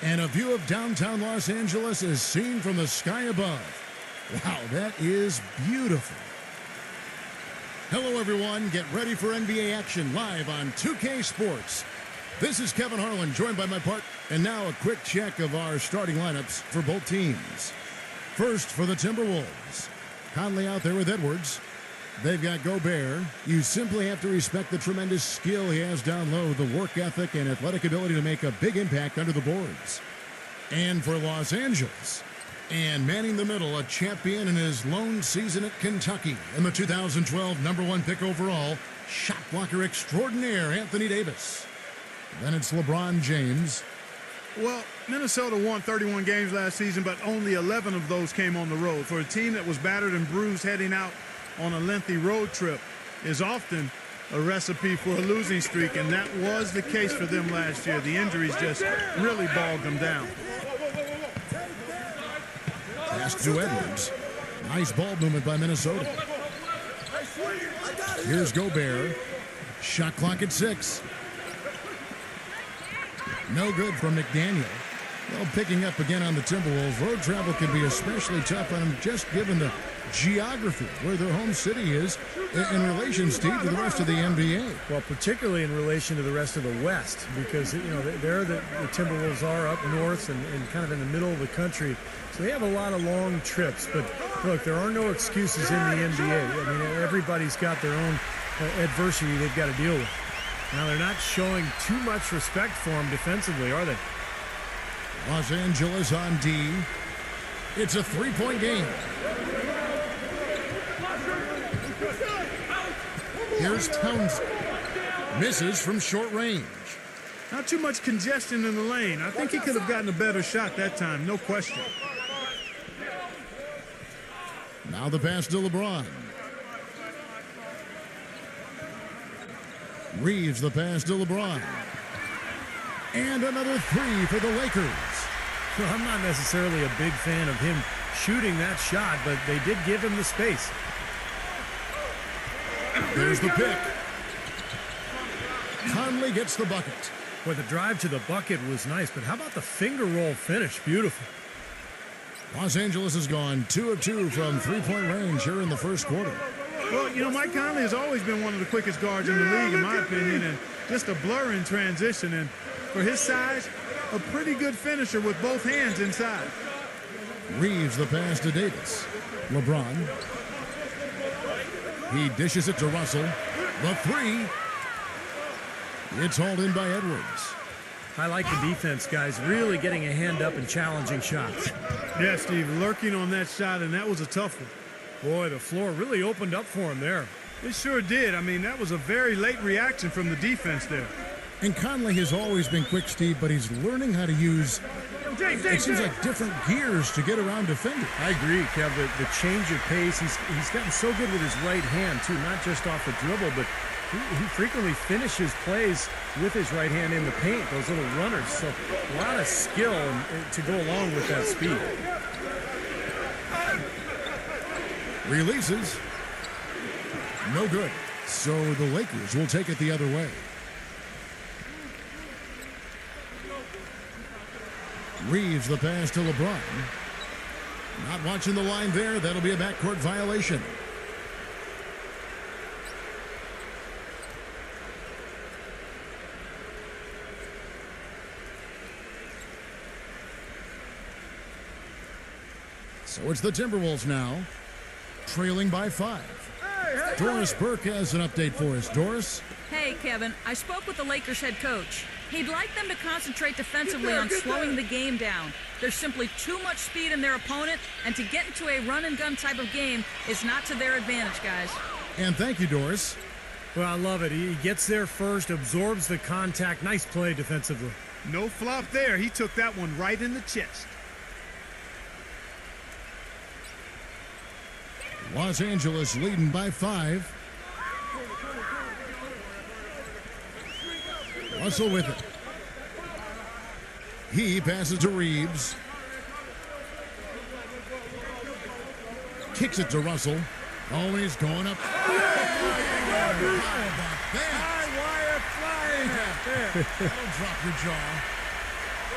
And a view of downtown Los Angeles is seen from the sky above. Wow, that is beautiful. Hello, everyone. Get ready for NBA action live on 2K Sports. This is Kevin Harlan, joined by my partner. And now a quick check of our starting lineups for both teams. First, for the Timberwolves. Conley out there with Edwards. They've got Gobert. You simply have to respect the tremendous skill he has down low, the work ethic and athletic ability to make a big impact under the boards. And for Los Angeles, and manning the middle, a champion in his lone season at Kentucky, and the 2012 #1 pick overall, shot blocker extraordinaire Anthony Davis. Then it's LeBron James. Well, Minnesota won 31 games last season, but only 11 of those came on the road. For a team that was battered and bruised heading out on a lengthy road trip is often a recipe for a losing streak, and that was the case for them last year. The injuries just really bogged them down. Pass to Edwards. Nice ball movement by Minnesota. Here's Gobert. Shot clock at 6. No good from McDaniel. Well, picking up again on the Timberwolves. Road travel can be especially tough on them, just given the geography where their home city is in relation, Steve, to the rest of the NBA. Well, particularly in relation to the rest of the West, because, you know, there the Timberwolves are up north and kind of in the middle of the country. So they have a lot of long trips. But, look, there are no excuses in the NBA. I mean, everybody's got their own adversity they've got to deal with. Now, they're not showing too much respect for him defensively, are they? Los Angeles on D. It's a three-point game. Here's Towns. Misses from short range. Not too much congestion in the lane. I think he could have gotten a better shot that time, no question. Now the pass to LeBron. Reeves the pass to LeBron. And another three for the Lakers. Well, I'm not necessarily a big fan of him shooting that shot, but they did give him the space. There's the pick. Conley gets the bucket. Boy, the drive to the bucket was nice, but how about the finger roll finish? Beautiful. Los Angeles has gone 2 of 2 from three-point range here in the first quarter. Well, you know, Mike Conley has always been one of the quickest guards in the league, in my opinion, and just a blur in transition. And for his size, a pretty good finisher with both hands inside. Reeves the pass to Davis. LeBron. He dishes it to Russell. The three. It's hauled in by Edwards. I like the defense, guys, really getting a hand up and challenging shots. Yeah, Steve, lurking on that shot, and that was a tough one. Boy, the floor really opened up for him there. It sure did. I mean, that was a very late reaction from the defense there. And Conley has always been quick, Steve, but he's learning how to use, it seems like, different gears to get around defenders. I agree, Kev. The change of pace, he's gotten so good with his right hand, too, not just off the dribble, but he frequently finishes plays with his right hand in the paint, those little runners. So a lot of skill to go along with that speed. Releases. No good. So the Lakers will take it the other way. Reeves the pass to LeBron. Not watching the line there. That'll be a backcourt violation. So it's the Timberwolves now, trailing by 5. Doris Burke has an update for us. Doris? Hey, Kevin. I spoke with the Lakers head coach. He'd like them to concentrate defensively on slowing the game down. There's simply too much speed in their opponent, and to get into a run-and-gun type of game is not to their advantage, guys. And thank you, Doris. Well, I love it. He gets there first, absorbs the contact. Nice play defensively. No flop there. He took that one right in the chest. Los Angeles leading by 5. Russell with it. He passes to Reeves. Kicks it to Russell. Oh, he's going up. How about that? High wire flying. Don't drop your jaw.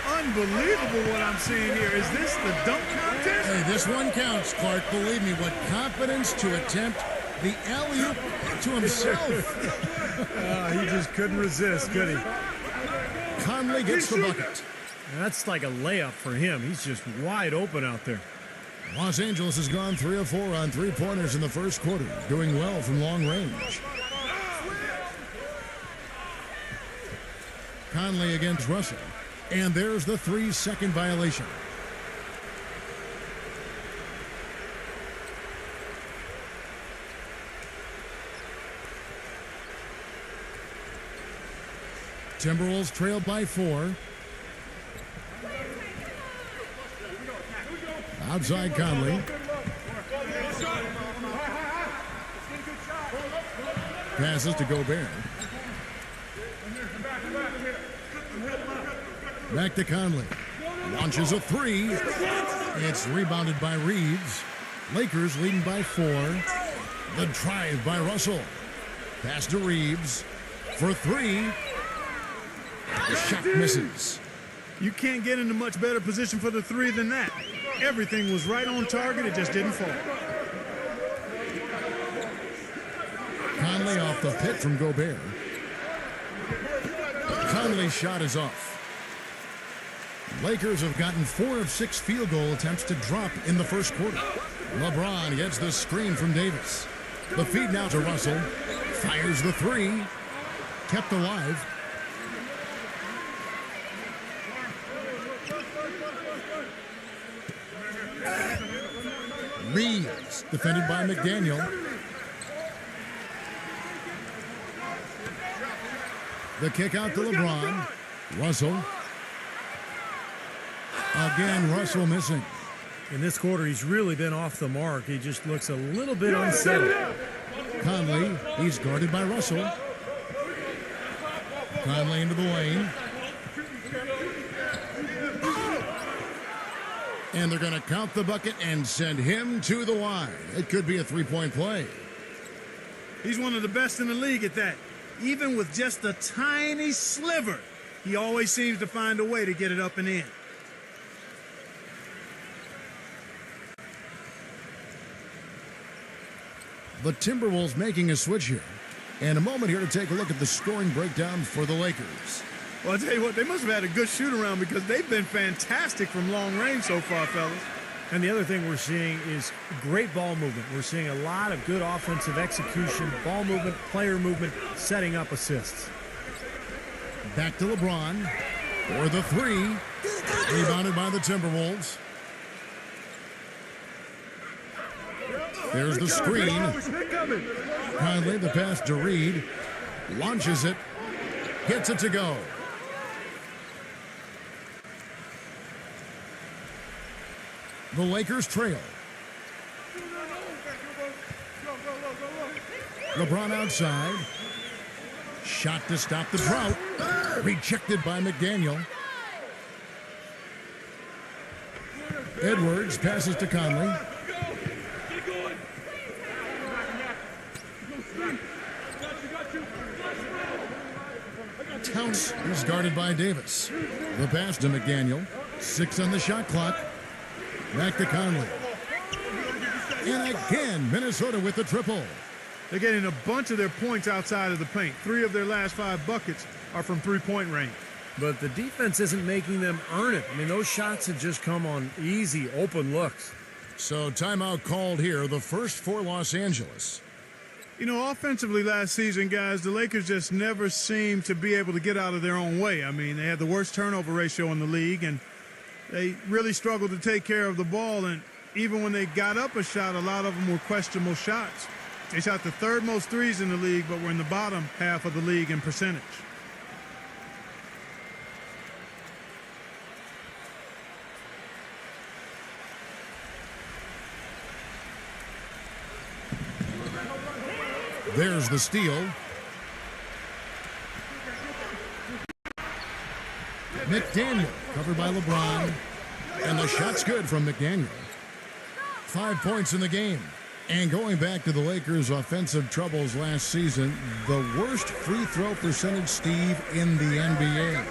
Unbelievable what I'm seeing here. Is this the dunk contest? Hey, this one counts, Clark. Believe me, what confidence to attempt the alley-oop to himself. He just couldn't resist, could he? Conley gets the bucket. That's like a layup for him. He's just wide open out there. Los Angeles has gone 3 of 4 on three-pointers in the first quarter, doing well from long range. Conley against Russell. And there's the 3-second violation. Timberwolves trail by 4. Outside Conley. Passes to Gobert. Back to Conley. Launches a 3. It's rebounded by Reeves. Lakers leading by 4. The drive by Russell. Pass to Reeves for 3. The shot misses. You can't get into much better position for the 3 than that. Everything was right on target. It just didn't fall. Conley off the pick from Gobert. Conley's shot is off. Lakers have gotten 4 of 6 field goal attempts to drop in the first quarter. LeBron gets the screen from Davis. The feed now to Russell. Fires the 3. Kept alive. Reeves, defended by McDaniel. The kick out to LeBron. Russell. Again, Russell missing. In this quarter, he's really been off the mark. He just looks a little bit unsettled. Conley, he's guarded by Russell. Conley into the lane. And they're going to count the bucket and send him to the line. It could be a three-point play. He's one of the best in the league at that. Even with just a tiny sliver, he always seems to find a way to get it up and in. The Timberwolves making a switch here. And a moment here to take a look at the scoring breakdown for the Lakers. Well, I'll tell you what, they must have had a good shoot-around because they've been fantastic from long range so far, fellas. And the other thing we're seeing is great ball movement. We're seeing a lot of good offensive execution, ball movement, player movement, setting up assists. Back to LeBron for the 3. Rebounded by the Timberwolves. There's the screen. Conley, the pass to Reed. Launches it. Gets it to go. The Lakers trail. LeBron outside. Shot to stop the drought. Rejected by McDaniel. Edwards passes to Conley. Towns is guarded by Davis. The pass to McDaniel. 6 on the shot clock. Back to Conley. And again, Minnesota with the triple. They're getting a bunch of their points outside of the paint. 3 of their last 5 buckets are from three-point range. But the defense isn't making them earn it. I mean, those shots have just come on easy, open looks. So timeout called here, the first for Los Angeles. You know, offensively last season, guys, the Lakers just never seemed to be able to get out of their own way. I mean, they had the worst turnover ratio in the league, and they really struggled to take care of the ball. And even when they got up a shot, a lot of them were questionable shots. They shot the 3rd most threes in the league, but were in the bottom half of the league in percentage. There's the steal. McDaniel covered by LeBron. And the shot's good from McDaniel. 5 points in the game. And going back to the Lakers' offensive troubles last season, the worst free throw percentage, Steve, in the NBA.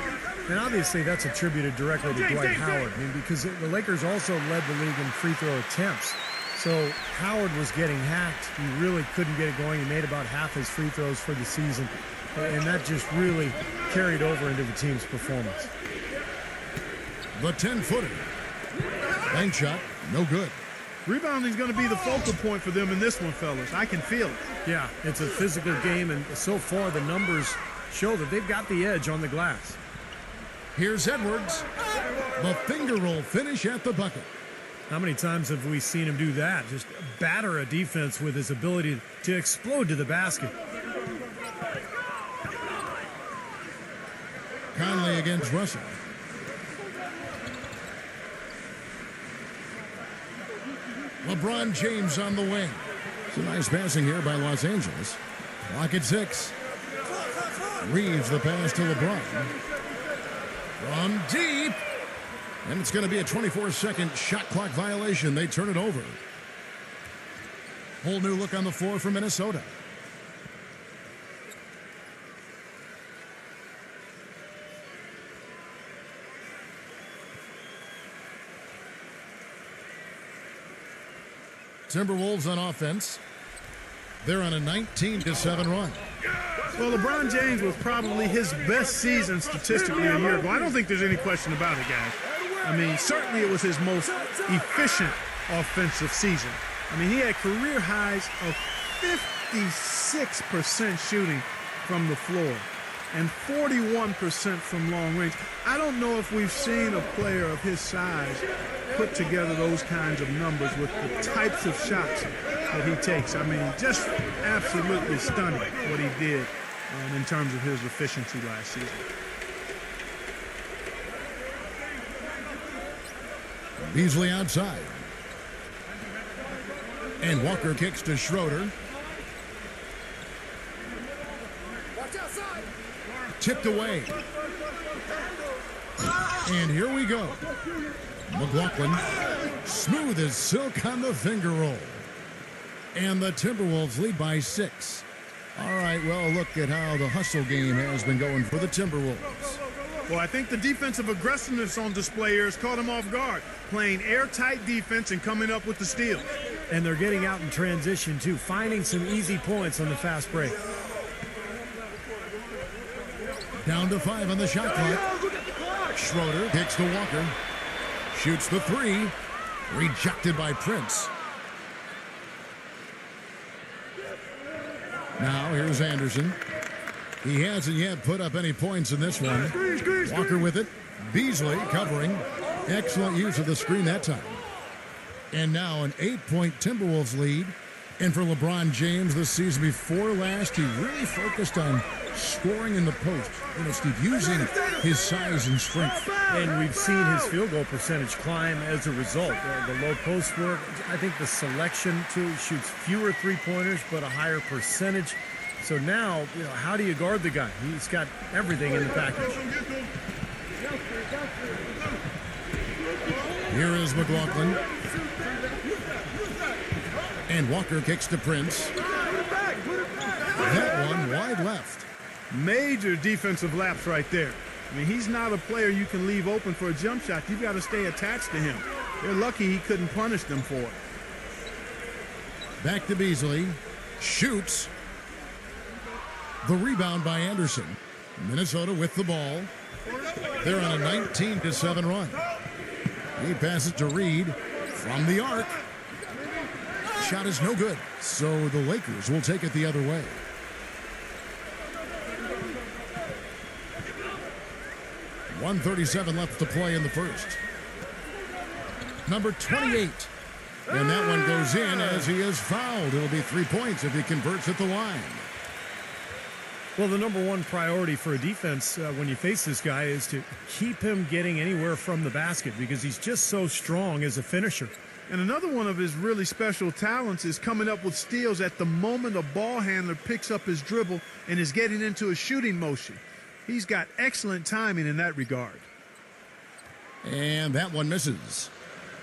And obviously that's attributed directly to Dwight Howard. I mean, because the Lakers also led the league in free throw attempts. So Howard was getting hacked. He really couldn't get it going. He made about half his free throws for the season. And that just really carried over into the team's performance. The 10-footer. Bank shot, no good. Rebounding is going to be the focal point for them in this one, fellas. I can feel it. Yeah, it's a physical game, and so far the numbers show that they've got the edge on the glass. Here's Edwards. The finger roll finish at the bucket. How many times have we seen him do that? Just batter a defense with his ability to explode to the basket. Conley against Russell. LeBron James on the wing. Some nice passing here by Los Angeles. Clock at 6. Reeves the pass to LeBron. From deep. And it's going to be a 24-second shot clock violation. They turn it over. Whole new look on the floor for Minnesota. Timberwolves on offense. They're on a 19-7 run. Well, LeBron James was probably his best season statistically a year ago. I don't think there's any question about it, guys. I mean, certainly it was his most efficient offensive season. I mean, he had career highs of 56% shooting from the floor and 41% from long range. I don't know if we've seen a player of his size put together those kinds of numbers with the types of shots that he takes. I mean, just absolutely stunning what he did in terms of his efficiency last season. Beasley outside. And Walker kicks to Schroeder. Tipped away. And here we go. McLaughlin, smooth as silk on the finger roll. And the Timberwolves lead by 6. All right, well, look at how the hustle game has been going for the Timberwolves. Well, I think the defensive aggressiveness on display here has caught them off guard, playing airtight defense and coming up with the steals. And they're getting out in transition, too, finding some easy points on the fast break. Down to 5 on the shot clock. Schroeder kicks to Walker. Shoots the 3. Rejected by Prince. Now here's Anderson. He hasn't yet put up any points in this one. Walker with it. Beasley covering. Excellent use of the screen that time. And now an 8-point Timberwolves lead. And for LeBron James this season before last, he really focused on scoring in the post. You know, Steve, using his size and strength. And we've seen his field goal percentage climb as a result. The low post work, I think the selection, too, shoots fewer three-pointers, but a higher percentage. So now, you know, how do you guard the guy? He's got everything in the package. Here is McLaughlin. And Walker kicks to Prince. That one wide left. Major defensive lapse right there. I mean, he's not a player you can leave open for a jump shot. You've got to stay attached to him. They're lucky he couldn't punish them for it. Back to Beasley. Shoots. The rebound by Anderson. Minnesota with the ball. They're on a 19-7 run. He passes to Reed from the arc. Shot is no good, so the Lakers will take it the other way. .137 left to play in the first. Number 28. And that one goes in as he is fouled. It'll be 3 points if he converts at the line. Well, the number one priority for a defense when you face this guy is to keep him getting anywhere from the basket because he's just so strong as a finisher. And another one of his really special talents is coming up with steals at the moment a ball handler picks up his dribble and is getting into a shooting motion. He's got excellent timing in that regard. And that one misses.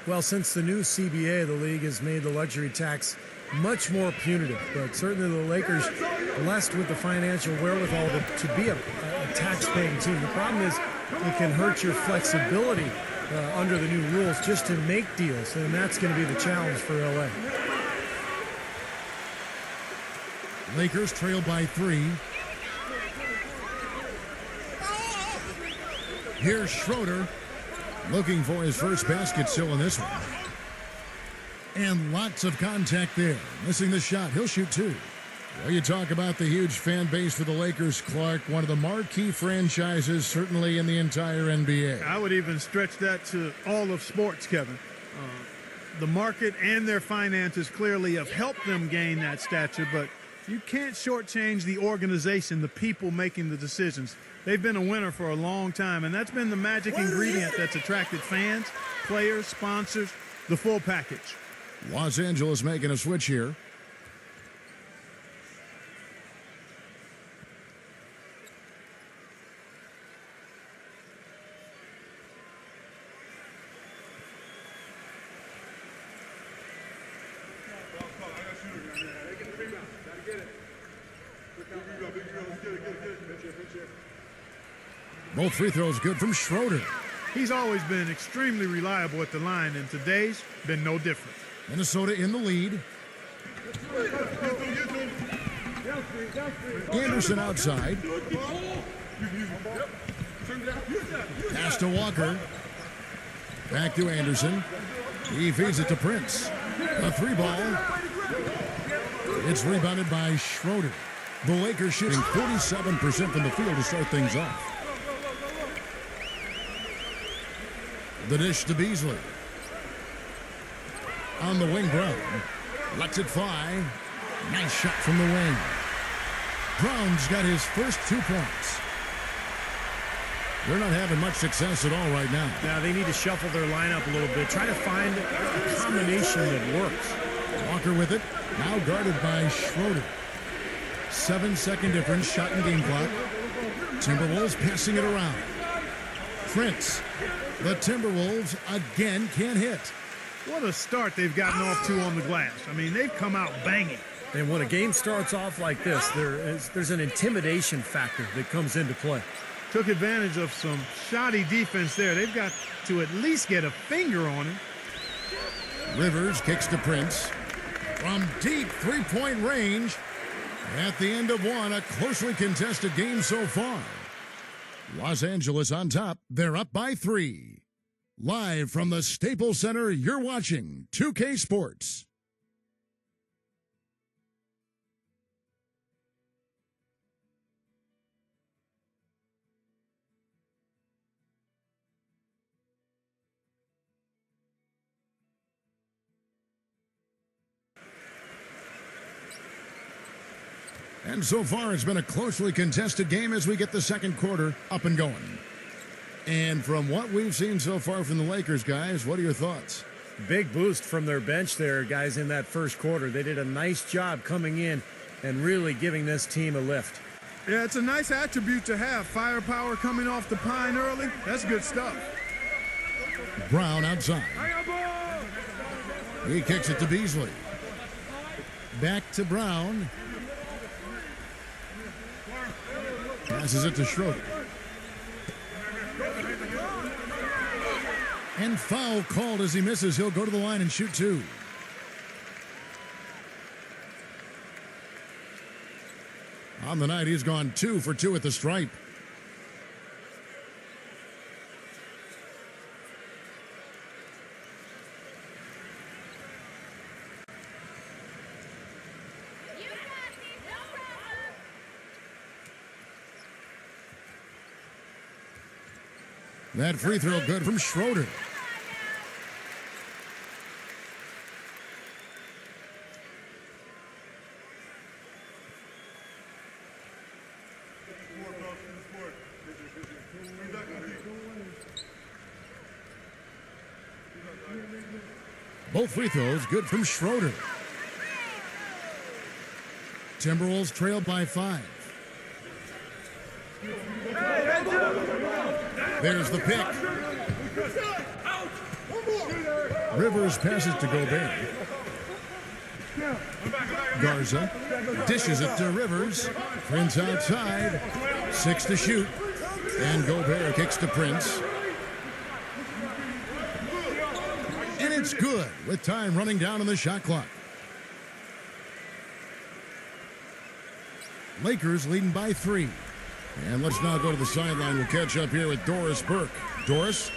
Well, since the new CBA, the league has made the luxury tax much more punitive. But certainly the Lakers blessed with the financial wherewithal to be a tax-paying team. The problem is it can hurt your flexibility under the new rules just to make deals, and that's going to be the challenge for LA. Lakers trail by 3. Here's Schroeder looking for his first basket still in this one. And lots of contact there. Missing the shot. He'll shoot 2. Well, you talk about the huge fan base for the Lakers, Clark. One of the marquee franchises, certainly in the entire NBA. I would even stretch that to all of sports, Kevin. The market and their finances clearly have helped them gain that stature, but you can't shortchange the organization, the people making the decisions. They've been a winner for a long time, and that's been the magic ingredient that's attracted fans, players, sponsors, the full package. Los Angeles making a switch here. Both free throws good from Schroeder. He's always been extremely reliable at the line, and today's been no different. Minnesota in the lead. Anderson outside. Pass to Walker. Back to Anderson. He feeds it to Prince. A 3-ball. It's rebounded by Schroeder. The Lakers shooting 47% from the field to start things off. The dish to Beasley. On the wing, Brown. Lets it fly. Nice shot from the wing. Brown's got his first 2 points. They're not having much success at all right now. Now they need to shuffle their lineup a little bit. Try to find a combination that works. Walker with it. Now guarded by Schroeder. 7-second difference. Shot and game clock. Timberwolves passing it around. Prince. The Timberwolves again can't hit. What a start they've gotten off to on the glass. I mean, they've come out banging. And when a game starts off like this, there's an intimidation factor that comes into play. Took advantage of some shoddy defense there. They've got to at least get a finger on him. Rivers kicks to Prince. From deep three-point range. At the end of one, a closely contested game so far. Los Angeles on top. They're up by 3. Live from the Staples Center, you're watching 2K Sports. And so far, it's been a closely contested game as we get the second quarter up and going. And from what we've seen so far from the Lakers, guys, what are your thoughts? Big boost from their bench there, guys, in that first quarter. They did a nice job coming in and really giving this team a lift. Yeah, it's a nice attribute to have. Firepower coming off the pine early. That's good stuff. Brown outside. He kicks it to Beasley. Back to Brown. Passes it to Schroeder. And foul called as he misses. He'll go to the line and shoot 2. On the night, he's gone 2 for 2 at the stripe. That free throw good from Schroeder. Both free throws good from Schroeder. Timberwolves trail by 5. There's the pick. Rivers passes to Gobert. Garza dishes it to Rivers. Prince outside. 6 to shoot. And Gobert kicks to Prince. And it's good with time running down on the shot clock. Lakers leading by 3. And let's now go to the sideline. We'll catch up here with Doris Burke. Doris?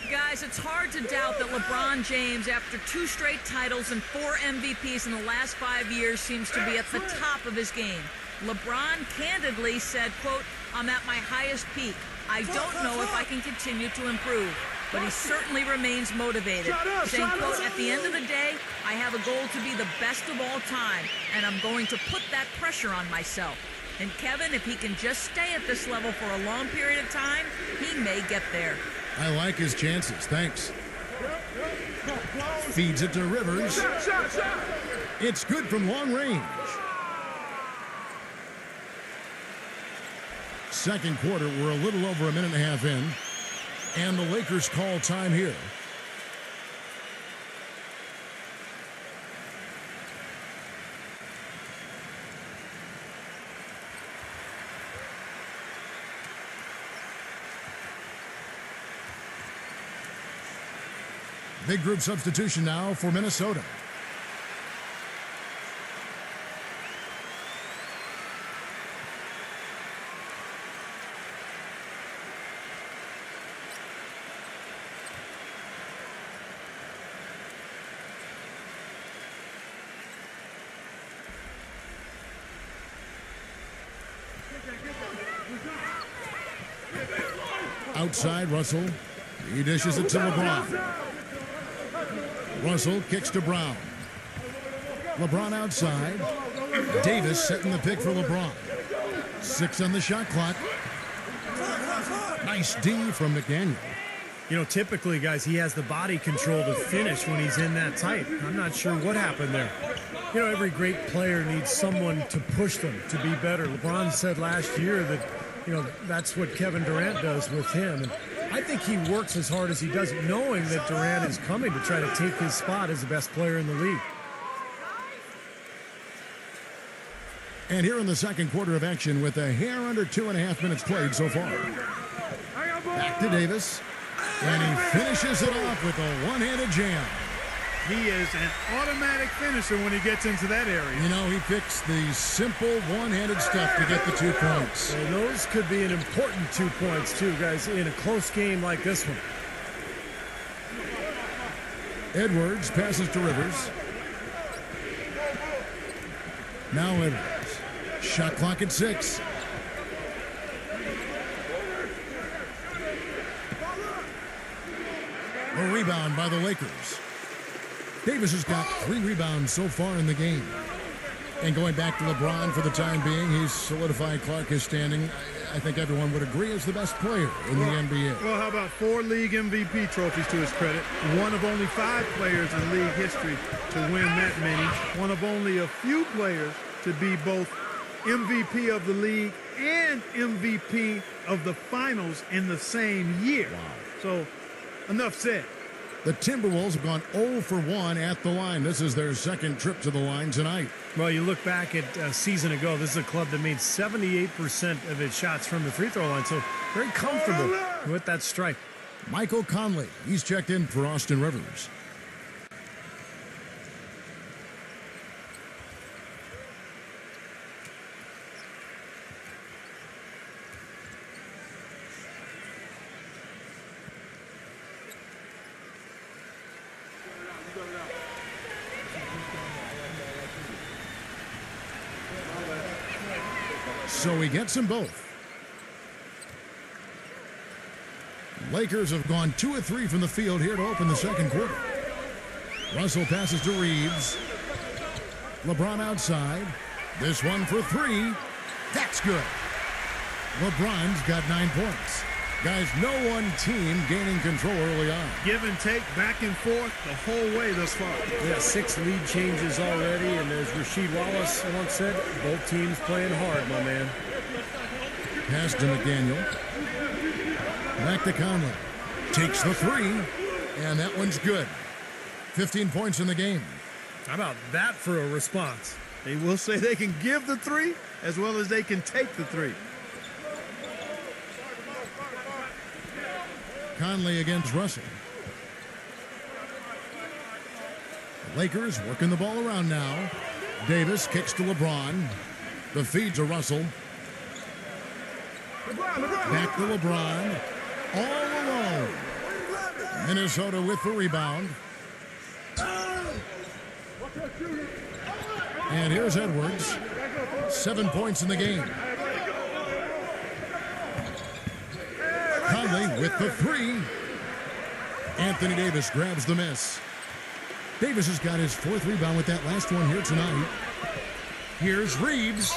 Guys, it's hard to doubt that LeBron James, after 2 straight titles and 4 MVPs in the last 5 years, seems to be at the top of his game. LeBron candidly said, quote, "I'm at my highest peak. I don't know if I can continue to improve." But he certainly remains motivated, saying, quote, "At the end of the day, I have a goal to be the best of all time, and I'm going to put that pressure on myself." And Kevin, if he can just stay at this level for a long period of time, he may get there. I like his chances. Thanks. Feeds it to Rivers. It's good from long range. Second quarter, we're a little over a minute and a half in. And the Lakers call time here. Big group substitution now for Minnesota. Outside, Russell. He dishes it to LeBron. Russell kicks to Brown. LeBron outside. Davis setting the pick for LeBron. 6 on the shot clock. Nice D from McDaniel. You know, typically, guys, he has the body control to finish when he's in that tight. I'm not sure what happened there. You know, every great player needs someone to push them to be better. LeBron said last year that, you know, that's what Kevin Durant does with him. And I think he works as hard as he does, knowing that Durant is coming to try to take his spot as the best player in the league. And here in the second quarter of action with a hair under 2.5 minutes played so far. Back to Davis. And he finishes it off with a one-handed jam. He is an automatic finisher when he gets into that area. You know, he picks the simple one-handed stuff to get the 2 points. And those could be an important 2 points, too, guys, in a close game like this one. Edwards passes to Rivers. Now Edwards. Shot clock at 6. A rebound by the Lakers. Davis has got 3 rebounds so far in the game. And going back to LeBron for the time being, he's solidified Clark is standing, I think everyone would agree, is the best player in the NBA. Well, how about 4 league MVP trophies to his credit? One of only 5 players in league history to win that many. One of only a few players to be both MVP of the league and MVP of the finals in the same year. Wow. So, enough said. The Timberwolves have gone 0 for 1 at the line. This is their second trip to the line tonight. Well, you look back at a season ago, this is a club that made 78% of its shots from the free throw line, so very comfortable with that strike. Michael Conley, he's checked in for Austin Rivers. So he gets them both. Lakers have gone 2 of 3 from the field here to open the second quarter. Russell passes to Reeves. LeBron outside. This one for 3. That's good. LeBron's got 9 points. Guys, no one team gaining control early on. Give and take, back and forth the whole way thus far. Yeah, 6 lead changes already, and as Rasheed Wallace once said, both teams playing hard, my man. Pass to McDaniel. Back to Conley. Takes the 3, and that one's good. 15 points in the game. How about that for a response? They will say they can give the three as well as they can take the three. Conley against Russell. The Lakers working the ball around now. Davis kicks to LeBron. The feed to Russell. Back to LeBron. All alone. Minnesota with the rebound. And here's Edwards. 7 points in the game. Conley with the three. Anthony Davis grabs the miss. Davis has got his 4th rebound with that last one here tonight. Here's Reeves.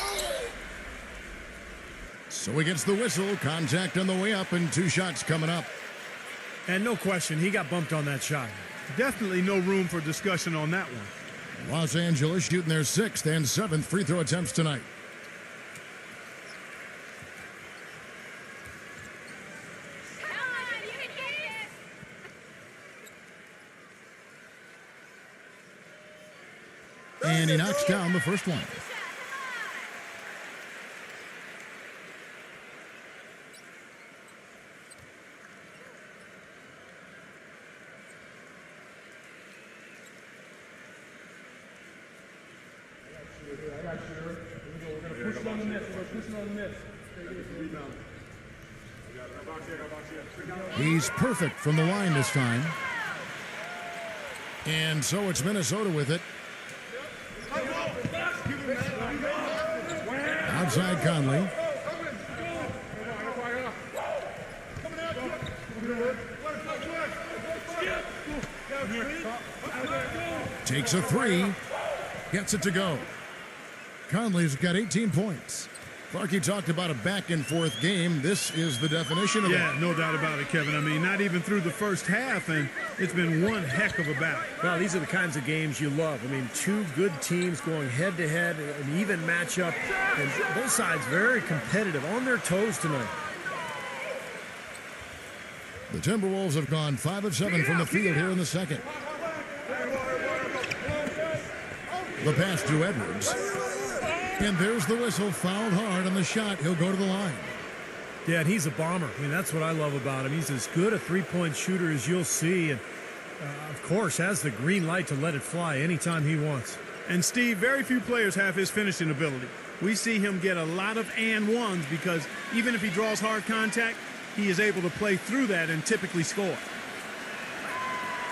So he gets the whistle. Contact on the way up and 2 shots coming up. And no question, he got bumped on that shot. Definitely no room for discussion on that one. Los Angeles shooting their 6th and 7th free throw attempts tonight. And he knocks down the first one. He's perfect from the line this time. And so it's Minnesota with it. Outside Conley. Takes a three. Gets it to go. Conley's got 18 points. Clarkie talked about a back-and-forth game. This is the definition of it. Yeah, no doubt about it, Kevin. I mean, not even through the first half, and it's been one heck of a battle. Well, these are the kinds of games you love. I mean, 2 good teams going head-to-head, an even matchup, and both sides very competitive, on their toes tonight. The Timberwolves have gone 5 of 7 from the field here in the second. The pass to Edwards. And there's the whistle, fouled hard on the shot. He'll go to the line. Yeah, and he's a bomber. I mean, that's what I love about him. He's as good a three-point shooter as you'll see, and of course has the green light to let it fly anytime he wants. And Steve, very few players have his finishing ability. We see him get a lot of and ones because even if he draws hard contact, he is able to play through that and typically score.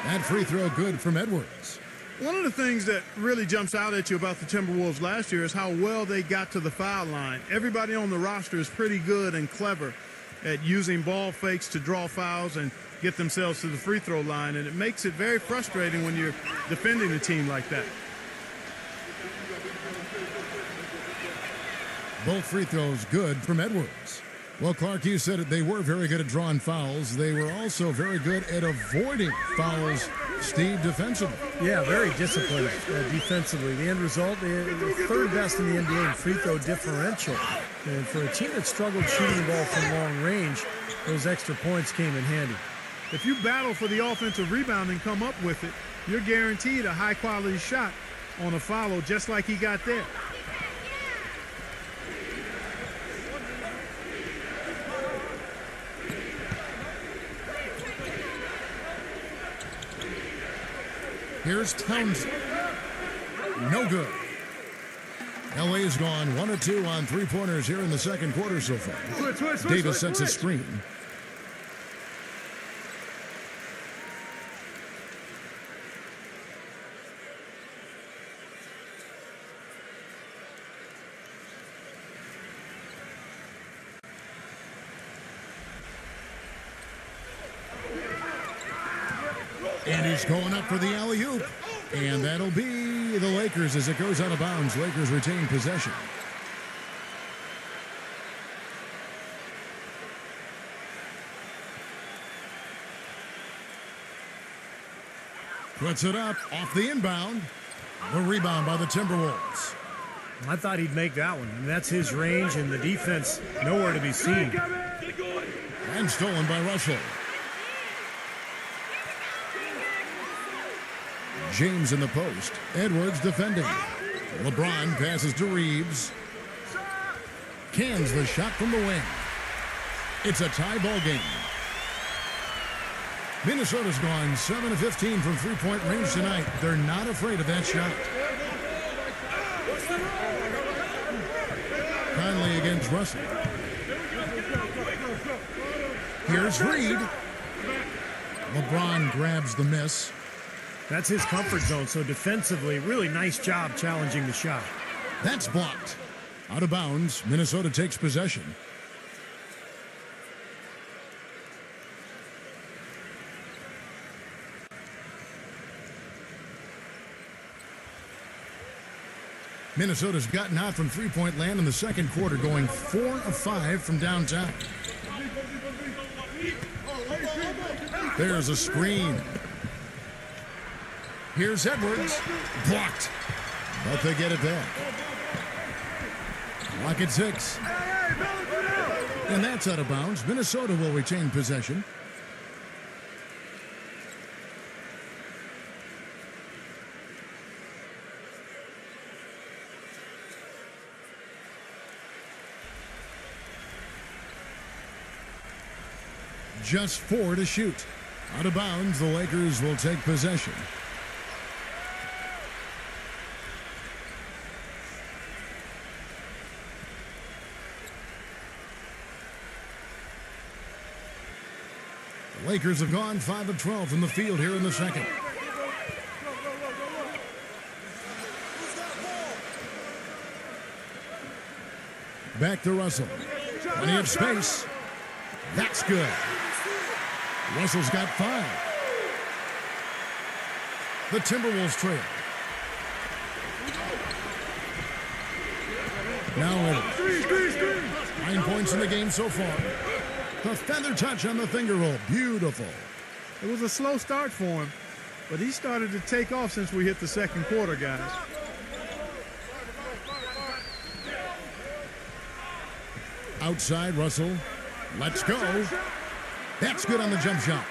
That free throw good from Edwards. One of the things that really jumps out at you about the Timberwolves last year is how well they got to the foul line. Everybody on the roster is pretty good and clever at using ball fakes to draw fouls and get themselves to the free throw line, and it makes it very frustrating when you're defending a team like that. Both free throws good from Edwards. Well, Clark, you said it. They were very good at drawing fouls. They were also very good at avoiding fouls, Steve, defensively. Yeah, very disciplined defensively. The end result, they're 3rd best in the NBA in free throw differential. And for a team that struggled shooting the ball from long range, those extra points came in handy. If you battle for the offensive rebound and come up with it, you're guaranteed a high-quality shot on a follow just like he got there. Here's Townsend. No good. LA's gone 1 of 2 on three-pointers here in the second quarter so far. Davis sets a screen. And he's going up for the alley-oop. And that'll be the Lakers as it goes out of bounds. Lakers retain possession. Puts it up off the inbound. The rebound by the Timberwolves. I thought he'd make that one. And that's his range, and the defense nowhere to be seen. And stolen by Russell. James in the post. Edwards defending. LeBron passes to Reeves. Cans the shot from the wing. It's a tie ball game. Minnesota's gone 7 of 15 from three-point range tonight. They're not afraid of that shot. Conley against Russell. Here's Reed. LeBron grabs the miss. That's his comfort zone, so defensively, really nice job challenging the shot. That's blocked. Out of bounds, Minnesota takes possession. Minnesota's gotten hot from three-point land in the second quarter, going 4 of 5 from downtown. There's a screen. Here's Edwards. Blocked. But they get it back. Clock at 6. And that's out of bounds. Minnesota will retain possession. Just 4 to shoot. Out of bounds, the Lakers will take possession. The Lakers have gone 5 of 12 from the field here in the second. Back to Russell. Plenty of space. That's good. Russell's got 5. The Timberwolves trail. Now over. 9 points in the game so far. The feather touch on the finger roll. Beautiful. It was a slow start for him, but he started to take off since we hit the second quarter, guys. Outside, Russell. Let's go. That's good on the jump shot.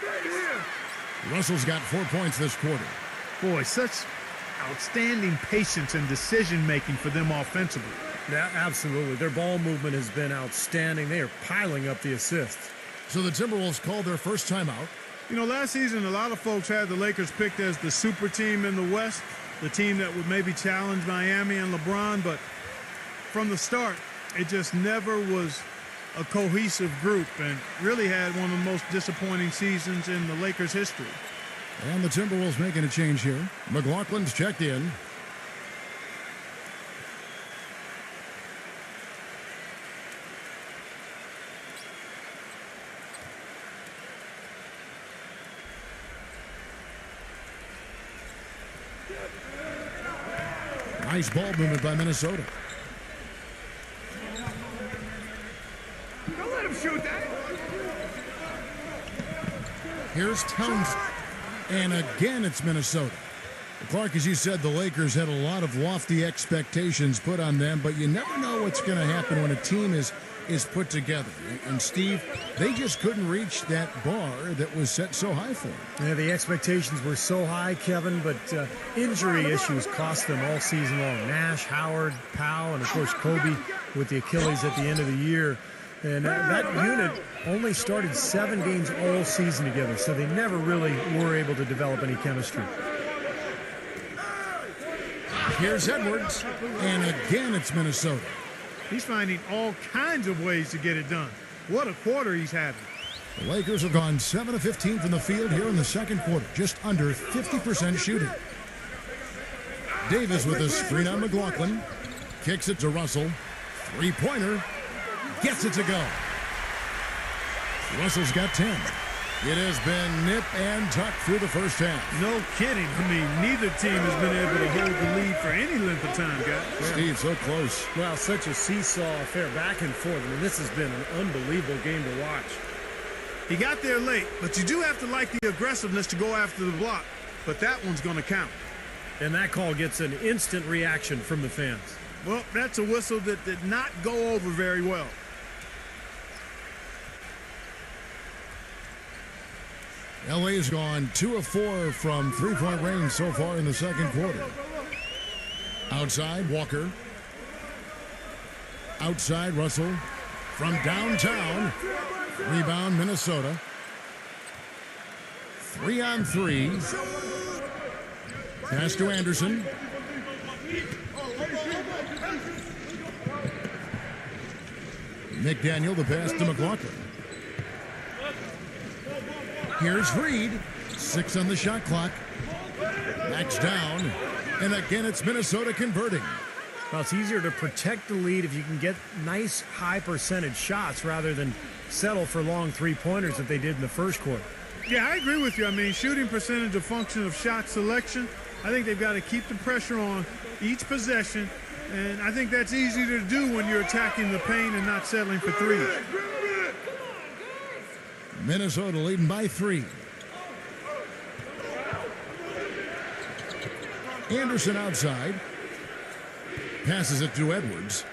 Russell's got 4 points this quarter. Boy, such outstanding patience and decision-making for them offensively. Yeah, absolutely. Their ball movement has been outstanding. They are piling up the assists. So the Timberwolves called their first timeout. You know, last season, a lot of folks had the Lakers picked as the super team in the West, the team that would maybe challenge Miami and LeBron, but from the start, it just never was a cohesive group and really had one of the most disappointing seasons in the Lakers' history. And the Timberwolves making a change here. McLaughlin's checked in. Nice ball movement by Minnesota. Don't let him shoot that. Here's Townsend. And again, it's Minnesota. Clark, as you said, the Lakers had a lot of lofty expectations put on them, but you never know what's going to happen when a team is put together. And Steve, they just couldn't reach that bar that was set so high for them. Yeah, the expectations were so high, Kevin, but injury issues cost them all season long. Nash, Howard, Powell, and of course Kobe with the Achilles at the end of the year. And that unit only started 7 games all season together, so they never really were able to develop any chemistry. Here's Edwards, and again it's Minnesota. He's finding all kinds of ways to get it done. What a quarter he's having. The Lakers have gone 7 of 15 from the field here in the second quarter, just under 50% shooting. Davis with a screen on McLaughlin. Kicks it to Russell. Three-pointer. Gets it to go. Russell's got 10. It has been nip and tuck through the first half. No kidding. I mean, neither team has been able to hold the lead for any length of time, guys. Steve, so close. Well, such a seesaw affair, back and forth. I mean, this has been an unbelievable game to watch. He got there late, but you do have to like the aggressiveness to go after the block. But that one's going to count. And that call gets an instant reaction from the fans. Well, that's a whistle that did not go over very well. LA has gone 2 of 4 from three-point range so far in the second quarter. Outside, Walker. Outside, Russell. From downtown. Rebound, Minnesota. 3-on-3. Pass to Anderson. McDaniel, the pass to McLaughlin. Here's Reed. 6 on the shot clock. Backs down. And again, it's Minnesota converting. Well, it's easier to protect the lead if you can get nice high percentage shots rather than settle for long three-pointers that they did in the first quarter. Yeah, I agree with you. I mean, shooting percentage a function of shot selection. I think they've got to keep the pressure on each possession, and I think that's easy to do when you're attacking the paint and not settling for threes. Minnesota leading by 3. Anderson outside. Passes it to Edwards.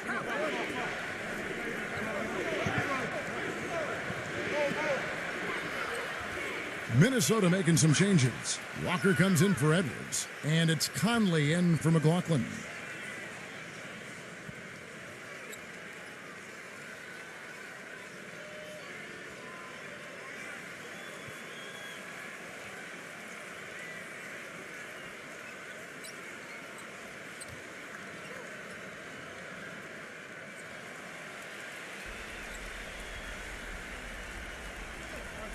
Minnesota making some changes. Walker comes in for Edwards. And it's Conley in for McLaughlin.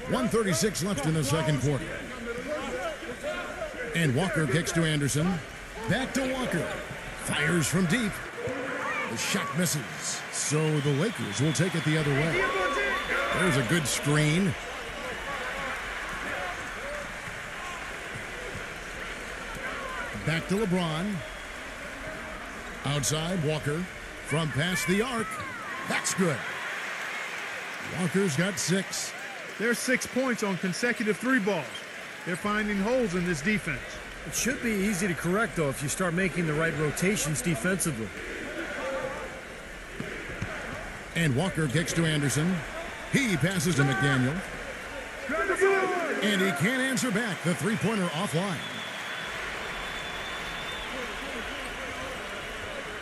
.136 left in the second quarter. And Walker kicks to Anderson. Back to Walker. Fires from deep. The shot misses. So the Lakers will take it the other way. There's a good screen. Back to LeBron. Outside, Walker. From past the arc. That's good. Walker's got 6. There's 6 points on consecutive 3 balls. They're finding holes in this defense. It should be easy to correct, though, if you start making the right rotations defensively. And Walker kicks to Anderson. He passes to McDaniel. And he can't answer back. The three-pointer offline.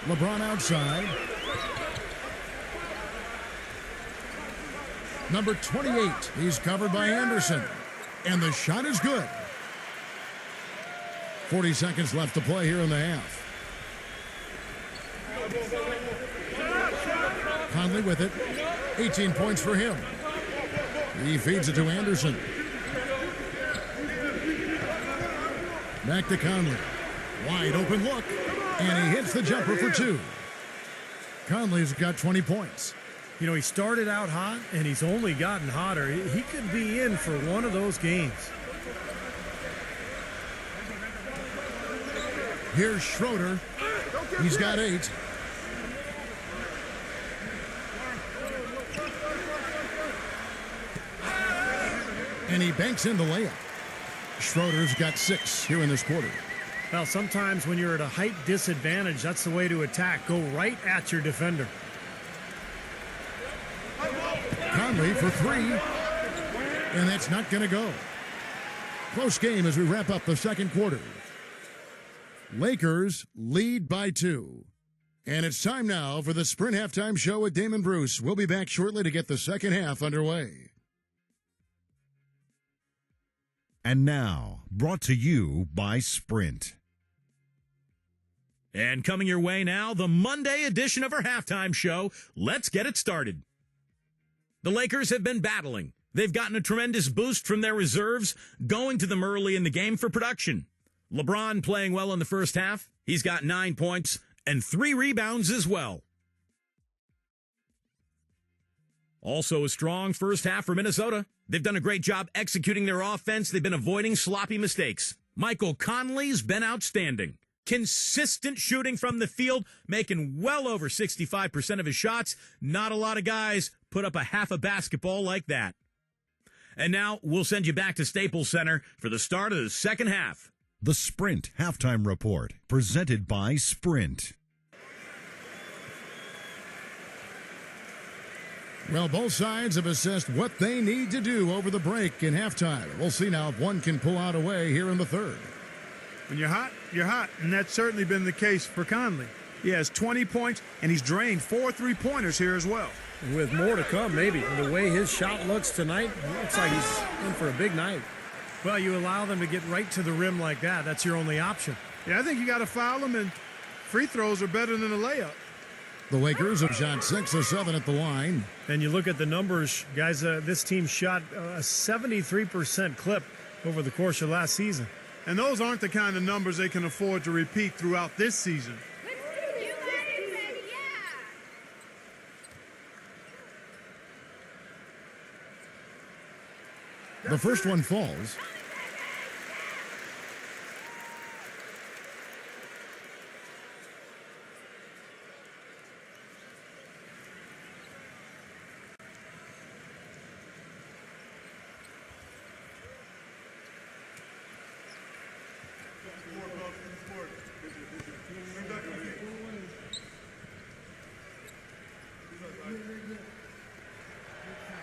LeBron outside. Number 28. He's covered by Anderson. And the shot is good. 40 seconds left to play here in the half. Conley with it. 18 points for him. He feeds it to Anderson. Back to Conley. Wide open look. And he hits the jumper for 2. Conley's got 20 points. You know, he started out hot, and he's only gotten hotter. He could be in for one of those games. Here's Schroeder. He's got 8. And he banks in the layup. Schroeder's got 6 here in this quarter. Well, sometimes when you're at a height disadvantage, that's the way to attack. Go right at your defender. Conley for 3. And that's not going to go. Close game as we wrap up the second quarter. Lakers lead by 2. And it's time now for the Sprint Halftime Show with Damon Bruce. We'll be back shortly to get the second half underway. And now, brought to you by Sprint. And coming your way now, the Monday edition of our halftime show. Let's get it started. The Lakers have been battling. They've gotten a tremendous boost from their reserves, going to them early in the game for production. LeBron playing well in the first half. He's got 9 points and 3 rebounds as well. Also a strong first half for Minnesota. They've done a great job executing their offense. They've been avoiding sloppy mistakes. Michael Conley's been outstanding. Consistent shooting from the field, making well over 65% of his shots. Not a lot of guys put up a half a basketball like that. And now we'll send you back to Staples Center for the start of the second half. The Sprint Halftime Report, presented by Sprint. Well, both sides have assessed what they need to do over the break in halftime. We'll see now if one can pull out a way here in the third. When you're hot, you're hot, and that's certainly been the case for Conley. He has 20 points, and he's drained 4 3-pointers here as well. And with more to come, maybe. The way his shot looks tonight, it looks like he's in for a big night. Well, you allow them to get right to the rim like that. That's your only option. Yeah, I think you got to foul them, and free throws are better than a layup. The Lakers have shot 6 of 7 at the line. And you look at the numbers, guys, this team shot a 73% clip over the course of last season. And those aren't the kind of numbers they can afford to repeat throughout this season. The first one falls.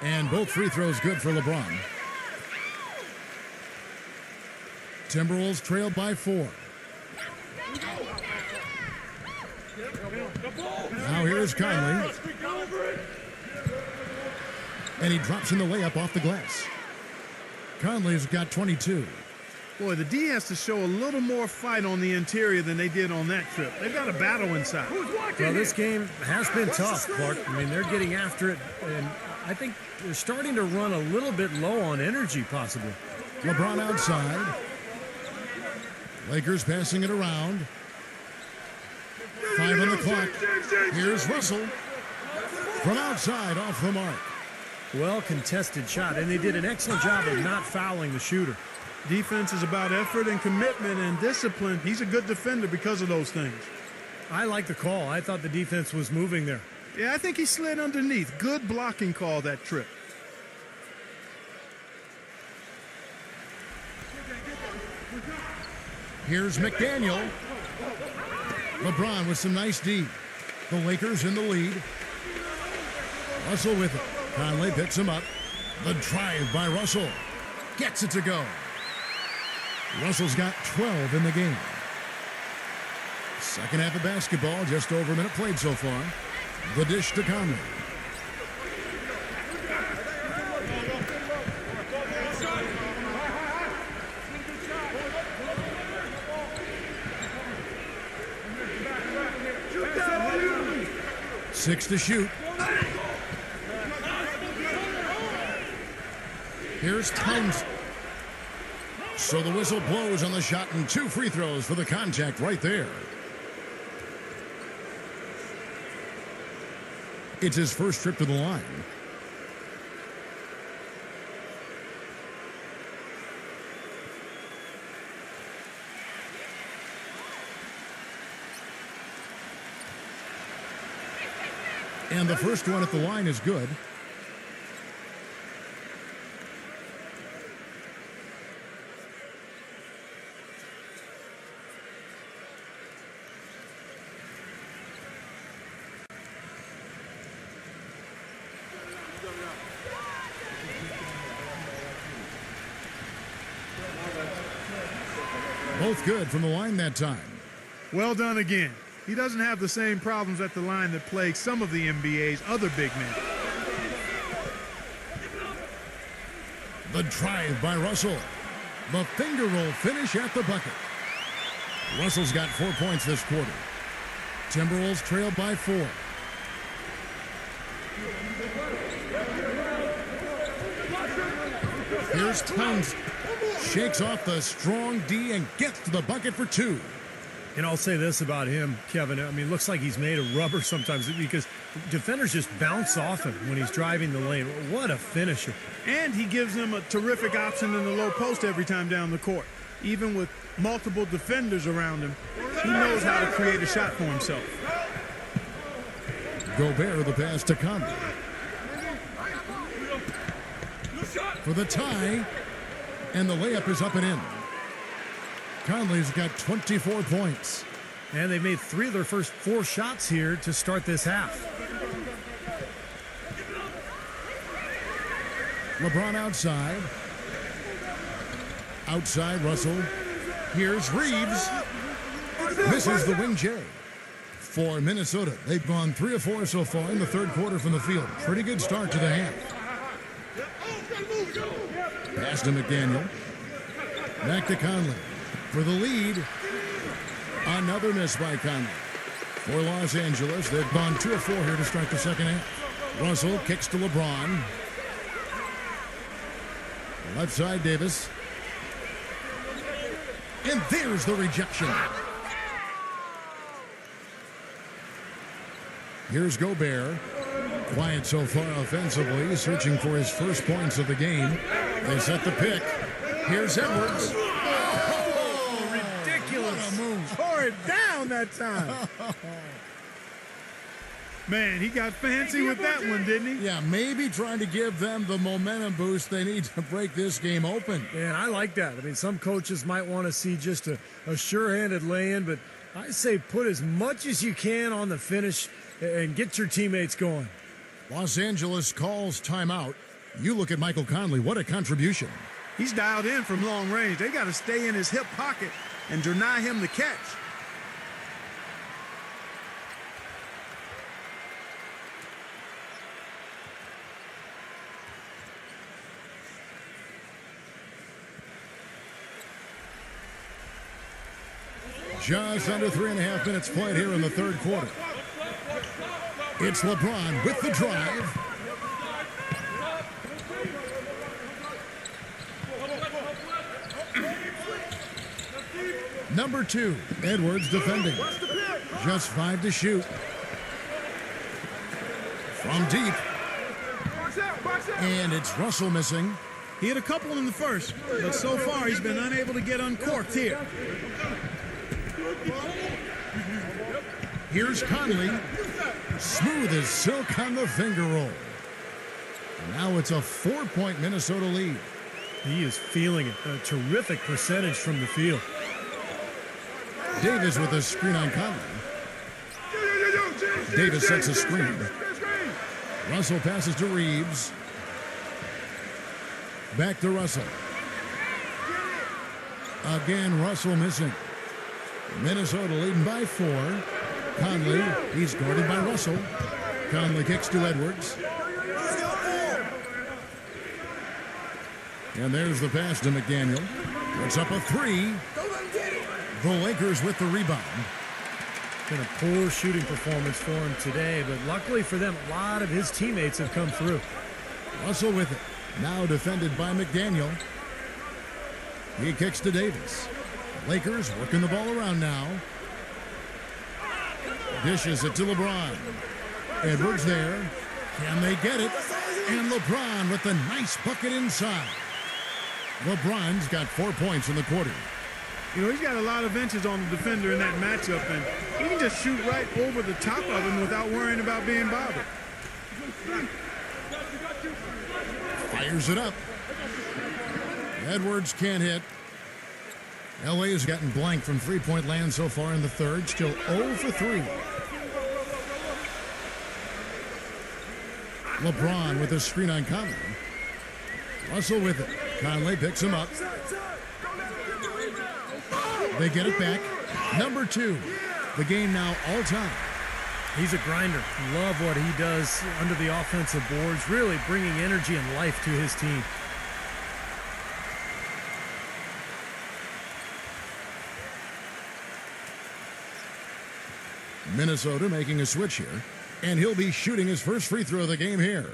And both free throws good for LeBron. Timberwolves trailed by 4. Now here's Conley. And he drops in the layup off the glass. Conley's got 22. Boy, the D has to show a little more fight on the interior than they did on that trip. They've got a battle inside. Well, this game has been tough, Clark. I mean, they're getting after it, and I think they're starting to run a little bit low on energy, possibly. LeBron outside. Lakers passing it around. 5 on the clock. Here's Russell. From outside, off the mark. Well contested shot, and they did an excellent job of not fouling the shooter. Defense is about effort and commitment and discipline. He's a good defender because of those things. I like the call. I thought the defense was moving there. Yeah, I think he slid underneath. Good blocking call that trip. Here's McDaniel. LeBron with some nice D. The Lakers in the lead. Russell with it. Conley picks him up. The drive by Russell. Gets it to go. Russell's got 12 in the game. Second half of basketball, just over a minute played so far. The dish to Conley. Six to shoot. Here's Towns. So the whistle blows on the shot and 2 free throws for the contact right there. It's his first trip to the line. And the first one at the line is good. Both good from the line that time. Well done again. He doesn't have the same problems at the line that plague some of the NBA's other big men. The drive by Russell. The finger roll finish at the bucket. Russell's got 4 points this quarter. Timberwolves trail by 4. Here's Towns. Shakes off the strong D and gets to the bucket for 2. And I'll say this about him, Kevin. I mean, it looks like he's made of rubber sometimes because defenders just bounce off him when he's driving the lane. What a finisher. And he gives them a terrific option in the low post every time down the court. Even with multiple defenders around him, he knows how to create a shot for himself. Gobert the pass to Conley. For the tie, and the layup is up and in. Conley's got 24 points. And they've made 3 of their first 4 shots here to start this half. LeBron outside. Outside Russell. Here's Reeves. Misses the wing J. For Minnesota, they've gone 3 of 4 so far in the third quarter from the field. Pretty good start to the half. Pass to McDaniel. Back to Conley. For the lead. Another miss by Conley. For Los Angeles, they've gone 2 of 4 here to start the second half. Russell kicks to LeBron. Left side, Davis. And there's the rejection. Here's Gobert. Quiet so far offensively, searching for his first points of the game. They set the pick. Here's Edwards. Oh, ridiculous. What a move. Tore it down that time. Man, he got fancy with that one, didn't he? Yeah, maybe trying to give them the momentum boost they need to break this game open. Man, I like that. I mean, some coaches might want to see just a sure-handed lay-in, but I say put as much as you can on the finish and get your teammates going. Los Angeles calls timeout. You look at Michael Conley. What a contribution. He's dialed in from long range. They got to stay in his hip pocket and deny him the catch. Just under 3.5 minutes played here in the third quarter. It's LeBron with the drive. Number 2, Edwards defending. Just 5 to shoot. From deep. And it's Russell missing. He had a couple in the first, but so far he's been unable to get uncorked here. Here's Conley. Smooth as silk on the finger roll. Now it's a 4-point Minnesota lead. He is feeling it. A terrific percentage from the field. Davis with a screen on Conley. Davis sets a screen. Russell passes to Reeves. Back to Russell. Again, Russell missing. Minnesota leading by 4. Conley, he's guarded by Russell. Conley kicks to Edwards. And there's the pass to McDaniel. Puts up a 3. The Lakers with the rebound. Been a poor shooting performance for him today, but luckily for them, a lot of his teammates have come through. Russell with it. Now defended by McDaniel. He kicks to Davis. Lakers working the ball around now. Dishes it to LeBron. Edwards there. Can they get it? And LeBron with the nice bucket inside. LeBron's got 4 points in the quarter. You know, he's got a lot of inches on the defender in that matchup, and he can just shoot right over the top of him without worrying about being bothered. Fires it up. Edwards can't hit. LA has gotten blank from three-point land so far in the third. Still 0 for 3. LeBron with a screen on Conley. Russell with it. Conley picks him up. They get it back. Number 2. The game now all time. He's a grinder. Love what he does under the offensive boards, really bringing energy and life to his team. Minnesota making a switch here, and he'll be shooting his first free throw of the game here.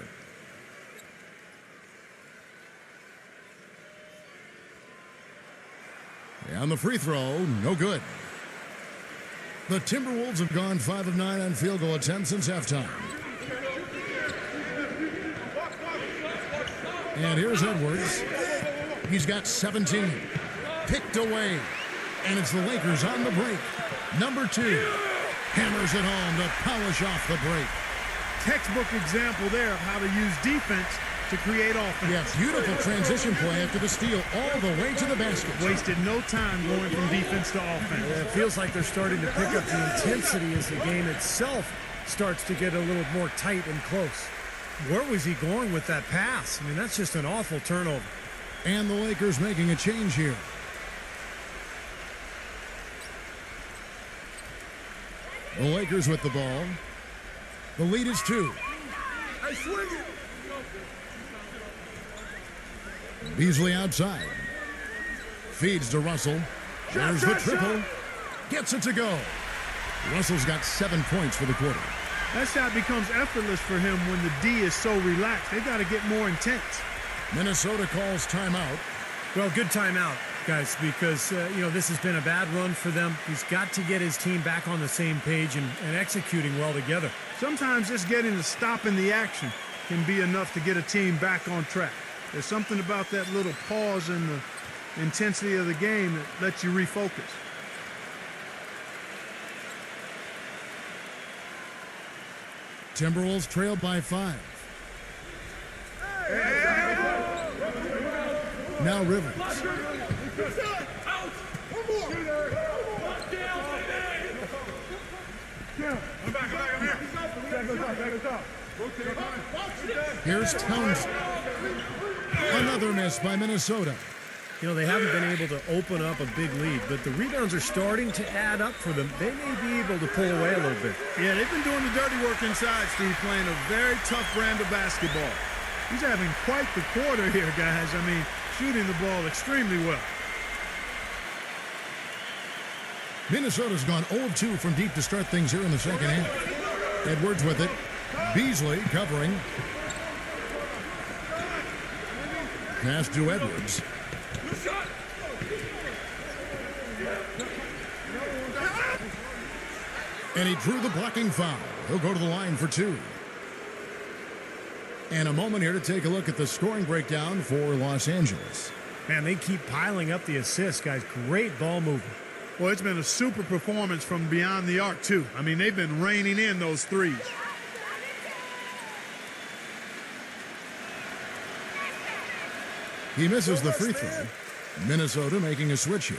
And the free throw, no good. The Timberwolves have gone 5 of 9 on field goal attempts since halftime. And here's Edwards. He's got 17. Picked away. And it's the Lakers on the break. Number 2. Hammers it home to polish off the break. Textbook example there of how to use defense to create offense. Yeah, beautiful transition play after the steal all the way to the basket. Wasted no time going from defense to offense. Yeah, it feels like they're starting to pick up the intensity as the game itself starts to get a little more tight and close. Where was he going with that pass? I mean, that's just an awful turnover. And the Lakers making a change here. The Lakers with the ball. The lead is 2. Beasley outside. Feeds to Russell. There's the triple. Gets it to go. Russell's got 7 points for the quarter. That shot becomes effortless for him when the D is so relaxed. They got to get more intense. Minnesota calls timeout. Well, good timeout, guys, because, this has been a bad run for them. He's got to get his team back on the same page and executing well together. Sometimes just getting a stop in the action can be enough to get a team back on track. There's something about that little pause in the intensity of the game that lets you refocus. Timberwolves trail by 5. Now Rivers. Here's Townsend. Another miss by Minnesota. They haven't been able to open up a big lead, but the rebounds are starting to add up for them. They may be able to pull away a little bit. Yeah, they've been doing the dirty work inside, Steve, playing a very tough brand of basketball. He's having quite the quarter here, guys. I mean, shooting the ball extremely well. Minnesota's gone 0 of 2 from deep to start things here in the second half. Edwards with it. Beasley covering. Pass to Edwards. And he drew the blocking foul. He'll go to the line for 2. And a moment here to take a look at the scoring breakdown for Los Angeles. Man, they keep piling up the assists, guys. Great ball movement. Well, it's been a super performance from beyond the arc, too. I mean, they've been raining in those threes. He misses the free throw. Minnesota making a switch here.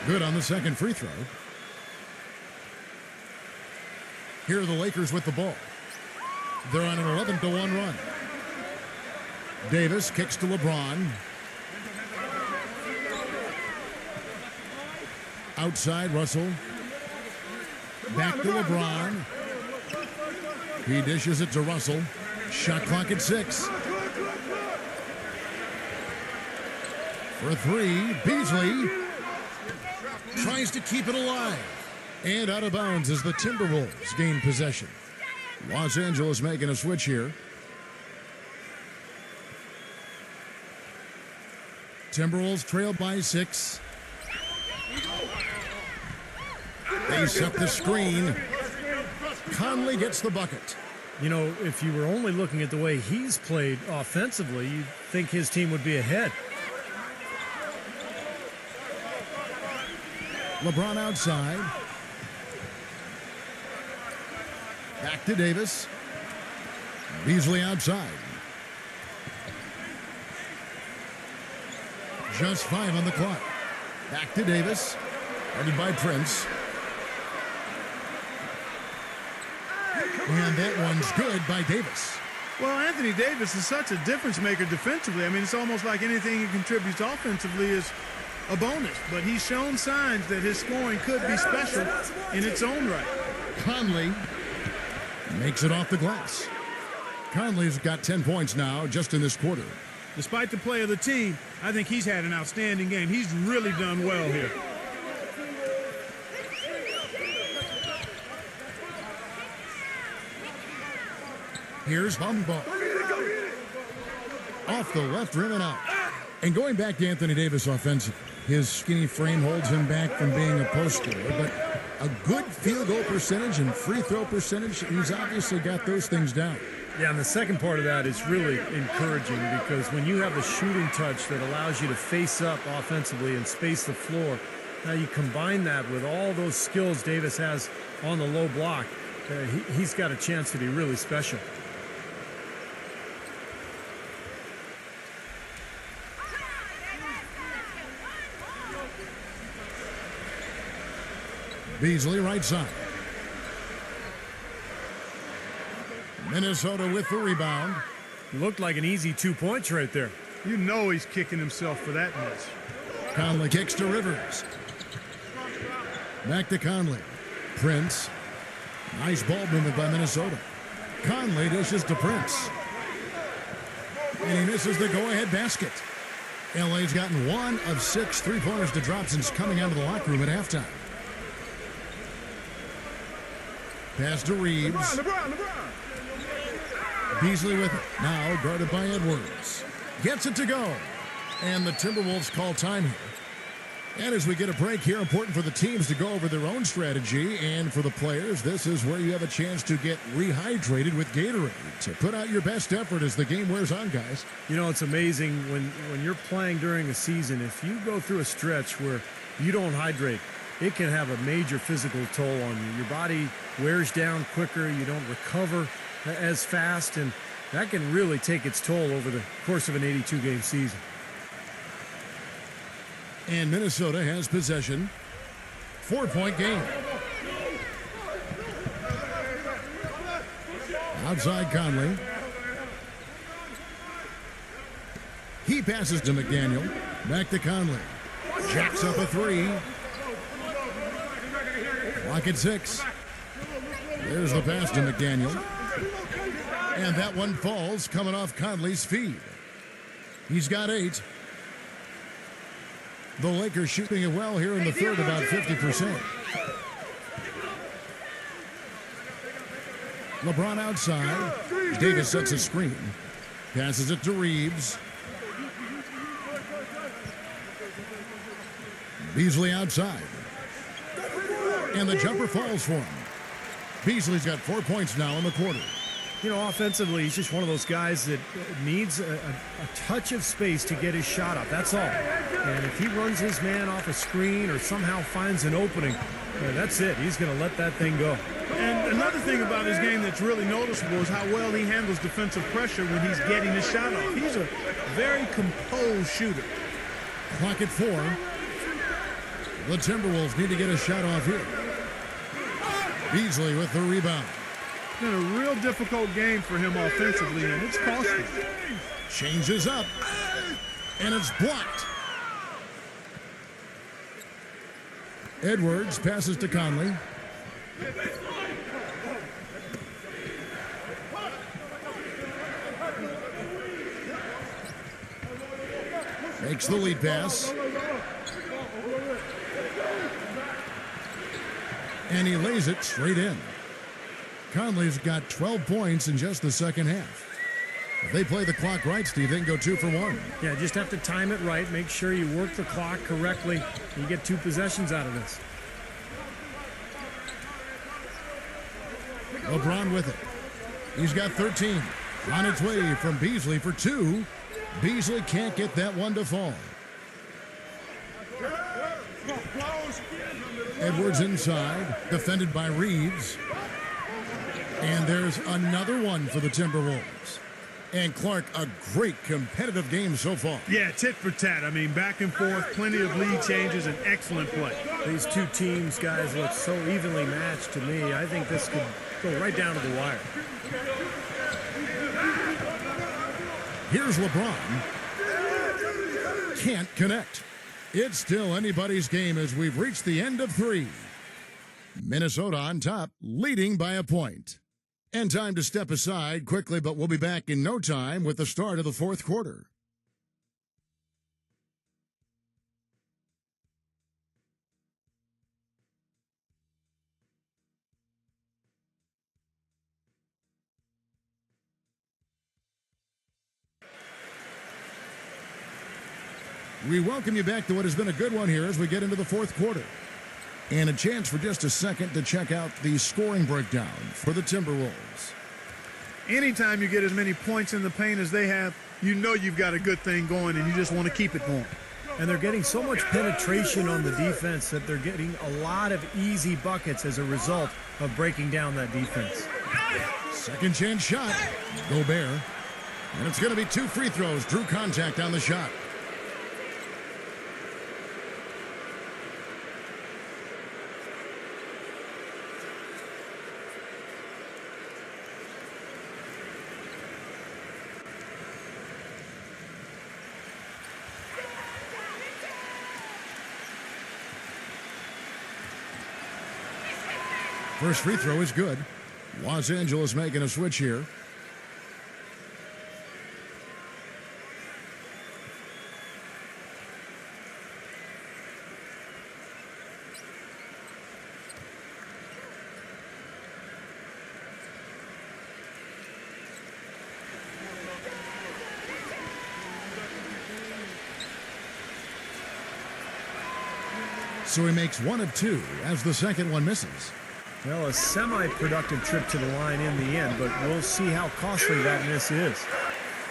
Good on the second free throw. Here are the Lakers with the ball. They're on an 11-1 run. Davis kicks to LeBron. Outside, Russell. Back to LeBron. He dishes it to Russell. Shot clock at 6. For 3, Beasley tries to keep it alive. And out of bounds as the Timberwolves gain possession. Los Angeles making a switch here. Timberwolves trail by 6. They set the screen. Conley gets the bucket. If you were only looking at the way he's played offensively, you'd think his team would be ahead. LeBron outside. Back to Davis. Beasley outside. Just 5 on the clock. Back to Davis. Guarded by Prince. And that one's good by Davis. Well, Anthony Davis is such a difference maker defensively. I mean, it's almost like anything he contributes offensively is a bonus. But he's shown signs that his scoring could be special in its own right. Conley makes it off the glass. Conley's got 10 points now just in this quarter. Despite the play of the team, I think he's had an outstanding game. He's really done well here. Here's Bumble. Off the left rim and out. And going back to Anthony Davis offensively, his skinny frame holds him back from being a post scorer, but a good field goal percentage and free throw percentage, he's obviously got those things down. Yeah, and the second part of that is really encouraging because when you have the shooting touch that allows you to face up offensively and space the floor, now you combine that with all those skills Davis has on the low block, he's got a chance to be really special. Beasley right side. Minnesota with the rebound. Looked like an easy 2 points right there. You know he's kicking himself for that miss. Conley kicks to Rivers. Back to Conley. Prince. Nice ball movement by Minnesota. Conley dishes to Prince. And he misses the go-ahead basket. LA's gotten 1 of 6 three-pointers to drop since coming out of the locker room at halftime. Pass to Reeves. LeBron. Beasley with it. Now guarded by Edwards. Gets it to go. And the Timberwolves call time here. And as we get a break here, important for the teams to go over their own strategy. And for the players, this is where you have a chance to get rehydrated with Gatorade. To put out your best effort as the game wears on, guys. You know, it's amazing when you're playing during a season, if you go through a stretch where you don't hydrate, it can have a major physical toll on you. Your body wears down quicker. You don't recover as fast, and that can really take its toll over the course of an 82-game season. And Minnesota has possession. 4-point game. Outside Conley. He passes to McDaniel. Back to Conley. Jacks up a 3. Clock at 6. There's the pass to McDaniel. And that one falls coming off Conley's feed. He's got 8. The Lakers shooting it well here in the third, about 50%. LeBron outside. Davis sets a screen. Passes it to Reeves. Beasley outside. And the jumper falls for him. Beasley's got 4 points now in the quarter. You know, offensively, he's just one of those guys that needs a touch of space to get his shot up. That's all. And if he runs his man off a screen or somehow finds an opening, that's it. He's going to let that thing go. And another thing about his game that's really noticeable is how well he handles defensive pressure when he's getting his shot off. He's a very composed shooter. Clock at 4. The Timberwolves need to get a shot off here. Beasley with the rebound. It's been a real difficult game for him offensively, and it's costly. Changes up, and it's blocked. Edwards passes to Conley. Makes the lead pass. And he lays it straight in. Conley's got 12 points in just the second half. If they play the clock right, Steve, they can go 2 for 1. Yeah, just have to time it right. Make sure you work the clock correctly. You get 2 possessions out of this. LeBron with it. He's got 13. On its way from Beasley for 2. Beasley can't get that one to fall. Edwards inside, defended by Reeves. And there's another one for the Timberwolves. And Clark, a great competitive game so far. Yeah, tit for tat. I mean, back and forth, plenty of lead changes, and excellent play. These two teams, guys, look so evenly matched to me. I think this could go right down to the wire. Here's LeBron. Can't connect. It's still anybody's game as we've reached the end of 3. Minnesota on top, leading by a point. And time to step aside quickly, but we'll be back in no time with the start of the fourth quarter. We welcome you back to what has been a good one here as we get into the fourth quarter. And a chance for just a second to check out the scoring breakdown for the Timberwolves. Anytime you get as many points in the paint as they have, you know you've got a good thing going and you just want to keep it going. And they're getting so much penetration on the defense that they're getting a lot of easy buckets as a result of breaking down that defense. Second chance shot. Gobert. And it's going to be 2 free throws. Drew contact on the shot. First free throw is good. Los Angeles making a switch here. So he makes 1 of 2 as the second one misses. Well, a semi-productive trip to the line in the end, but we'll see how costly that miss is.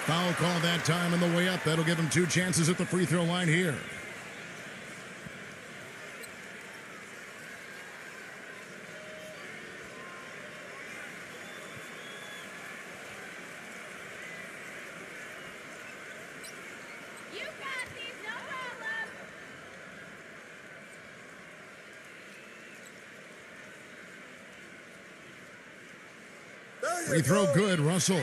Foul call that time on the way up. That'll give him 2 chances at the free throw line here. Free throw good, Russell.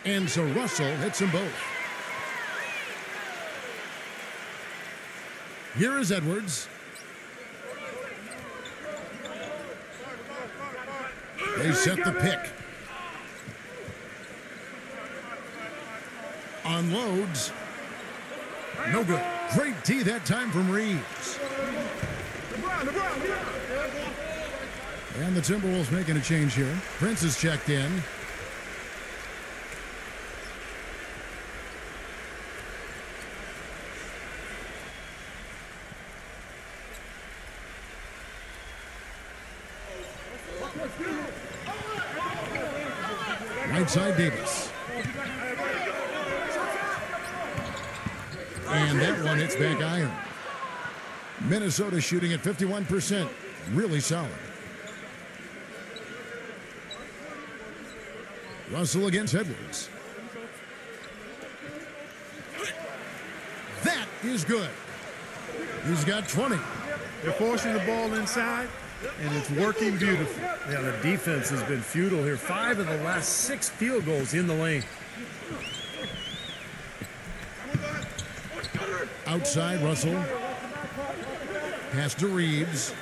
And so Russell hits them both. Here is Edwards. They set the pick. Unloads. No good. Great D that time from Reeves. And the Timberwolves making a change here. Prince is checked in. Right side Davis. And that one hits back iron. Minnesota shooting at 51%. Really solid. Russell against Edwards. That is good. He's got 20. They're forcing the ball inside, and it's working beautifully. Yeah, the defense has been futile here. 5 of the last 6 field goals in the lane. Outside, Russell. Pass to Reeves.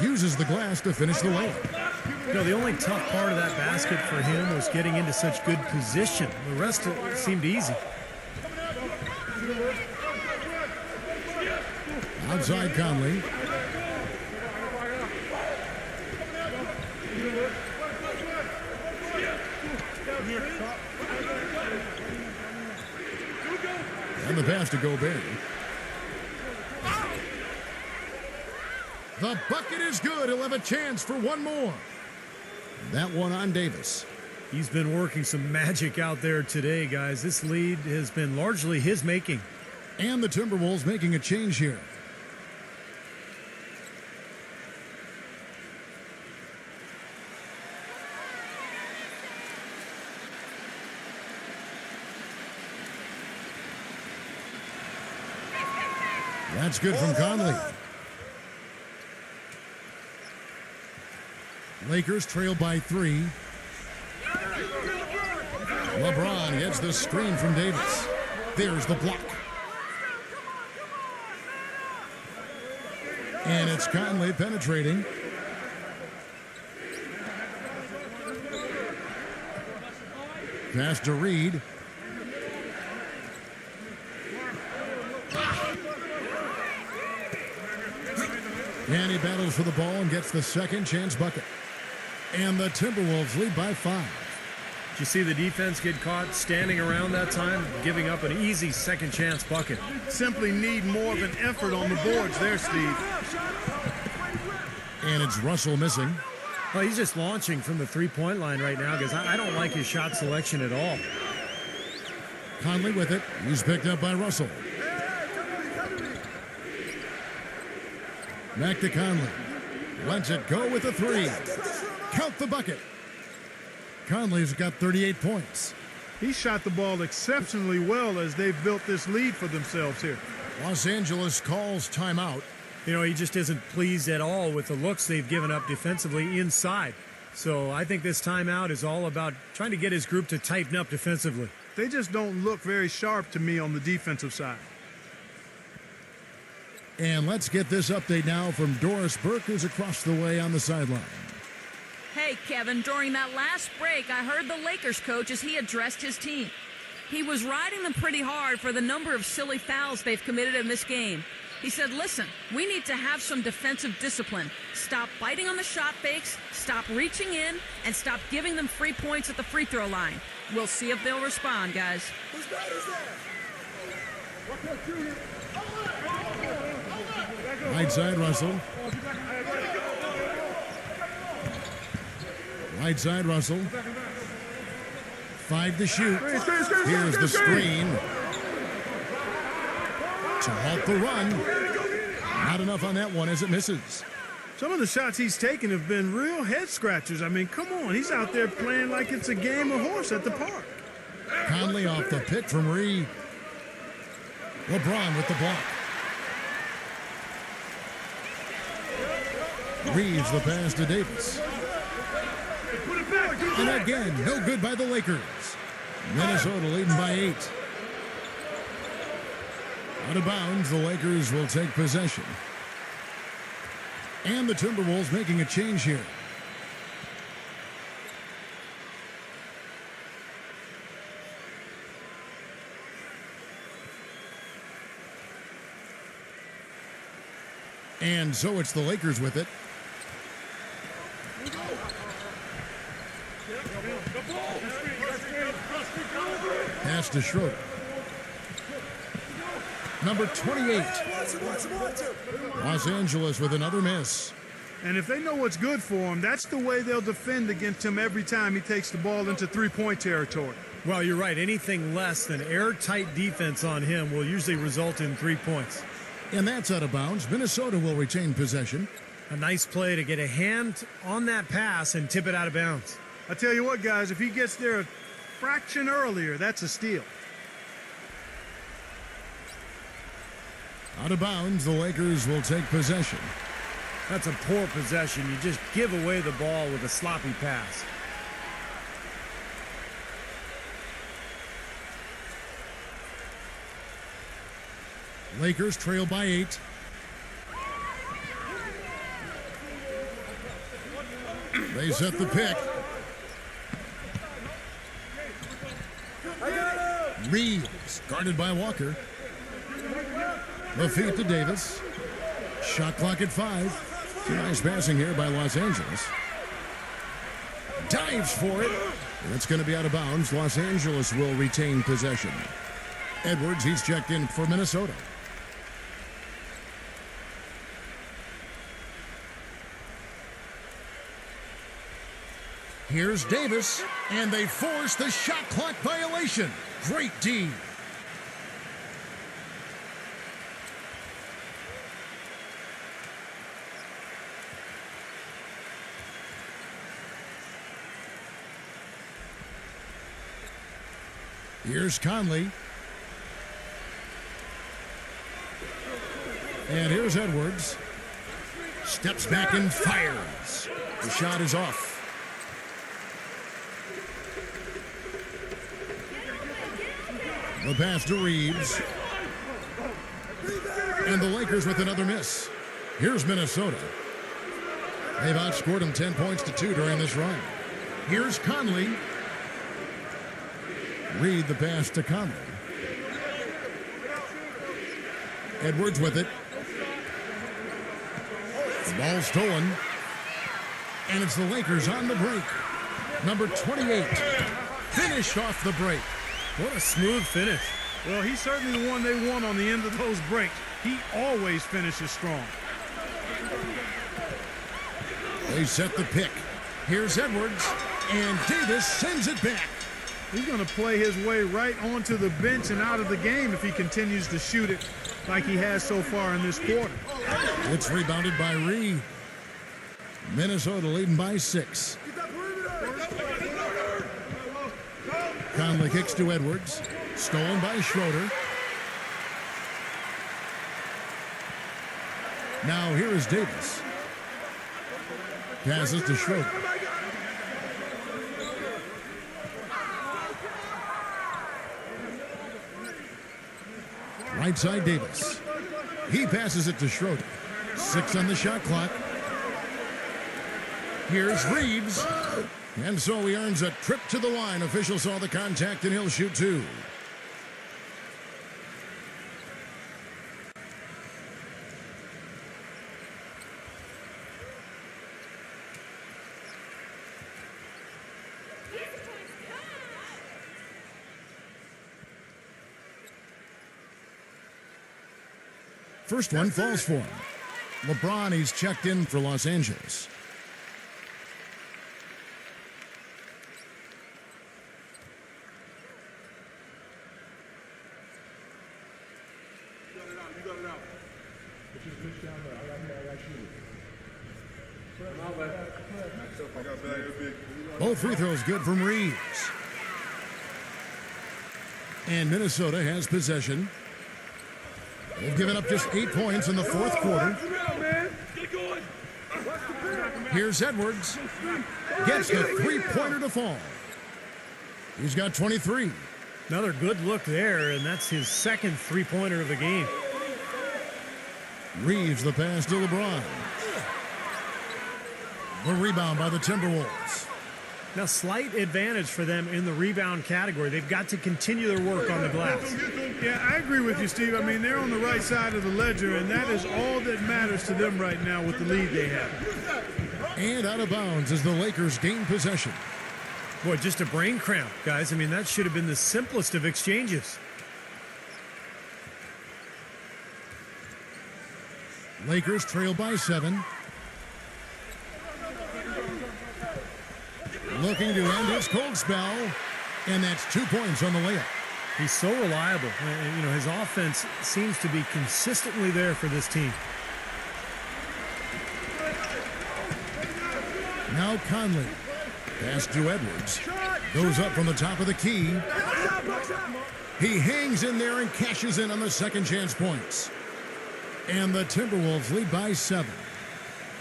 Uses the glass to finish the layup. You know, the only tough part of that basket for him was getting into such good position. The rest of it seemed easy. Outside Conley. And the pass to Gobert. The bucket is good. He'll have a chance for one more. That one on Davis. He's been working some magic out there today, guys. This lead has been largely his making. And the Timberwolves making a change here. That's good from Conley. Lakers trail by 3. LeBron gets the screen from Davis. There's the block. And it's Conley penetrating. Pass to Reed. And he battles for the ball and gets the second chance bucket. And the Timberwolves lead by 5. Did you see the defense get caught standing around that time, giving up an easy second chance bucket? Simply need more of an effort on the boards there, Steve. And it's Russell missing. Well, he's just launching from the three-point line right now because I don't like his shot selection at all. Conley with it. He's picked up by Russell. Back to Conley. Lets it go with a 3. Count the bucket. Conley's got 38 points. He shot the ball exceptionally well as they've built this lead for themselves here. Los Angeles calls timeout. You know, he just isn't pleased at all with the looks they've given up defensively inside. So I think this timeout is all about trying to get his group to tighten up defensively. They just don't look very sharp to me on the defensive side. And let's get this update now from Doris Burke, who's across the way on the sideline. Hey, Kevin, during that last break, I heard the Lakers coach as he addressed his team. He was riding them pretty hard for the number of silly fouls they've committed in this game. He said, listen, we need to have some defensive discipline. Stop biting on the shot fakes, stop reaching in, and stop giving them free points at the free throw line. We'll see if they'll respond, guys. Right side, Russell. Right side, Russell. 5 to shoot. Here's the screen to halt the run. Not enough on that one as it misses. Some of the shots he's taken have been real head scratchers. I mean, come on. He's out there playing like it's a game of horse at the park. Conley off the pick from Reed. LeBron with the block. Reeves the pass to Davis. And again, no good by the Lakers. Minnesota leading by 8. Out of bounds, the Lakers will take possession. And the Timberwolves making a change here. And so it's the Lakers with it. Pass to Schroeder. Number 28. Los Angeles with another miss. And if they know what's good for him, that's the way they'll defend against him every time he takes the ball into three-point territory. Well, you're right. Anything less than airtight defense on him will usually result in 3 points. And that's out of bounds. Minnesota will retain possession. A nice play to get a hand on that pass and tip it out of bounds. I tell you what, guys, if he gets there a fraction earlier, that's a steal. Out of bounds, the Lakers will take possession. That's a poor possession. You just give away the ball with a sloppy pass. Lakers trail by 8. They set the pick. Reeves, guarded by Walker. The feed to Davis. Shot clock at 5. Nice passing here by Los Angeles. Dives for it. It's going to be out of bounds. Los Angeles will retain possession. Edwards, he's checked in for Minnesota. Here's Davis, and they force the shot clock violation. Great D. Here's Conley. And here's Edwards. Steps back and fires. The shot is off. The pass to Reeves. And the Lakers with another miss. Here's Minnesota. They've outscored them 10 points to 2 during this run. Here's Conley. Reed the pass to Conley. Edwards with it. The ball stolen. And it's the Lakers on the break. Number 28. Finished off the break. What a smooth finish. Well, he's certainly the one they want on the end of those breaks. He always finishes strong. They set the pick. Here's Edwards. And Davis sends it back. He's going to play his way right onto the bench and out of the game if he continues to shoot it like he has so far in this quarter. It's rebounded by Reed. Minnesota leading by 6. Conley kicks to Edwards. Stolen by Schroeder. Now here is Davis. Passes to Schroeder. Right side Davis. He passes it to Schroeder. 6 on the shot clock. Here's Reeves. And so he earns a trip to the line. Officials saw the contact and he'll shoot 2. First one falls for him. LeBron, he's checked in for Los Angeles. Both free throws good from Reeves. And Minnesota has possession. They've given up just 8 points in the fourth quarter. Here's Edwards. Gets the three-pointer to fall. He's got 23. Another good look there, and that's his second three-pointer of the game. Reeves the pass to LeBron. The rebound by the Timberwolves. Now, slight advantage for them in the rebound category. They've got to continue their work on the glass. Yeah, I agree with you, Steve. I mean, they're on the right side of the ledger, and that is all that matters to them right now with the lead they have. And out of bounds as the Lakers gain possession. Boy, just a brain cramp, guys. I mean, that should have been the simplest of exchanges. Lakers trail by 7. Looking to end his cold spell, and that's 2 points on the layup. He's so reliable. And, you know, his offense seems to be consistently there for this team. Now Conley. Pass to Edwards. Goes up from the top of the key. He hangs in there and cashes in on the second chance points. And the Timberwolves lead by 7.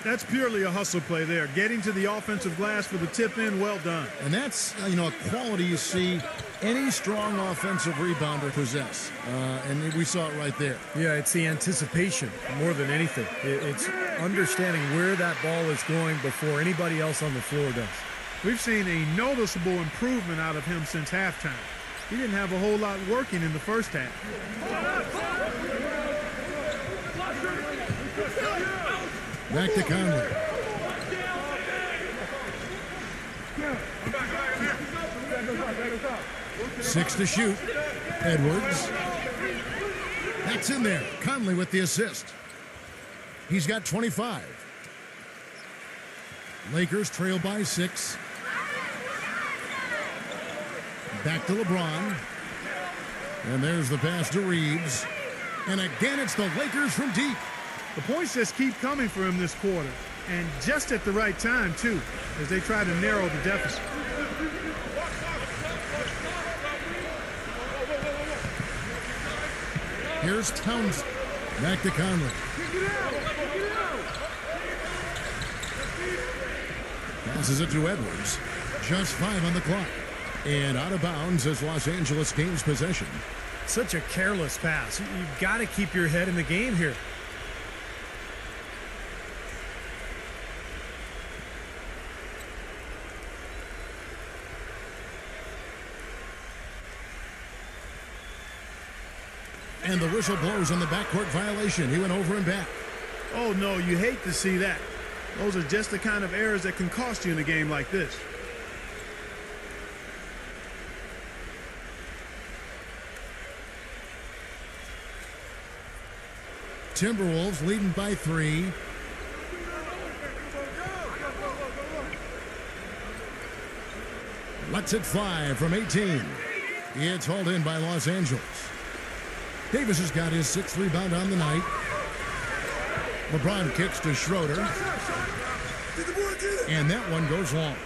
That's purely a hustle play there. Getting to the offensive glass for the tip in, well done. And that's, a quality you see any strong offensive rebounder possess. And we saw it right there. Yeah, it's the anticipation more than anything. It's understanding where that ball is going before anybody else on the floor does. We've seen a noticeable improvement out of him since halftime. He didn't have a whole lot working in the first half. Back to Conley. Six to shoot. Edwards. That's in there. Conley with the assist. He's got 25. Lakers trail by 6. Back to LeBron. And there's the pass to Reeves. And again, it's the Lakers from deep. The points just keep coming for him this quarter, and just at the right time, too, as they try to narrow the deficit. Here's Towns. Back to Conley. Passes it to Edwards. Just 5 on the clock. And out of bounds as Los Angeles gains possession. Such a careless pass. You've got to keep your head in the game here. And the whistle blows on the backcourt violation. He went over and back. Oh, no, you hate to see that. Those are just the kind of errors that can cost you in a game like this. Timberwolves leading by 3. Lets it fly from 18. It's hauled in by Los Angeles. Davis has got his 6th rebound on the night. LeBron kicks to Schroeder. And that one goes long.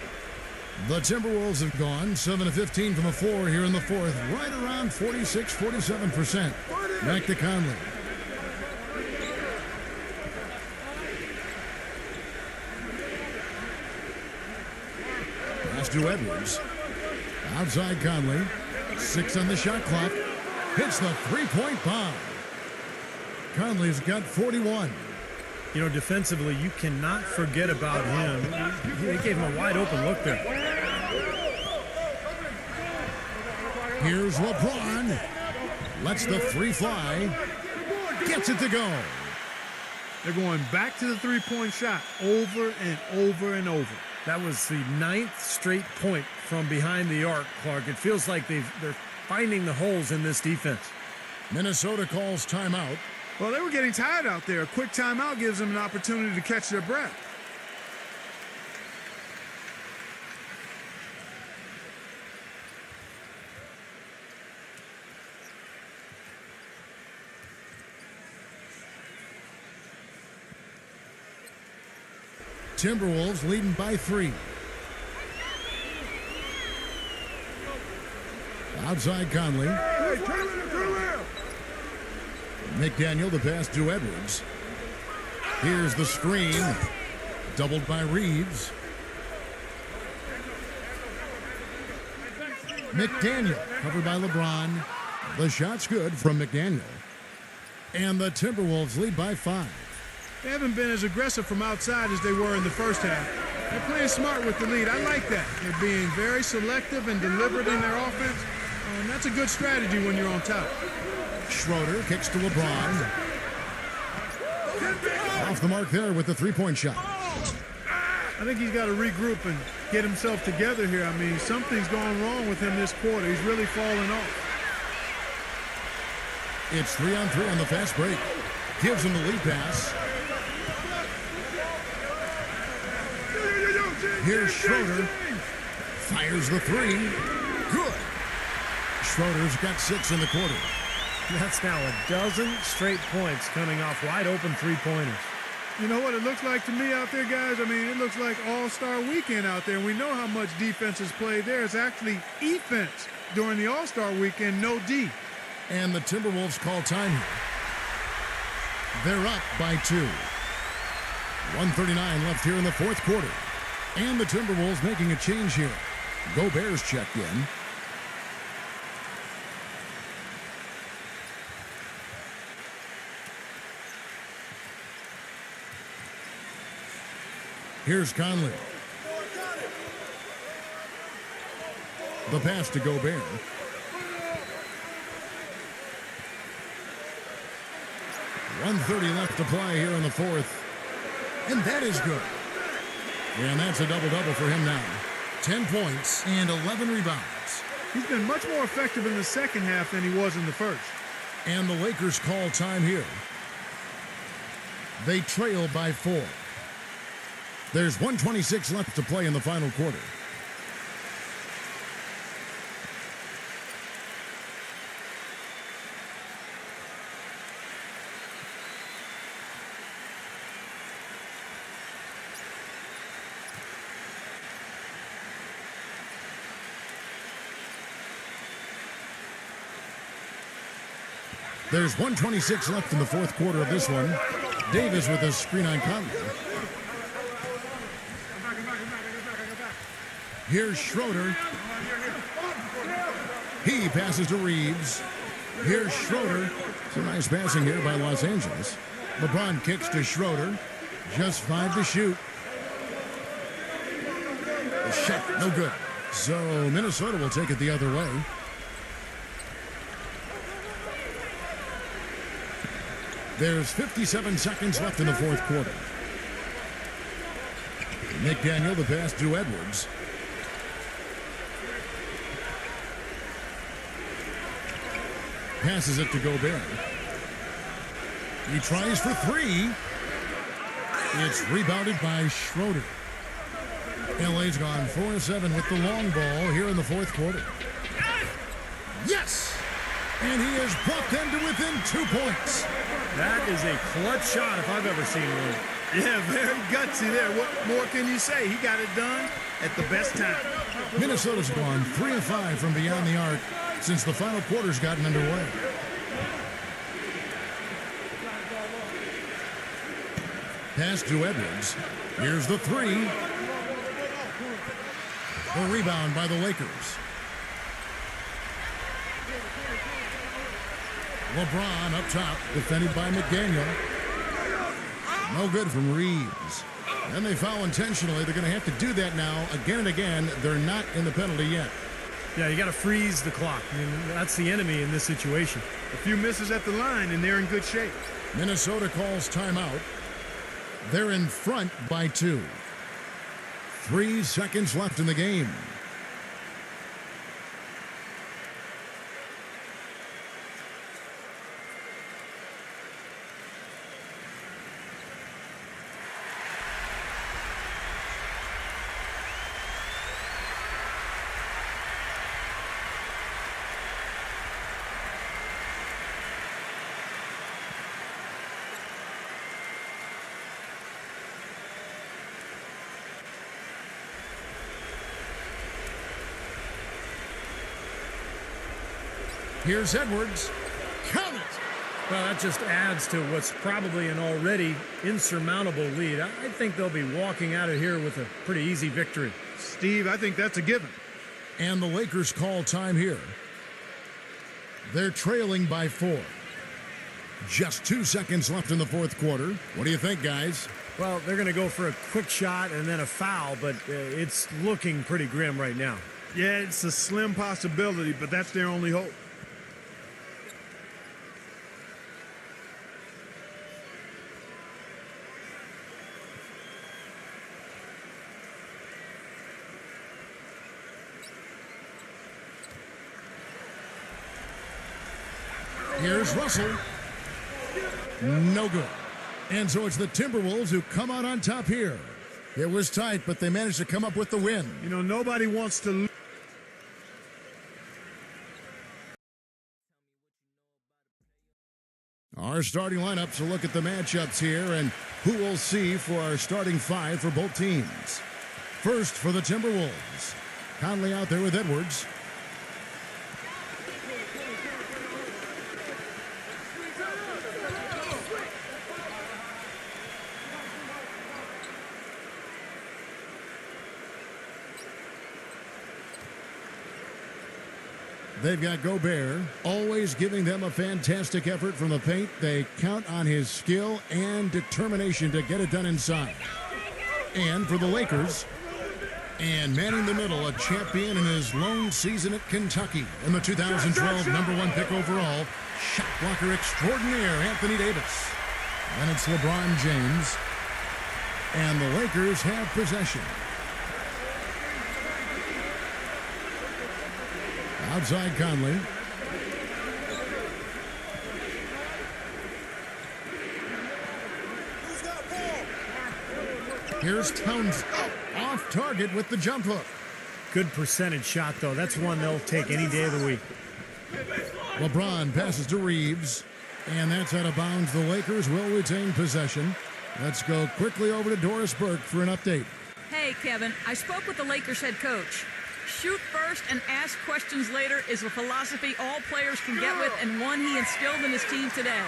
The Timberwolves have gone 7 of 15 from the floor here in the fourth, right around 46-47%. Back to Conley. Pass to Edwards. Outside Conley. 6 on the shot clock. Hits the three-point bomb. Conley's got 41. You know, defensively, you cannot forget about him. They gave him a wide-open look there. Here's LeBron. Lets the three fly. Gets it to go. They're going back to the three-point shot over and over and over. That was the 9th straight point from behind the arc, Clark. It feels like they're finding the holes in this defense. Minnesota calls timeout. Well, they were getting tired out there. A quick timeout gives them an opportunity to catch their breath. Timberwolves leading by 3. Outside Conley. McDaniel, the pass to Edwards. Here's the screen. Doubled by Reeves. McDaniel covered by LeBron. The shot's good from McDaniel. And the Timberwolves lead by 5. They haven't been as aggressive from outside as they were in the first half. They're playing smart with the lead. I like that. They're being very selective and deliberate in their offense. And that's a good strategy when you're on top. Schroeder kicks to LeBron. Off the mark there with the three-point shot. I think he's got to regroup and get himself together here. I mean, something's gone wrong with him this quarter. He's really fallen off. It's 3-on-3 on the fast break. Gives him the lead pass. Here's Schroeder. Fires the three. Good. Schroeder's got 6 in the quarter. That's now a dozen straight points coming off wide open three-pointers. You know what it looks like to me out there, guys? I mean, it looks like All-Star Weekend out there. We know how much defense is played there. It's actually offense during the All-Star Weekend, no D. And the Timberwolves call time here. They're up by 2. 1:39 left here in the fourth quarter. And the Timberwolves making a change here. Gobert's checked in. Here's Conley. The pass to Gobert. .130 left to play here in the fourth. And that is good. And that's a double-double for him now. 10 points and 11 rebounds. He's been much more effective in the second half than he was in the first. And the Lakers call time here. They trail by 4. There's 1:26 left to play in the final quarter. There's 1:26 left in the fourth quarter of this one. Davis with a screen on Conley. Here's Schroeder. He passes to Reeves. Here's Schroeder. Some nice passing here by Los Angeles. LeBron kicks to Schroeder. Just 5 to shoot. The shot, no good. So Minnesota will take it the other way. There's 57 seconds left in the fourth quarter. McDaniel, the pass to Edwards. Passes it to Gobert. He tries for 3. It's rebounded by Schroeder. LA's gone 4-7 with the long ball here in the fourth quarter. Yes! And he has brought them to within 2 points. That is a clutch shot if I've ever seen one. Yeah, very gutsy there. What more can you say? He got it done at the best time. Minnesota's gone 3 of 5 from beyond the arc since the final quarter's gotten underway. Pass to Edwards. Here's the three. The rebound by the Lakers. LeBron up top, defended by McDaniel. No good from Reeves. And they foul intentionally. They're going to have to do that now again and again. They're not in the penalty yet. Yeah, you got to freeze the clock. I mean, that's the enemy in this situation. A few misses at the line, and they're in good shape. Minnesota calls timeout. They're in front by 2. 3 seconds left in the game. Here's Edwards. Count it! Well, that just adds to what's probably an already insurmountable lead. I think they'll be walking out of here with a pretty easy victory. Steve, I think that's a given. And the Lakers call time here. They're trailing by 4. Just 2 seconds left in the fourth quarter. What do you think, guys? Well, they're going to go for a quick shot and then a foul, but it's looking pretty grim right now. Yeah, it's a slim possibility, but that's their only hope. Here's Russell. No good. And so it's the Timberwolves who come out on top here. It was tight, but they managed to come up with the win. You know, nobody wants to lose. Our starting lineups will look at the matchups here and who we'll see for our starting 5 for both teams. First for the Timberwolves. Conley out there with Edwards. They've got Gobert, always giving them a fantastic effort from the paint. They count on his skill and determination to get it done inside. And for the Lakers, and manning the middle, a champion in his lone season at Kentucky, and the 2012 #1 pick overall, shot blocker extraordinaire Anthony Davis. And it's LeBron James. And the Lakers have possession. Outside Conley. Here's Towns off target with the jump hook. Good percentage shot, though. That's one they'll take any day of the week. LeBron passes to Reeves, and that's out of bounds. The Lakers will retain possession. Let's go quickly over to Doris Burke for an update. Hey, Kevin, I spoke with the Lakers head coach. Shoot first and ask questions later is a philosophy all players can get with and one he instilled in his team today.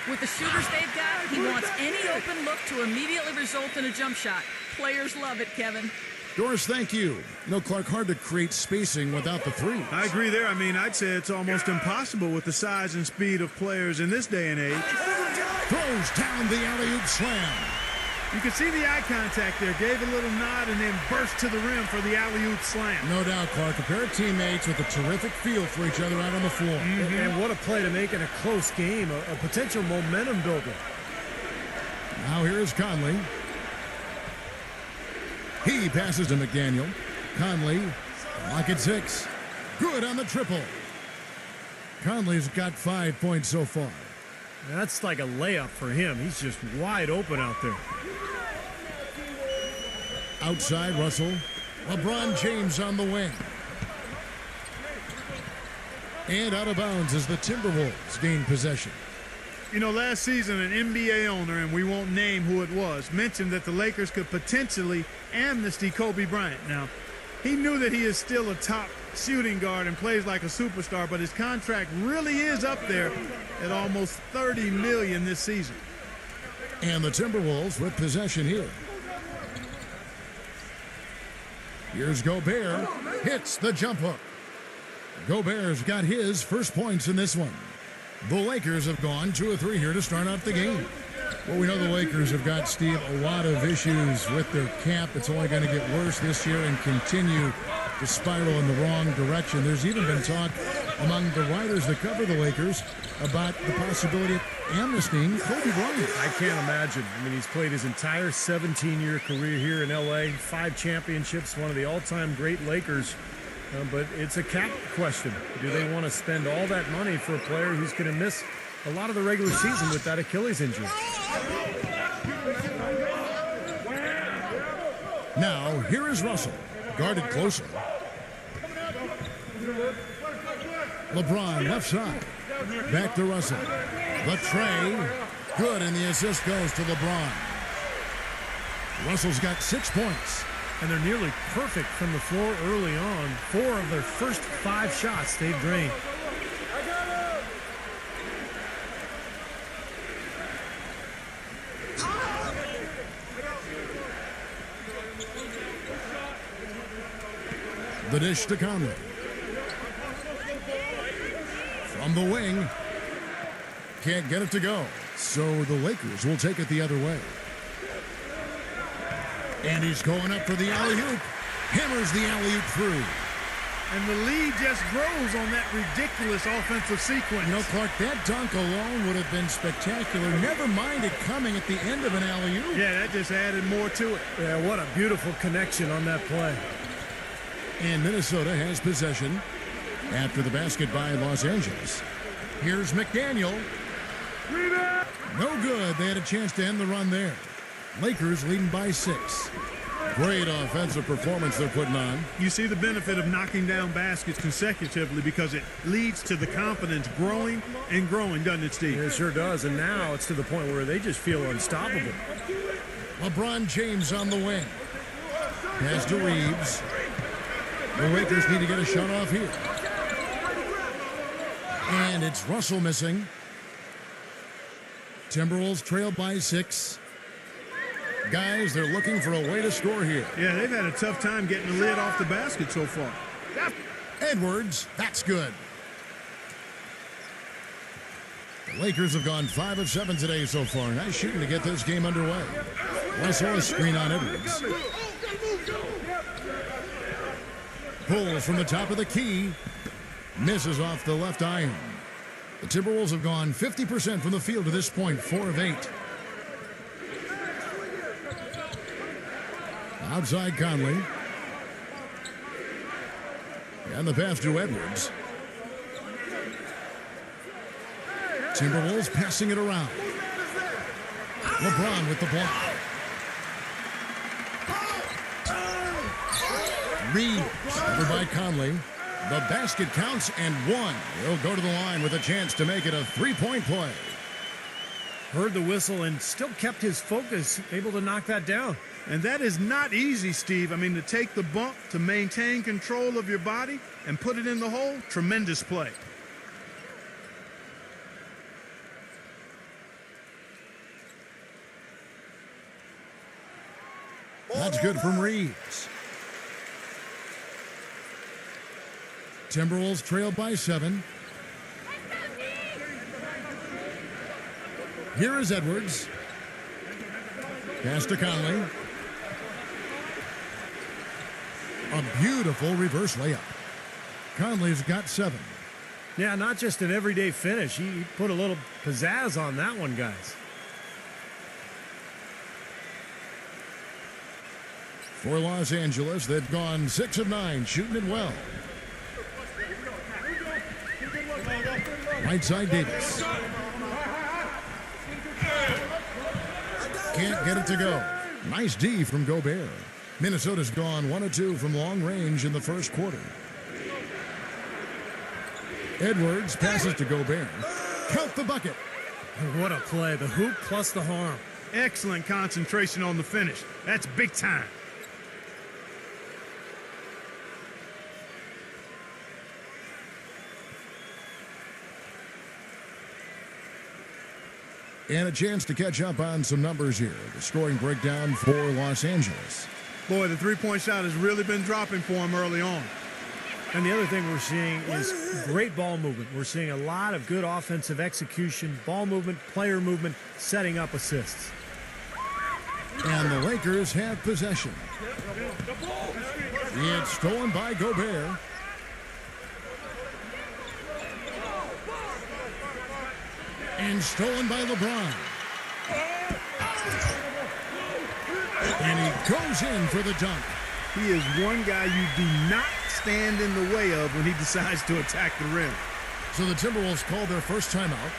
With the shooters they've got, he wants any open look to immediately result in a jump shot. Players love it, Kevin. Doris, thank you. No, Clark, hard to create spacing without the three. I agree there. I mean, I'd say it's almost impossible with the size and speed of players in this day and age. Throws down the alley-oop slam. You can see the eye contact there. Gave a little nod and then burst to the rim for the alley-oop slam. No doubt, Clark. A pair of teammates with a terrific feel for each other out on the floor. And what a play to make in a close game, a potential momentum builder. Now here is Conley. He passes to McDaniel. Conley, lock at 6. Good on the triple. Conley's got 5 points so far. That's like a layup for him. He's just wide open out there. Outside Russell. LeBron James on the wing. And out of bounds as the Timberwolves gain possession. You know, last season an NBA owner, and we won't name who it was, mentioned that the Lakers could potentially amnesty Kobe Bryant. Now, he knew that he is still a top shooting guard and plays like a superstar, but his contract really is up there at almost $30 million this season. And the Timberwolves with possession here. Here's Gobert, hits the jump hook. Gobert's got his first points in this one. The Lakers have gone 2 of 3 here to start out the game. Well, we know the Lakers have got, Steve, a lot of issues with their cap. It's only going to get worse this year and continue to spiral in the wrong direction. There's even been talk among the writers that cover the Lakers about the possibility of amnestying Kobe Bryant. I can't imagine. I mean, he's played his entire 17-year career here in L.A., 5 championships, one of the all-time great Lakers. But it's a cap question. Do they want to spend all that money for a player who's going to miss a lot of the regular season with that Achilles injury? Now, here is Russell, guarded closer. LeBron left side. Back to Russell. The tray, good, and the assist goes to LeBron. Russell's got 6 points. And they're nearly perfect from the floor early on. 4 of their first 5 shots they've drained. The dish to Conley. From the wing. Can't get it to go. So the Lakers will take it the other way. And he's going up for the alley-oop. Hammers the alley-oop through. And the lead just grows on that ridiculous offensive sequence. You know, Clark, that dunk alone would have been spectacular. Never mind it coming at the end of an alley-oop. Yeah, that just added more to it. Yeah, what a beautiful connection on that play. And Minnesota has possession after the basket by Los Angeles. Here's McDaniel. No good. They had a chance to end the run there. Lakers leading by 6. Great offensive performance they're putting on. You see the benefit of knocking down baskets consecutively because it leads to the confidence growing and growing, doesn't it, Steve? It sure does, and now it's to the point where they just feel unstoppable. LeBron James on the wing. Pass to Reeves. The Lakers need to get a shot off here. And it's Russell missing. Timberwolves trail by 6. Guys, they're looking for a way to score here. Yeah, they've had a tough time getting the lid off the basket so far. Edwards, that's good. The Lakers have gone 5 of 7 today so far. Nice shooting to get this game underway. Russell, a screen on Edwards. Pulls from the top of the key. Misses off the left iron. The Timberwolves have gone 50% from the field to this point, 4 of 8. Outside Conley. And the pass to Edwards. Timberwolves passing it around. LeBron with the block. Reeves covered by Conley. The basket counts and 1. He'll go to the line with a chance to make it a 3-point play. Heard the whistle and still kept his focus, able to knock that down. And that is not easy, Steve. I mean, to take the bump, to maintain control of your body, and put it in the hole, tremendous play. That's good from Reeves. Timberwolves trail by 7. Here is Edwards. Pass to Conley. A beautiful reverse layup. Conley's got 7. Yeah, not just an everyday finish. He put a little pizzazz on that one, guys. For Los Angeles, they've gone 6 of 9, shooting it well. Right side Davis. Can't get it to go. Nice D from Gobert. Minnesota's gone 1 of 2 from long range in the first quarter. Edwards passes to Gobert. Count the bucket. What a play. The hoop plus the harm. Excellent concentration on the finish. That's big time. And a chance to catch up on some numbers here. The scoring breakdown for Los Angeles. Boy, the three-point shot has really been dropping for him early on. And the other thing we're seeing is great ball movement. We're seeing a lot of good offensive execution, ball movement, player movement, setting up assists. And the Lakers have possession. It's stolen by Gobert. And stolen by LeBron. And he goes in for the dunk. He is one guy you do not stand in the way of when he decides to attack the rim. So the Timberwolves called their first timeout.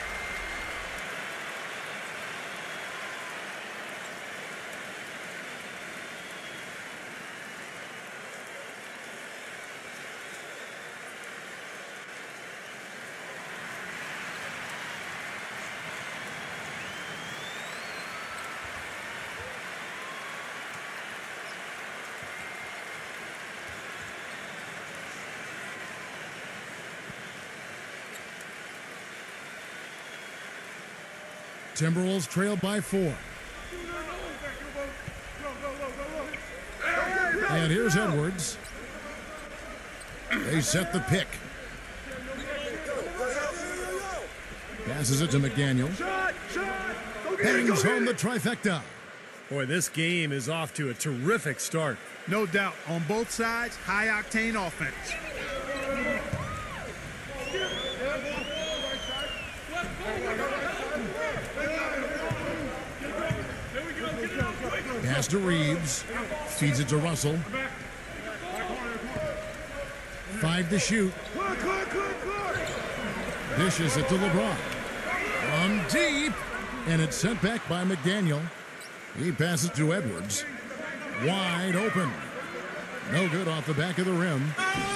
Timberwolves trail by 4. And here's Edwards. They set the pick. Passes it to McDaniel. Bangs home the trifecta. Boy, this game is off to a terrific start. No doubt. On both sides, high-octane offense. Pass to Reeves. Feeds it to Russell. 5 to shoot. Dishes it to LeBron. From deep. And it's sent back by McDaniel. He passes to Edwards. Wide open. No good off the back of the rim.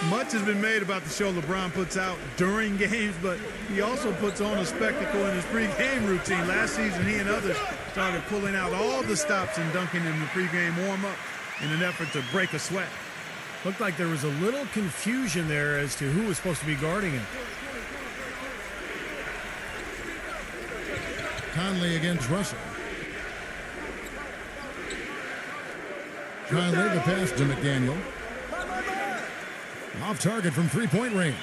Much has been made about the show LeBron puts out during games, but he also puts on a spectacle in his pregame routine. Last season, he and others started pulling out all the stops and dunking in the pregame warm-up in an effort to break a sweat. Looked like there was a little confusion there as to who was supposed to be guarding him. Conley against Russell. Conley the pass to McDaniel. Off target from three-point range.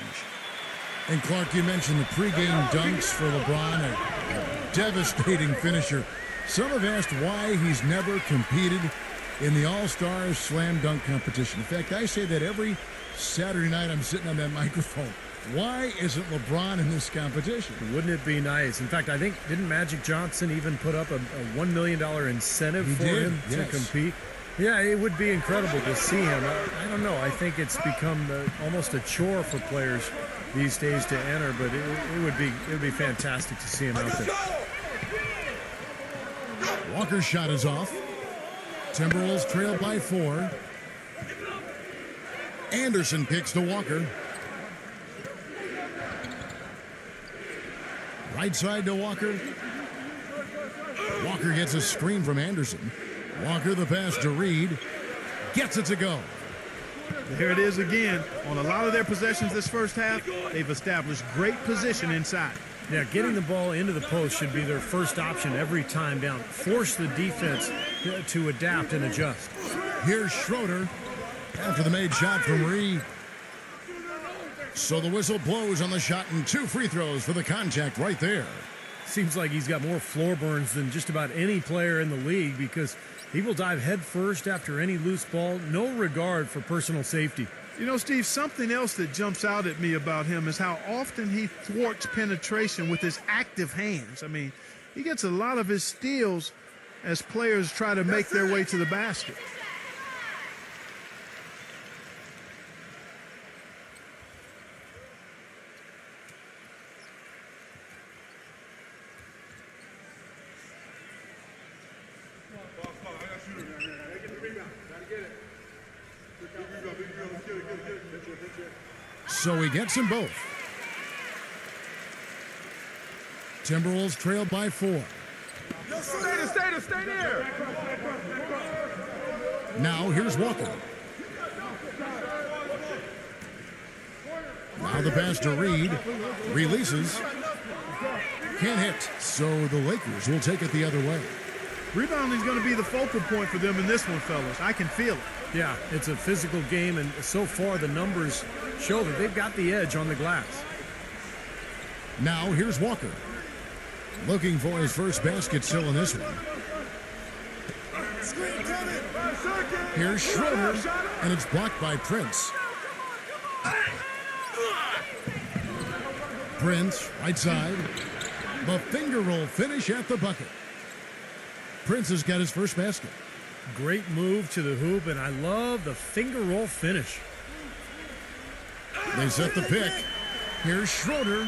And Clark, you mentioned the pregame dunks for LeBron, a devastating finisher. Some have asked why he's never competed in the All-Star Slam Dunk competition. In fact, I say that every Saturday night I'm sitting on that microphone. Why isn't LeBron in this competition? Wouldn't it be nice? In fact, I think, didn't Magic Johnson even put up a $1 million incentive for him to compete? Yeah, it would be incredible to see him. I don't know. I think it's become almost a chore for players these days to enter, but it would be fantastic to see him out there. Walker's shot is off. Timberwolves trail by 4. Anderson kicks to Walker. Right side to Walker. Walker gets a screen from Anderson. Walker the pass to Reed. Gets it to go. There it is again. On a lot of their possessions this first half, they've established great position inside. Yeah, getting the ball into the post should be their first option every time down. Force the defense to adapt and adjust. Here's Schroeder after the made shot from Reed. So the whistle blows on the shot and 2 free throws for the contact right there. Seems like he's got more floor burns than just about any player in the league because he will dive head first after any loose ball, no regard for personal safety. You know, Steve, something else that jumps out at me about him is how often he thwarts penetration with his active hands. I mean, he gets a lot of his steals as players try to make their way to the basket. So he gets them both. Timberwolves trailed by 4. Stay there. Now here's Walker. Now the pass to Reed. Releases. Can't hit. So the Lakers will take it the other way. Rebounding is going to be the focal point for them in this one, fellas. I can feel it. Yeah, it's a physical game, and so far the numbers show that they've got the edge on the glass. Now here's Walker. Looking for his first basket still in this one. Here's Schroeder, and it's blocked by Prince. Prince, right side. The finger roll finish at the bucket. Prince has got his first basket. Great move to the hoop, and I love the finger roll finish. They set the pick. Here's Schroeder,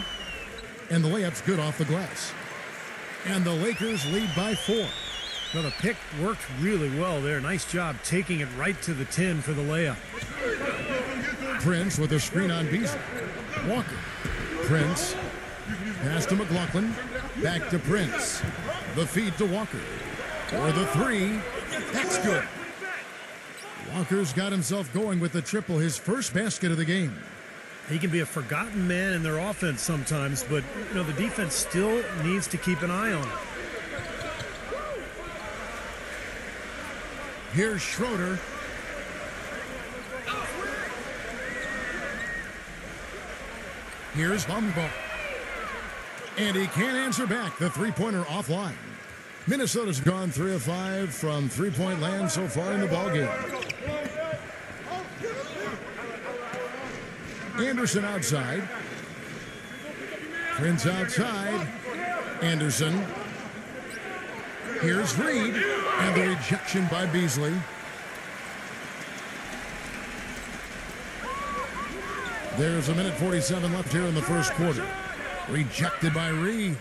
and the layup's good off the glass. And the Lakers lead by 4. Now the pick worked really well there. Nice job taking it right to the 10 for the layup. Prince with a screen on Beasley. Walker. Prince. Pass to McLaughlin. Back to Prince. The feed to Walker. For the 3. That's good. Walker's got himself going with the triple, his first basket of the game. He can be a forgotten man in their offense sometimes, but the defense still needs to keep an eye on him. Here's Schroeder. Here's Bumble. And he can't answer back. The three-pointer offline. Minnesota's gone 3 of 5 from three-point land so far in the ballgame. Anderson outside. Prince outside. Anderson. Here's Reed. And the rejection by Beasley. There's 1:47 left here in the first quarter. Rejected by Reed.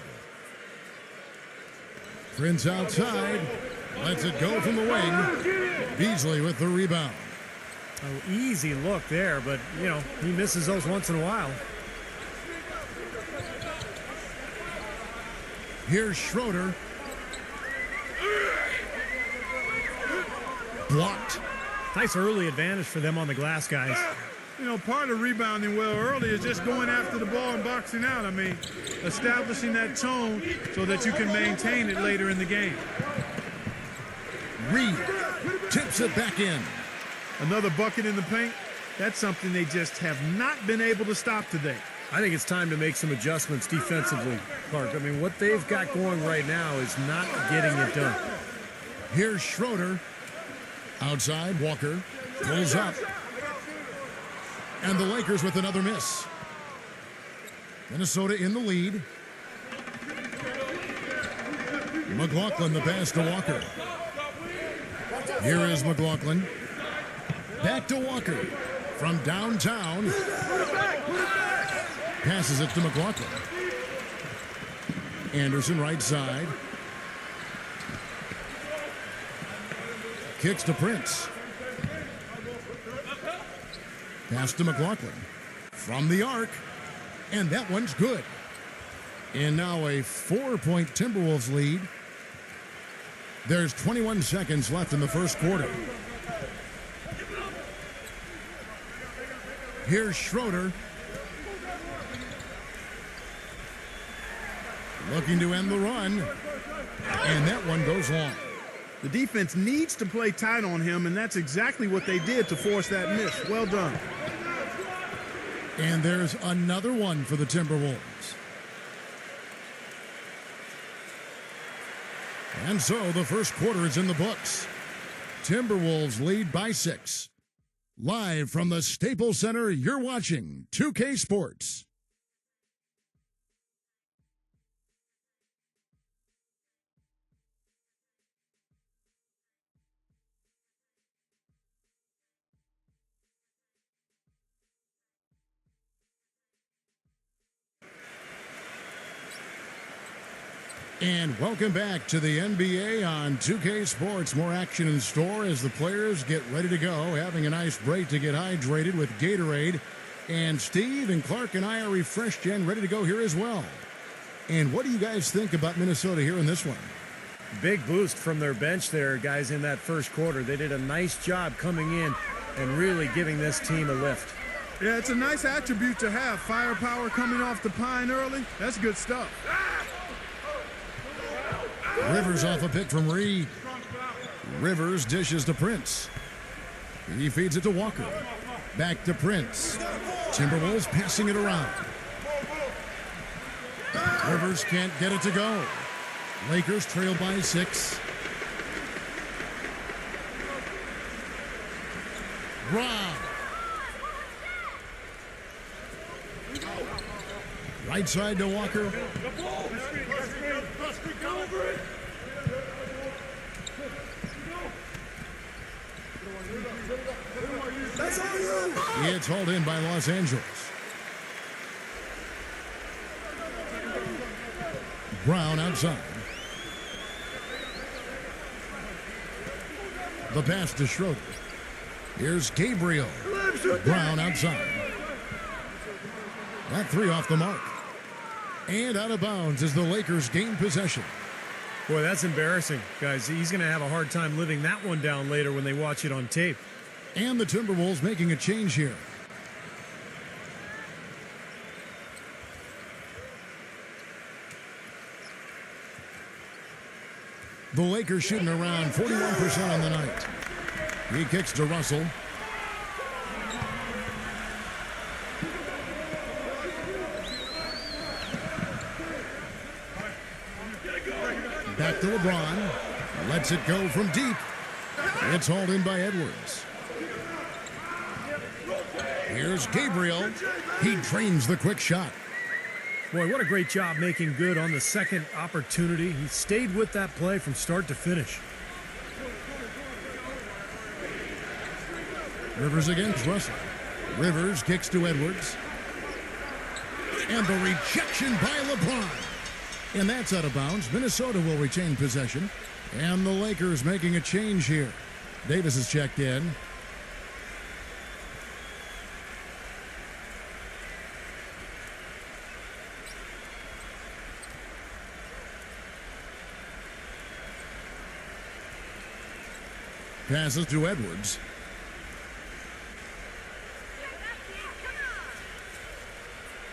Prince outside. Lets it go from the wing. Beasley with the rebound. Oh, easy look there, but, he misses those once in a while. Here's Schroeder. Blocked. Nice early advantage for them on the glass, guys. Part of rebounding well early is just going after the ball and boxing out. I mean, establishing that tone so that you can maintain it later in the game. Reed tips it back in. Another bucket in the paint. That's something they just have not been able to stop today. I think it's time to make some adjustments defensively, Clark. I mean, what they've got going right now is not getting it done. Here's Schroeder. Outside, Walker pulls up. And the Lakers with another miss. Minnesota in the lead. McLaughlin, the pass to Walker. Here is McLaughlin. Back to Walker. From downtown. Passes it to McLaughlin. Anderson right side. Kicks to Prince. Pass to McLaughlin. From the arc. And that one's good. And now a 4-point Timberwolves lead. There's 21 seconds left in the first quarter. Here's Schroeder. Looking to end the run. And that one goes long. The defense needs to play tight on him, and that's exactly what they did to force that miss. Well done. And there's another one for the Timberwolves. And so the first quarter is in the books. Timberwolves lead by 6. Live from the Staples Center, you're watching 2K Sports. And welcome back to the NBA on 2K Sports. More action in store as the players get ready to go, having a nice break to get hydrated with Gatorade. And Steve and Clark and I are refreshed and ready to go here as well. And what do you guys think about Minnesota here in this one? Big boost from their bench there, guys, in that first quarter. They did a nice job coming in and really giving this team a lift. Yeah, it's a nice attribute to have. Firepower coming off the pine early. That's good stuff. Rivers off a pick from Reed. Rivers dishes to Prince. He feeds it to Walker. Back to Prince. Timberwolves passing it around. Rivers can't get it to go. Lakers trail by 6. Rob. Right side to Walker. It's hauled in by Los Angeles. Brown outside. The pass to Schroeder. Here's Gabriel. Brown outside. That 3 off the mark. And out of bounds as the Lakers gain possession. Boy, that's embarrassing, guys. He's going to have a hard time living that one down later when they watch it on tape. And the Timberwolves making a change here. The Lakers shooting around 41% on the night. He kicks to Russell. Back to LeBron. Lets it go from deep. It's hauled in by Edwards. Here's Gabriel. He drains the quick shot. Boy, what a great job making good on the second opportunity. He stayed with that play from start to finish. Rivers against Russell. Rivers kicks to Edwards. And the rejection by LeBron. And that's out of bounds. Minnesota will retain possession. And the Lakers making a change here. Davis is checked in. Passes to Edwards.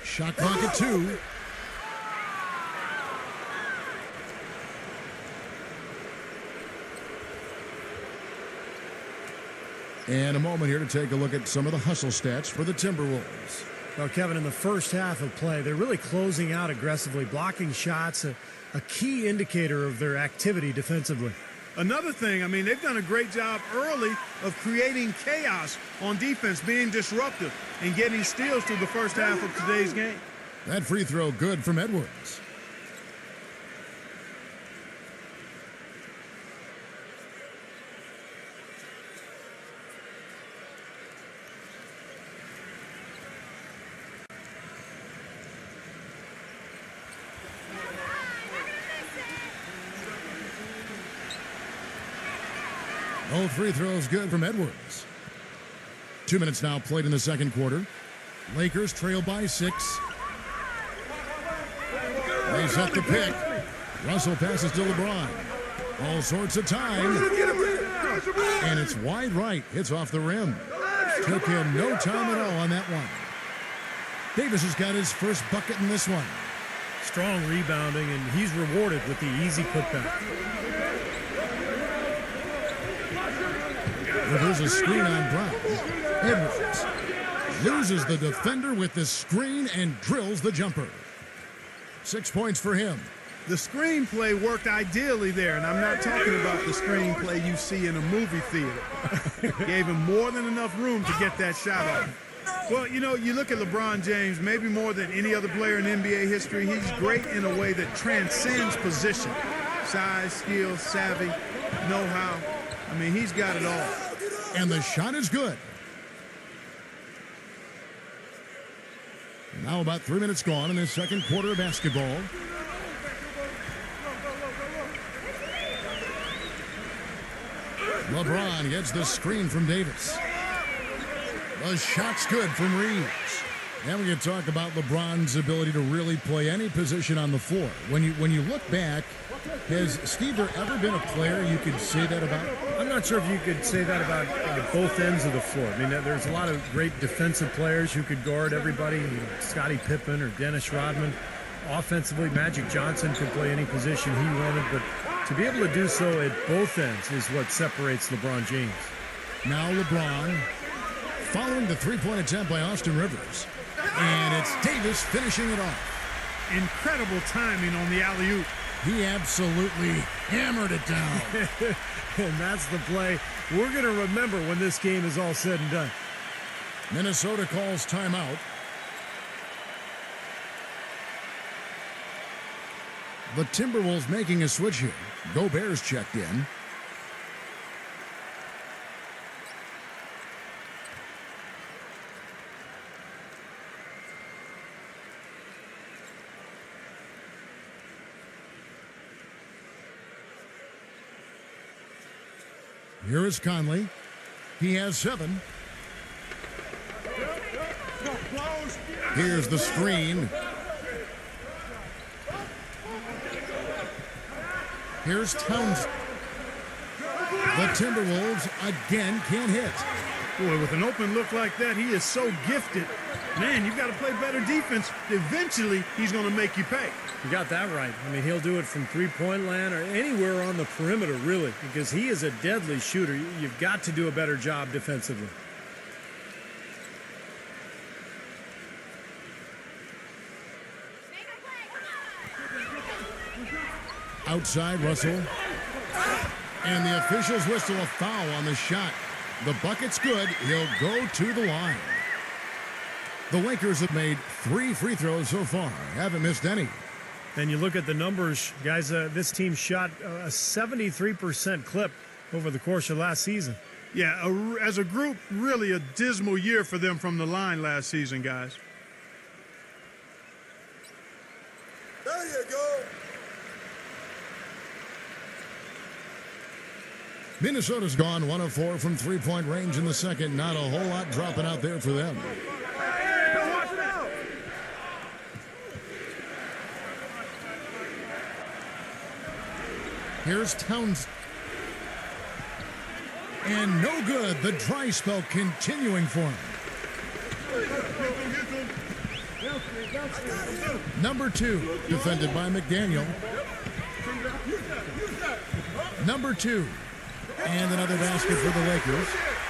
Shot clock at 2. And a moment here to take a look at some of the hustle stats for the Timberwolves. Well, Kevin, in the first half of play, they're really closing out aggressively, blocking shots, a key indicator of their activity defensively. Another thing, I mean, they've done a great job early of creating chaos on defense, being disruptive, and getting steals through the first half of today's game. That free throw good from Edwards. Both free throws good from Edwards. 2 minutes now played in the second quarter. Lakers trail by 6. They set the pick. Russell passes to LeBron. All sorts of time. And it's wide right. It's off the rim. Took him no time at all on that one. Davis has got his first bucket in this one. Strong rebounding, and he's rewarded with the easy putback. There's a screen on Brown. Edwards loses the defender with the screen and drills the jumper. 6 points for him. The screenplay worked ideally there, and I'm not talking about the screenplay you see in a movie theater. Gave him more than enough room to get that shot off. Well, you know, you look at LeBron James, maybe more than any other player in NBA history, he's great in a way that transcends position. Size, skill, savvy, know-how. I mean, he's got it all. And the shot is good. Now about 3 minutes gone in this second quarter of basketball. LeBron gets the screen from Davis. The shot's good from Reeves. Now we can talk about LeBron's ability to really play any position on the floor. When you look back, has Steve there ever been a player you could say that about? I'm not sure if you could say that about both ends of the floor. I mean, there's a lot of great defensive players who could guard everybody. You know, Scottie Pippen or Dennis Rodman. Offensively, Magic Johnson could play any position he wanted, but to be able to do so at both ends is what separates LeBron James. Now LeBron following the three-point attempt by Austin Rivers. And it's Davis finishing it off. Incredible timing on the alley-oop. He absolutely hammered it down. And that's the play we're going to remember when this game is all said and done. Minnesota calls timeout. The Timberwolves making a switch here. Gobert's checked in. Here is Conley. He has 7. Here's the screen. Here's Towns. The Timberwolves again can't hit. Boy, with an open look like that, he is so gifted. Man, you've got to play better defense. Eventually, he's going to make you pay. You got that right. I mean, he'll do it from three-point land or anywhere on the perimeter, really, because he is a deadly shooter. You've got to do a better job defensively. Outside, Russell. And the officials whistle a foul on the shot. The bucket's good. He'll go to the line. The Lakers have made 3 free throws so far. Haven't missed any. And you look at the numbers, guys, this team shot a 73% clip over the course of last season. Yeah, as a group, really a dismal year for them from the line last season, guys. There you go. Minnesota's gone 1 of 4 from three-point range in the second. Not a whole lot dropping out there for them. Here's Towns. And no good. The dry spell continuing for him. Number 2, defended by McDaniel. Number 2. And another basket for the Lakers.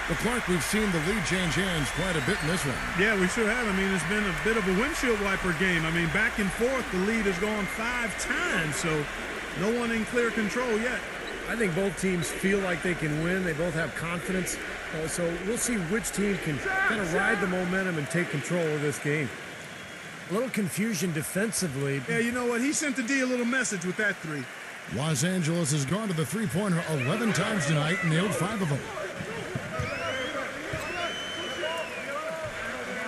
But Clark, we've seen the lead change hands quite a bit in this one. Yeah, we sure have. I mean, it's been a bit of a windshield wiper game. I mean, back and forth, the lead has gone 5 times, so no one in clear control yet. I think both teams feel like they can win. They both have confidence. So we'll see which team can kind of ride the momentum and take control of this game. A little confusion defensively. Yeah, you know what? He sent the D a little message with that 3. Los Angeles has gone to the three-pointer 11 times tonight and nailed 5 of them.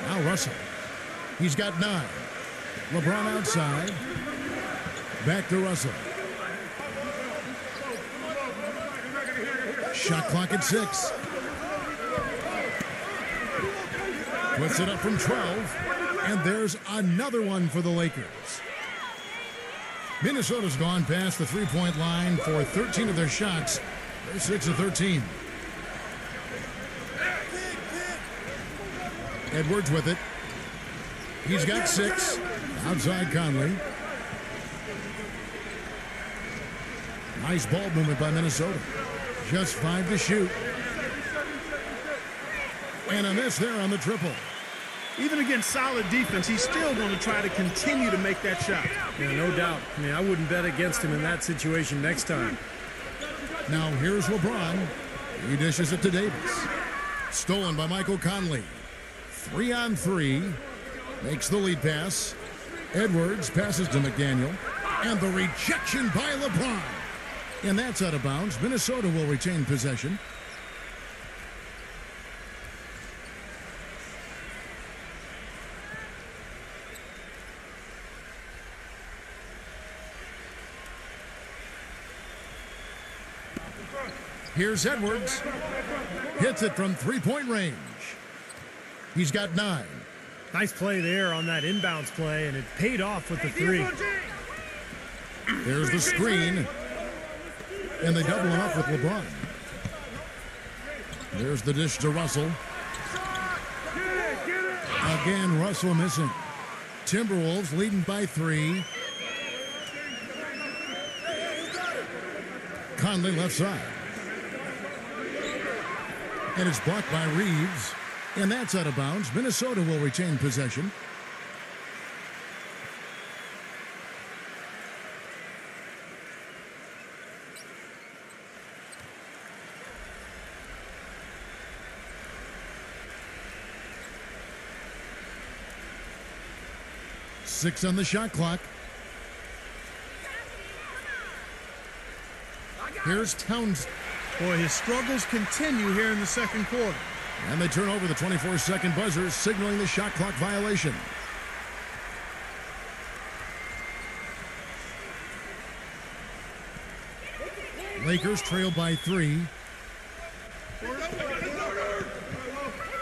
Now Russell. He's got 9. LeBron outside. Back to Russell. Shot clock at 6. Puts it up from 12. And there's another one for the Lakers. Minnesota's gone past the three-point line for 13 of their shots. They're 6 of 13. Edwards with it. He's got 6. Outside Conley. Nice ball movement by Minnesota. Just 5 to shoot. And a miss there on the triple. Even against solid defense, he's still going to try to continue to make that shot. Yeah, no doubt. I mean, I wouldn't bet against him in that situation next time. Now here's LeBron. He dishes it to Davis. Stolen by Michael Conley. 3-on-3. Makes the lead pass. Edwards passes to McDaniel. And the rejection by LeBron. And that's out of bounds. Minnesota will retain possession. Here's Edwards. Hits it from three-point range. He's got 9. Nice play there on that inbounds play, and it paid off with the three. There's the screen. And they double it up with LeBron. There's the dish to Russell. Again, Russell missing. Timberwolves leading by 3. Conley left side. And it's blocked by Reeves. And that's out of bounds. Minnesota will retain possession. Six on the shot clock. Here's Towns. Boy, his struggles continue here in the second quarter. And they turn over the 24-second buzzer, signaling the shot clock violation. Lakers trail by 3.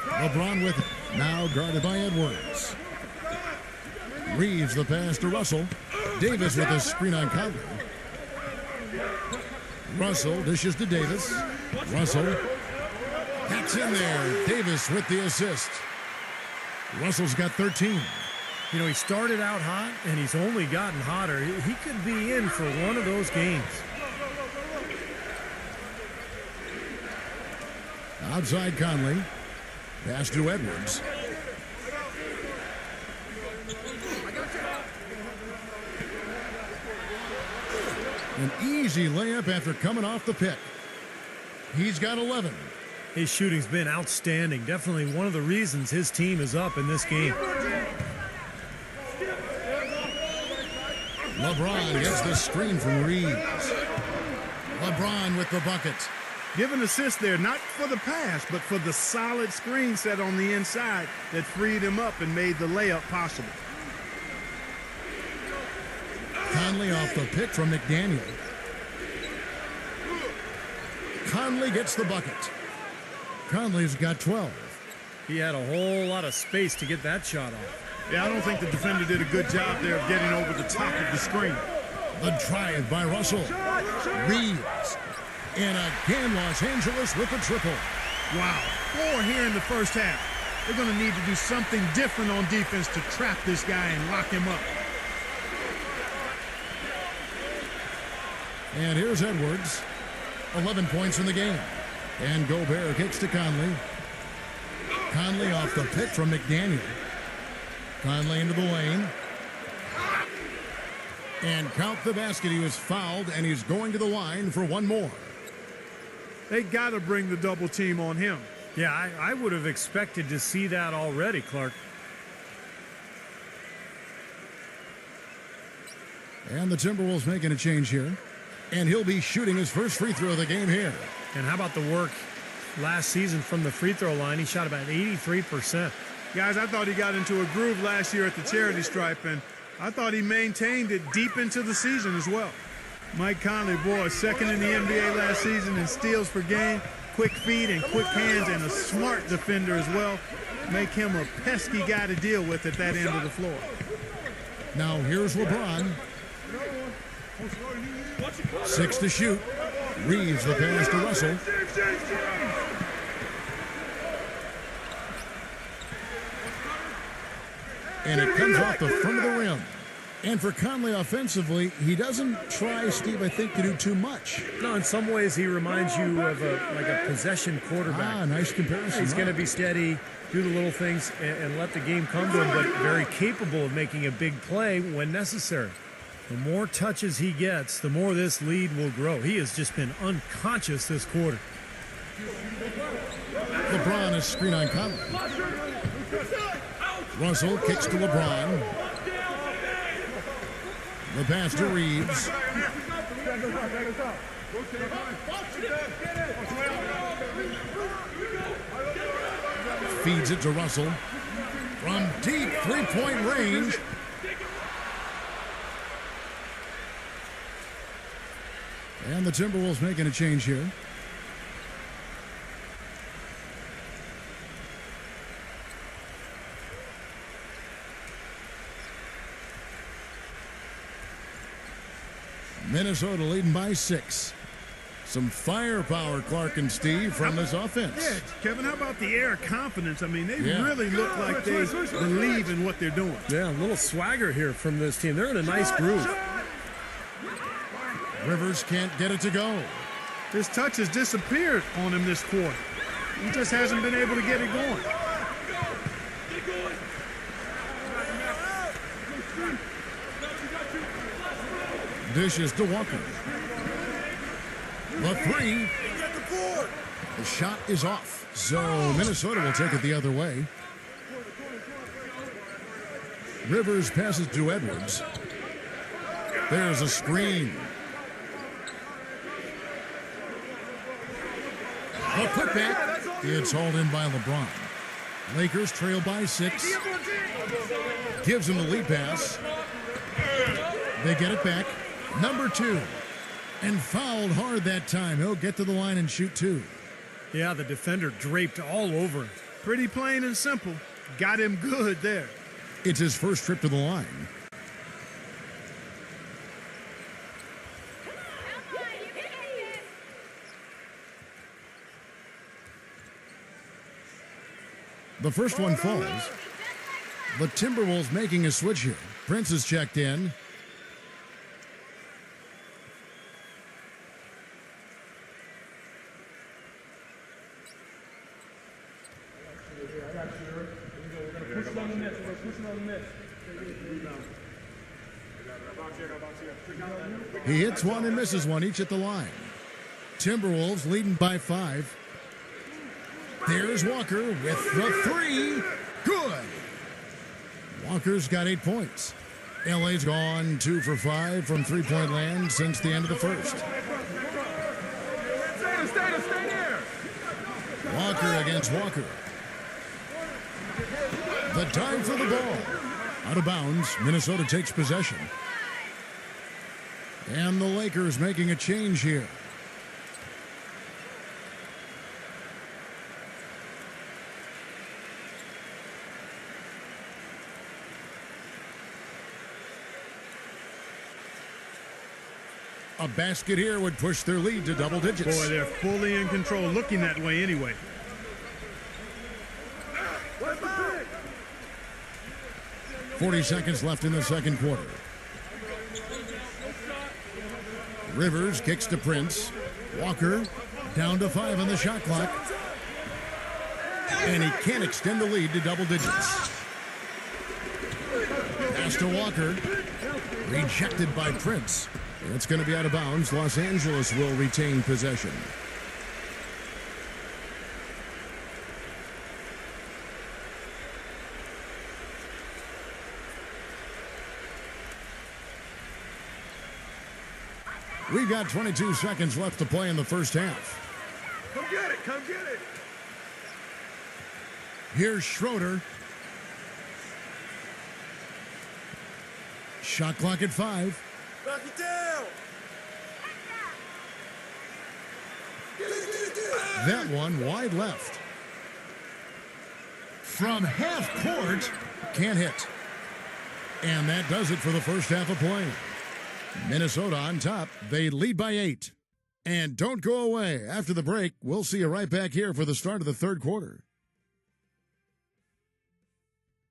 LeBron with it. Now guarded by Edwards. Reeves the pass to Russell. Davis with a screen on Conley. Russell dishes to Davis. Russell hacks in there. Davis with the assist. Russell's got 13. You know, he started out hot, and he's only gotten hotter. He could be in for one of those games. Outside Conley. Pass to Edwards. An easy layup after coming off the pick. He's got 11. His shooting's been outstanding. Definitely one of the reasons his team is up in this game. LeBron gets the screen from Reeves. LeBron with the bucket. Give an assist there, not for the pass, but for the solid screen set on the inside that freed him up and made the layup possible. Conley off the pick from McDaniel. Conley gets the bucket. Conley's got 12. He had a whole lot of space to get that shot off. Yeah, I don't think the defender did a good job there of getting over the top of the screen. The drive by Russell. Reeves. And again, Los Angeles with the triple. Wow. 4 here in the first half. They're going to need to do something different on defense to trap this guy and lock him up. And here's Edwards. 11 points in the game. And Gobert kicks to Conley. Conley off the pick from McDaniel. Conley into the lane. And count the basket. He was fouled, and he's going to the line for one more. They got to bring the double team on him. Yeah, I would have expected to see that already, Clark. And the Timberwolves making a change here. And he'll be shooting his first free throw of the game here. And how about the work last season from the free throw line? He shot about 83%. Guys, I thought he got into a groove last year at the charity stripe, and I thought he maintained it deep into the season as well. Mike Conley, boy, second in the NBA last season in steals per game, quick feet and quick hands, and a smart defender as well. Make him a pesky guy to deal with at that end of the floor. Now here's LeBron. 6 to shoot. Reeves the pass to Russell. And it comes off the front of the rim. And for Conley offensively, he doesn't try, Steve, I think, to do too much. No, in some ways he reminds you of like a possession quarterback. Ah, nice comparison. He's going to be steady, do the little things, and let the game come to him, but very capable of making a big play when necessary. The more touches he gets, the more this lead will grow. He has just been unconscious this quarter. LeBron is screen on Conley. Russell kicks to LeBron. The pass to Reeves. Feeds it to Russell. From deep three-point range. And the Timberwolves making a change here. Minnesota leading by 6. Some firepower, Clark and Steve, from this offense. Yeah, Kevin, how about the air confidence? I mean, they really look like they believe in what they're doing. Yeah, a little swagger here from this team. They're in a nice groove. Rivers can't get it to go. His touch has disappeared on him this quarter. He just hasn't been able to get it going. Dishes to Walker. The 3. The shot is off. So Minnesota will take it the other way. Rivers passes to Edwards. There's a screen. The putback. It's hauled in by LeBron. Lakers trail by 6. Gives him the lead pass. They get it back. Number 2. And fouled hard that time. He'll get to the line and shoot 2. Yeah, the defender draped all over him. Pretty plain and simple. Got him good there. It's his first trip to the line. The first one falls. The Timberwolves making a switch here. Prince is checked in. He hits one and misses one, each at the line. Timberwolves leading by 5. There's Walker with the 3. Good. Walker's got 8 points. LA's gone 2 for 5 from three-point land since the end of the first. Walker against Walker. The time for the ball. Out of bounds, Minnesota takes possession. And the Lakers making a change here. A basket here would push their lead to double digits. Boy, they're fully in control, looking that way anyway. 40 seconds left in the second quarter. Rivers kicks to Prince. Walker down to 5 on the shot clock. And he can't extend the lead to double digits. Pass to Walker. Rejected by Prince. It's going to be out of bounds. Los Angeles will retain possession. We've got 22 seconds left to play in the first half. Come get it, come get it. Here's Schroeder. Shot clock at 5. Knock it down. Get it. That one wide left. From half court, can't hit. And that does it for the first half of play. Minnesota on top. They lead by 8. And don't go away. After the break, we'll see you right back here for the start of the third quarter.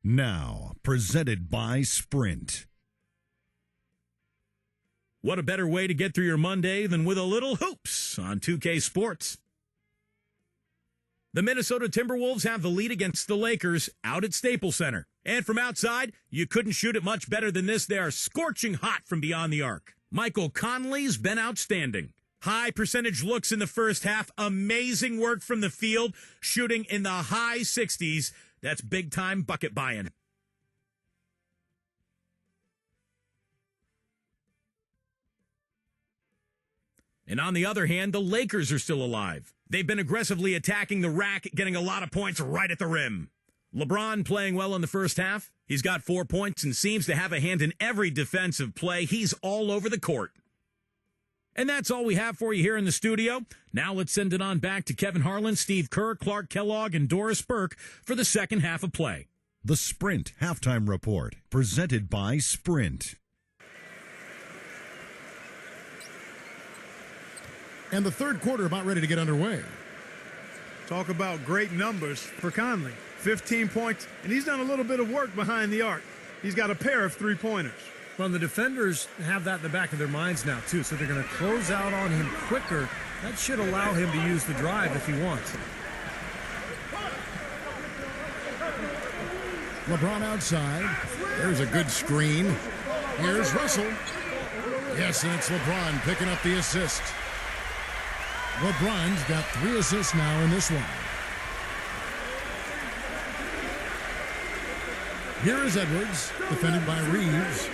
Now, presented by Sprint. What a better way to get through your Monday than with a little hoops on 2K Sports. The Minnesota Timberwolves have the lead against the Lakers out at Staples Center. And from outside, you couldn't shoot it much better than this. They are scorching hot from beyond the arc. Michael Conley's been outstanding. High percentage looks in the first half. Amazing work from the field, shooting in the high 60s. That's big-time bucket buying. And on the other hand, the Lakers are still alive. They've been aggressively attacking the rack, getting a lot of points right at the rim. LeBron playing well in the first half. He's got 4 points and seems to have a hand in every defensive play. He's all over the court. And that's all we have for you here in the studio. Now let's send it on back to Kevin Harlan, Steve Kerr, Clark Kellogg, and Doris Burke for the second half of play. The Sprint Halftime Report, presented by Sprint. And the third quarter about ready to get underway. Talk about great numbers for Conley. 15 points, and he's done a little bit of work behind the arc. He's got a pair of three-pointers. Well, the defenders have that in the back of their minds now, too, so they're going to close out on him quicker. That should allow him to use the drive if he wants. LeBron outside. There's a good screen. Here's Russell. Yes, and it's LeBron picking up the assist. LeBron's got 3 assists now in this one. Here is Edwards, defended by Reeves.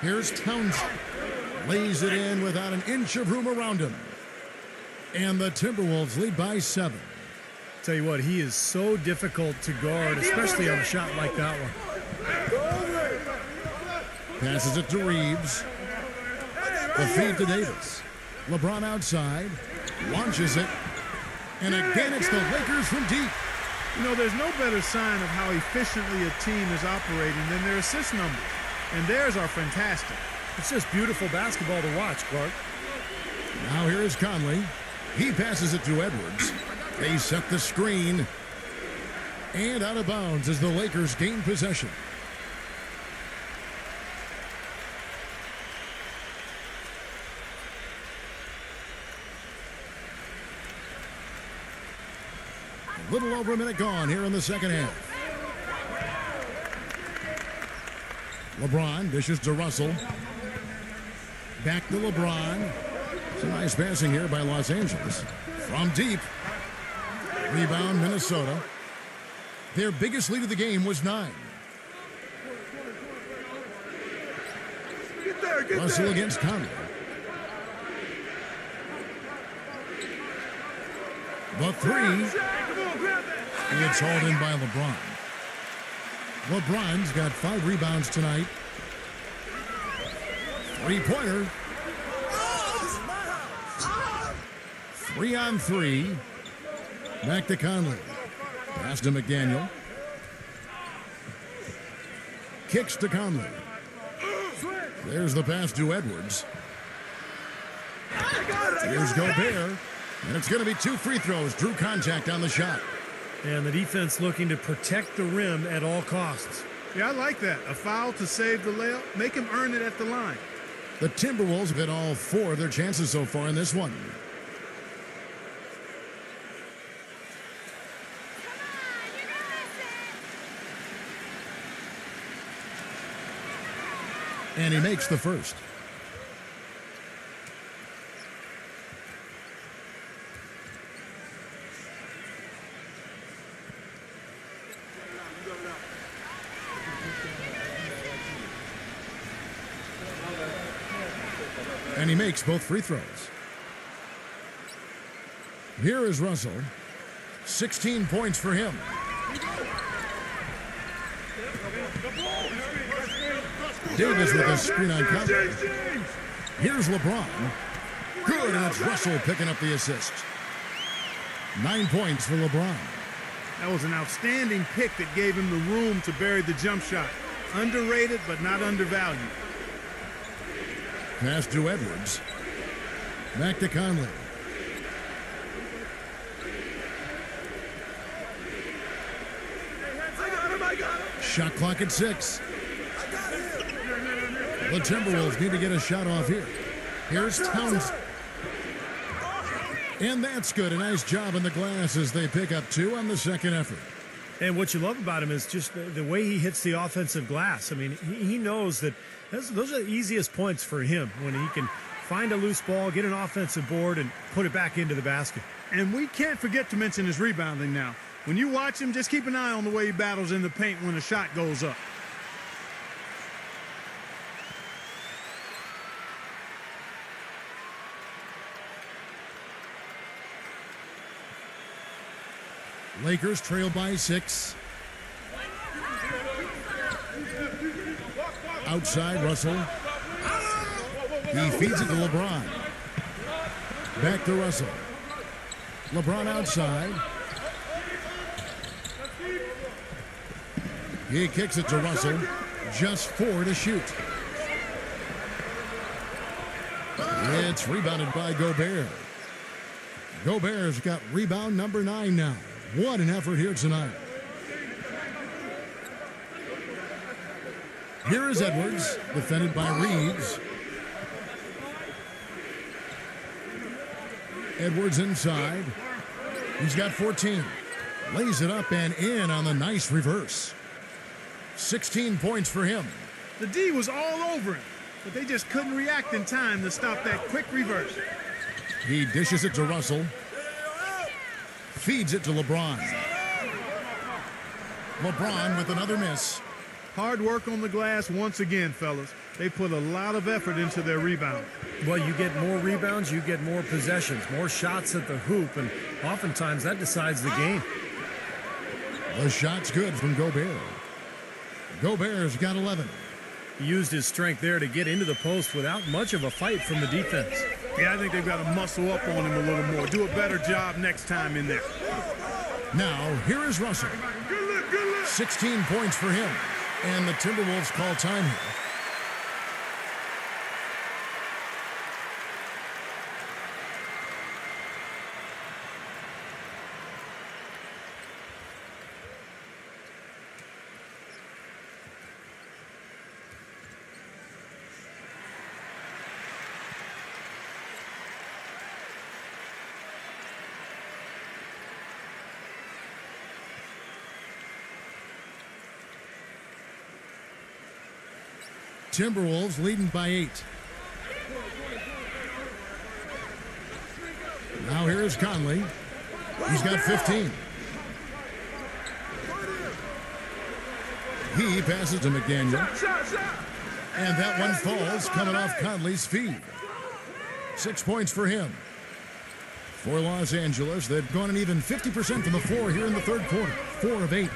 Here's Townsend. Lays it in without an inch of room around him. And the Timberwolves lead by 7. Tell you what, he is so difficult to guard, especially on a shot like that one. Passes it to Reeves. The feed to Davis. LeBron outside. Launches it. And again, it's the Lakers from deep. You know, there's no better sign of how efficiently a team is operating than their assist numbers. And theirs are fantastic. It's just beautiful basketball to watch, Clark. Now here is Conley. He passes it to Edwards. They set the screen. And out of bounds as the Lakers gain possession. A little over a minute gone here in the second half. LeBron dishes to Russell. Back to LeBron. Some nice passing here by Los Angeles. From deep. Rebound, Minnesota. Their biggest lead of the game was 9. Russell against Conley. The 3. It's hauled in by LeBron. LeBron's got 5 rebounds tonight. 3-pointer. 3-on-3. Back to Conley. Pass to McDaniel. Kicks to Conley. There's the pass to Edwards. Here's Gobert. And it's going to be 2 free throws. Drew contact on the shot. And the defense looking to protect the rim at all costs. Yeah, I like that. A foul to save the layup. Make him earn it at the line. The Timberwolves have hit all 4 of their chances so far in this one. And he makes the first. And he makes both free throws. Here is Russell. 16 points for him. Davis with a screen on Conley. Here's LeBron. Good, and it's Russell picking up the assist. 9 points for LeBron. That was an outstanding pick that gave him the room to bury the jump shot. Underrated, but not undervalued. Pass to Edwards. Back to Conley. Shot clock at 6. The Timberwolves need to get a shot off here. Here's Townsend. And that's good. A nice job in the glass as they pick up 2 on the second effort. And what you love about him is just the way he hits the offensive glass. I mean, he knows that those are the easiest points for him when he can find a loose ball, get an offensive board, and put it back into the basket. And we can't forget to mention his rebounding now. When you watch him, just keep an eye on the way he battles in the paint when a shot goes up. Lakers trail by 6. Outside, Russell. He feeds it to LeBron. Back to Russell. LeBron outside. He kicks it to Russell. Just 4 to shoot. It's rebounded by Gobert. Gobert's got rebound number 9 now. What an effort here tonight. Here is Edwards, defended by Reeves. Edwards inside. He's got 14. Lays it up and in on the nice reverse. 16 points for him. The D was all over him, but they just couldn't react in time to stop that quick reverse. He dishes it to Russell. Feeds it to LeBron. LeBron with another miss. Hard work on the glass once again, fellas. They put a lot of effort into their rebound. Well, you get more rebounds, you get more possessions, more shots at the hoop, and oftentimes that decides the game. The shot's good from Gobert. Gobert's got 11. He used his strength there to get into the post without much of a fight from the defense. Yeah, I think they've got to muscle up on him a little more. Do a better job next time in there. Now, here is Russell. 16 points for him. And the Timberwolves call time here. Timberwolves leading by 8. Now here's Conley. He's got 15. He passes to McDaniel. And that one falls coming off Conley's feet. 6 points for him. For Los Angeles, they've gone an even 50% from the floor here in the third quarter. 4 of 8.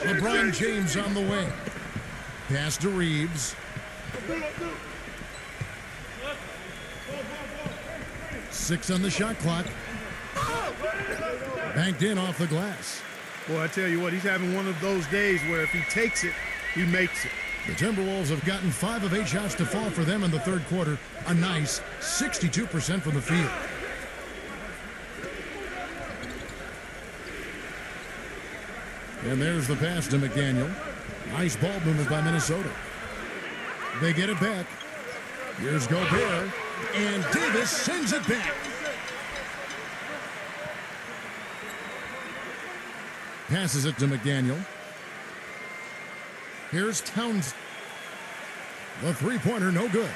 LeBron James on the wing. Pass to Reeves. 6 on the shot clock. Banked in off the glass. Boy, I tell you what, he's having one of those days where if he takes it, he makes it. The Timberwolves have gotten 5 of 8 shots to fall for them in the third quarter. A nice 62% from the field. And there's the pass to McDaniel. Nice ball movement by Minnesota. They get it back. Here's Gobert. And Davis sends it back. Passes it to McDaniel. Here's Towns. The three-pointer, no good.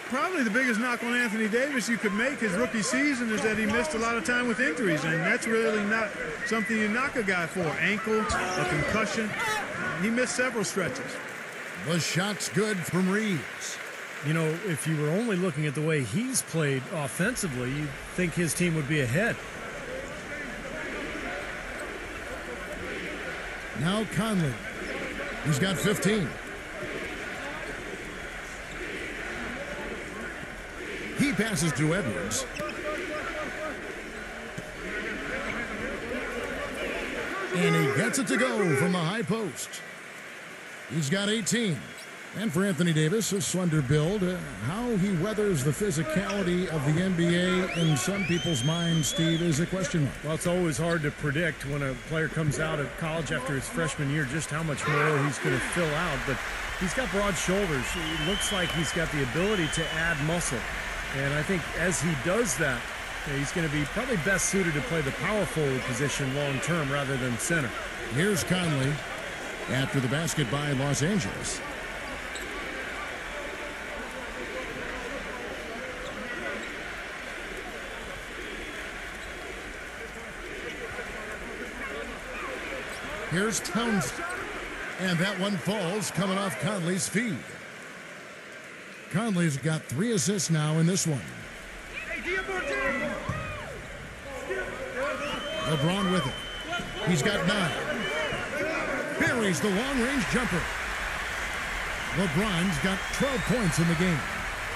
Probably the biggest knock on Anthony Davis you could make his rookie season is that he missed a lot of time with injuries, and that's really not something you knock a guy for. Ankle, a concussion. He missed several stretches. The shot's good from Reeves. You know, if you were only looking at the way he's played offensively, you'd think his team would be ahead. Now Conley. He's got 15. He passes to Edwards. And he gets it to go from the high post. He's got 18. And for Anthony Davis, a slender build, how he weathers the physicality of the NBA in some people's minds, Steve, is a question mark. Well, it's always hard to predict when a player comes out of college after his freshman year just how much more he's going to fill out. But he's got broad shoulders. It looks like he's got the ability to add muscle. And I think as he does that, he's going to be probably best suited to play the power forward position long term rather than center. Here's Conley after the basket by Los Angeles. Here's Towns. And that one falls coming off Conley's feet. Conley's got 3 assists now in this one. LeBron with it. He's got 9. Buries the long-range jumper. LeBron's got 12 points in the game.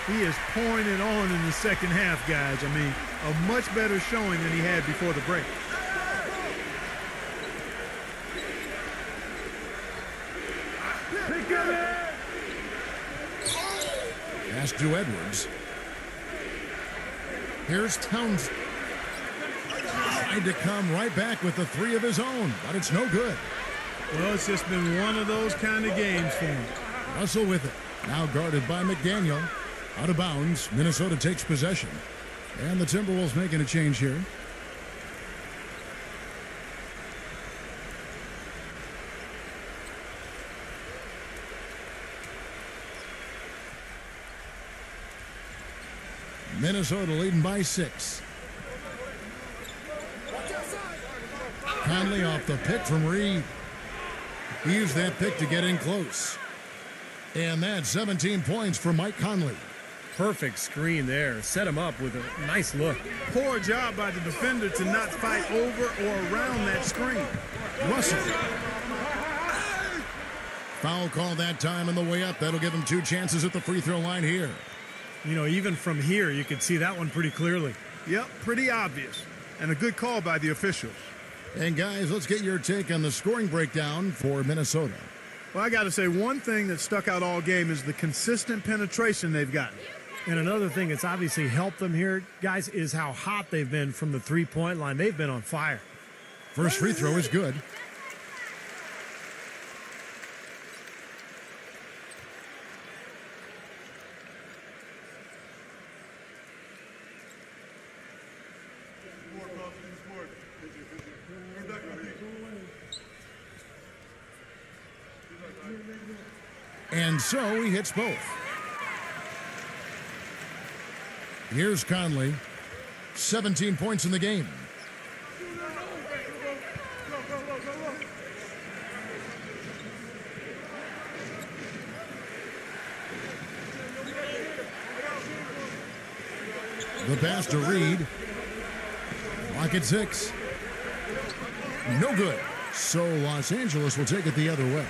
He is pouring it on in the second half, guys. I mean, a much better showing than he had before the break. pass to Edwards. Here's Towns. Tried to come right back with the three of his own, but it's no good. Well, it's just been one of those kind of games for him. Russell with it. Now guarded by McDaniel. Out of bounds. Minnesota takes possession. And the Timberwolves making a change here. Minnesota leading by 6. Conley off the pick from Reed. He used that pick to get in close. And that's 17 points for Mike Conley. Perfect screen there. Set him up with a nice look. Poor job by the defender to not fight over or around that screen. Russell. Foul call that time on the way up. That'll give him 2 chances at the free throw line here. You know, even from here, you could see that one pretty clearly. Yep, pretty obvious. And a good call by the officials. And guys, let's get your take on the scoring breakdown for Minnesota. Well, I got to say, one thing that stuck out all game is the consistent penetration they've gotten. And another thing that's obviously helped them here, guys, is how hot they've been from the three-point line. They've been on fire. First free throw is good. And so he hits both. Here's Conley. 17 points in the game. The pass to Reed. Clock at 6. No good. So Los Angeles will take it the other way.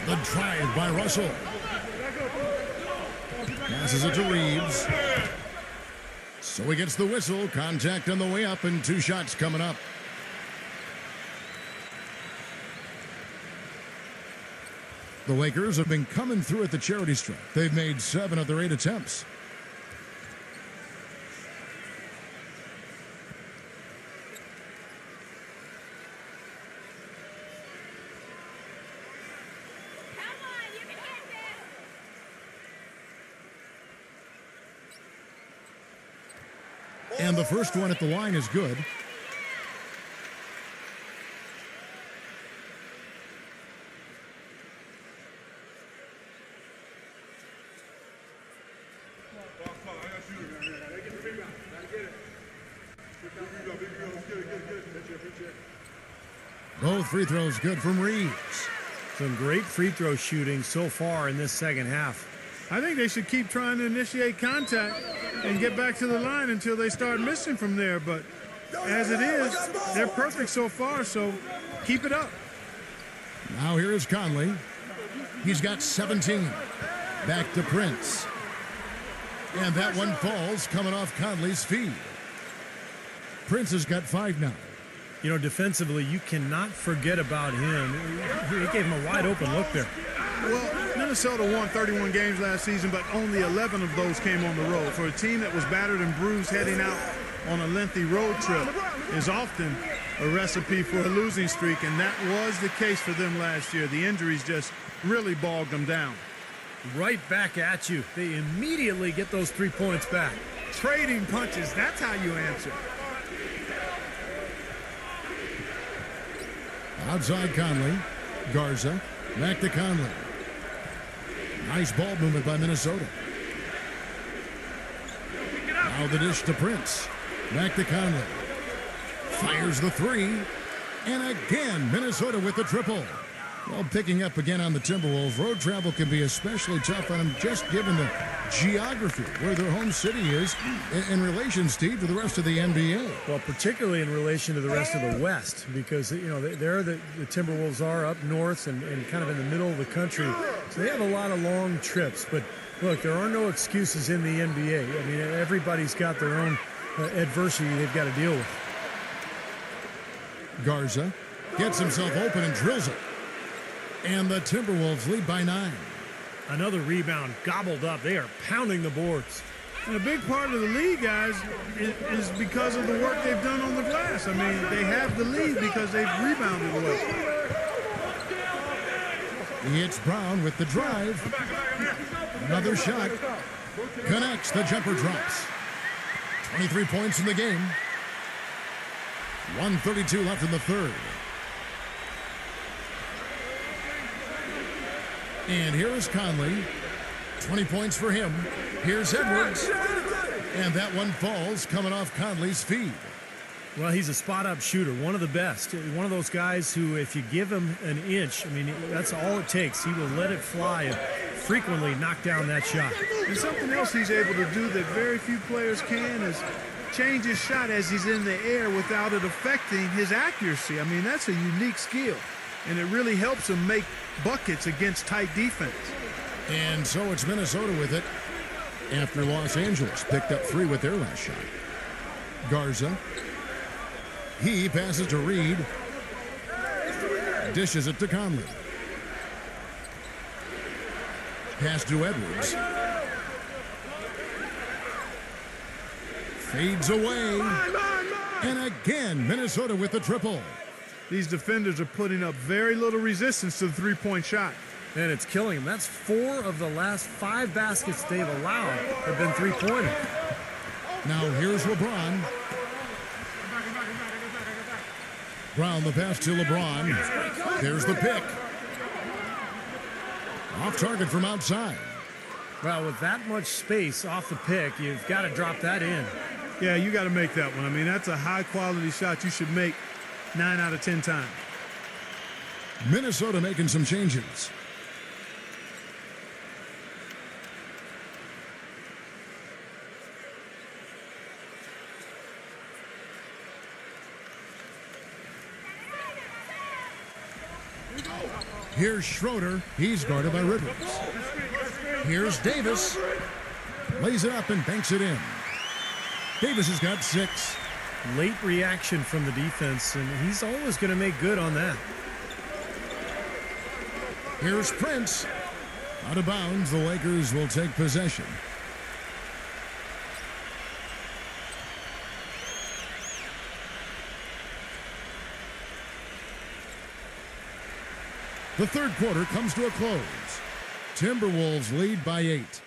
The drive by Russell. Passes it to Reeves. So he gets the whistle. Contact on the way up and 2 shots coming up. The Lakers have been coming through at the charity stripe. They've made 7 of their 8 attempts. And the first one at the line is good. Both free throws good from Reeves. Some great free throw shooting so far in this second half. I think they should keep trying to initiate contact and get back to the line until they start missing from there. But as it is, they're perfect so far, so keep it up. Now here is Conley. He's got 17. Back to Prince. And that one falls coming off Conley's feet. Prince has got 5 now. You know, defensively, you cannot forget about him. He gave him a wide open look there. Well, Minnesota won 31 games last season, but only 11 of those came on the road. For a team that was battered and bruised heading out on a lengthy road trip is often a recipe for a losing streak, and that was the case for them last year. The injuries just really bogged them down. Right back at you. They immediately get those 3 points back. Trading punches, that's how you answer. Outside Conley. Garza. Back to Conley. Nice ball movement by Minnesota. Now the dish to Prince. Back to Conley. Fires the 3. And again, Minnesota with the triple. Well, picking up again on the Timberwolves, road travel can be especially tough on them just given the geography where their home city is in relation, Steve, to the rest of the NBA. Well, particularly in relation to the rest of the West, because, you know, there the Timberwolves are up north and kind of in the middle of the country. So they have a lot of long trips. But, look, there are no excuses in the NBA. I mean, everybody's got their own adversity they've got to deal with. Garza gets himself open and drills it. And the Timberwolves lead by 9. Another rebound gobbled up. They are pounding the boards. And a big part of the lead, guys, is because of the work they've done on the glass. I mean, they have the lead because they've rebounded well. It's Brown with the drive. Another shot. Connects. The jumper drops. 23 points in the game. 1:32 left in the third. And here is Conley. 20 points for him. Here's Edwards. And that one falls coming off Conley's feed. Well, he's a spot-up shooter, one of the best. One of those guys who, if you give him an inch, I mean, that's all it takes. He will let it fly and frequently knock down that shot. And something else he's able to do that very few players can is change his shot as he's in the air without it affecting his accuracy. I mean, that's a unique skill, and it really helps him make buckets against tight defense. And so it's Minnesota with it after Los Angeles picked up 3 with their last shot. Garza. He passes to Reed. Dishes it to Conley. Pass to Edwards. Fades away. And again, Minnesota with the triple. These defenders are putting up very little resistance to the three-point shot. And it's killing them. That's 4 of the last 5 baskets they've allowed have been three-pointers. Now here's LeBron. Brown the pass to LeBron. There's the pick. Off target from outside. Well, with that much space off the pick, you've got to drop that in. Yeah, you got to make that one. I mean, that's a high-quality shot you should make 9 out of 10 times. Minnesota making some changes. Here's Schroeder. He's guarded by Rivers. Here's Davis. Lays it up and banks it in. Davis has got 6. Late reaction from the defense, and he's always going to make good on that. Here's Prince. Out of bounds, the Lakers will take possession. The third quarter comes to a close. Timberwolves lead by 8.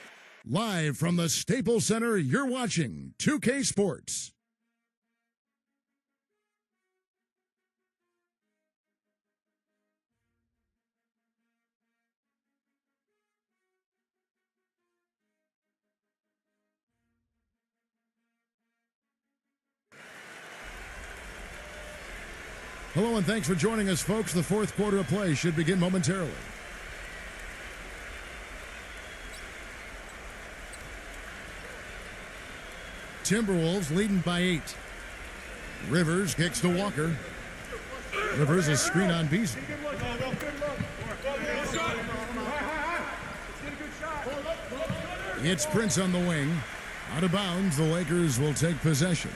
Live from the Staples Center, you're watching 2K Sports. Hello and thanks for joining us, folks. The fourth quarter of play should begin momentarily. Timberwolves leading by 8. Rivers kicks to Walker. Rivers is screen on Beasley. It's Prince on the wing. Out of bounds, the Lakers will take possession.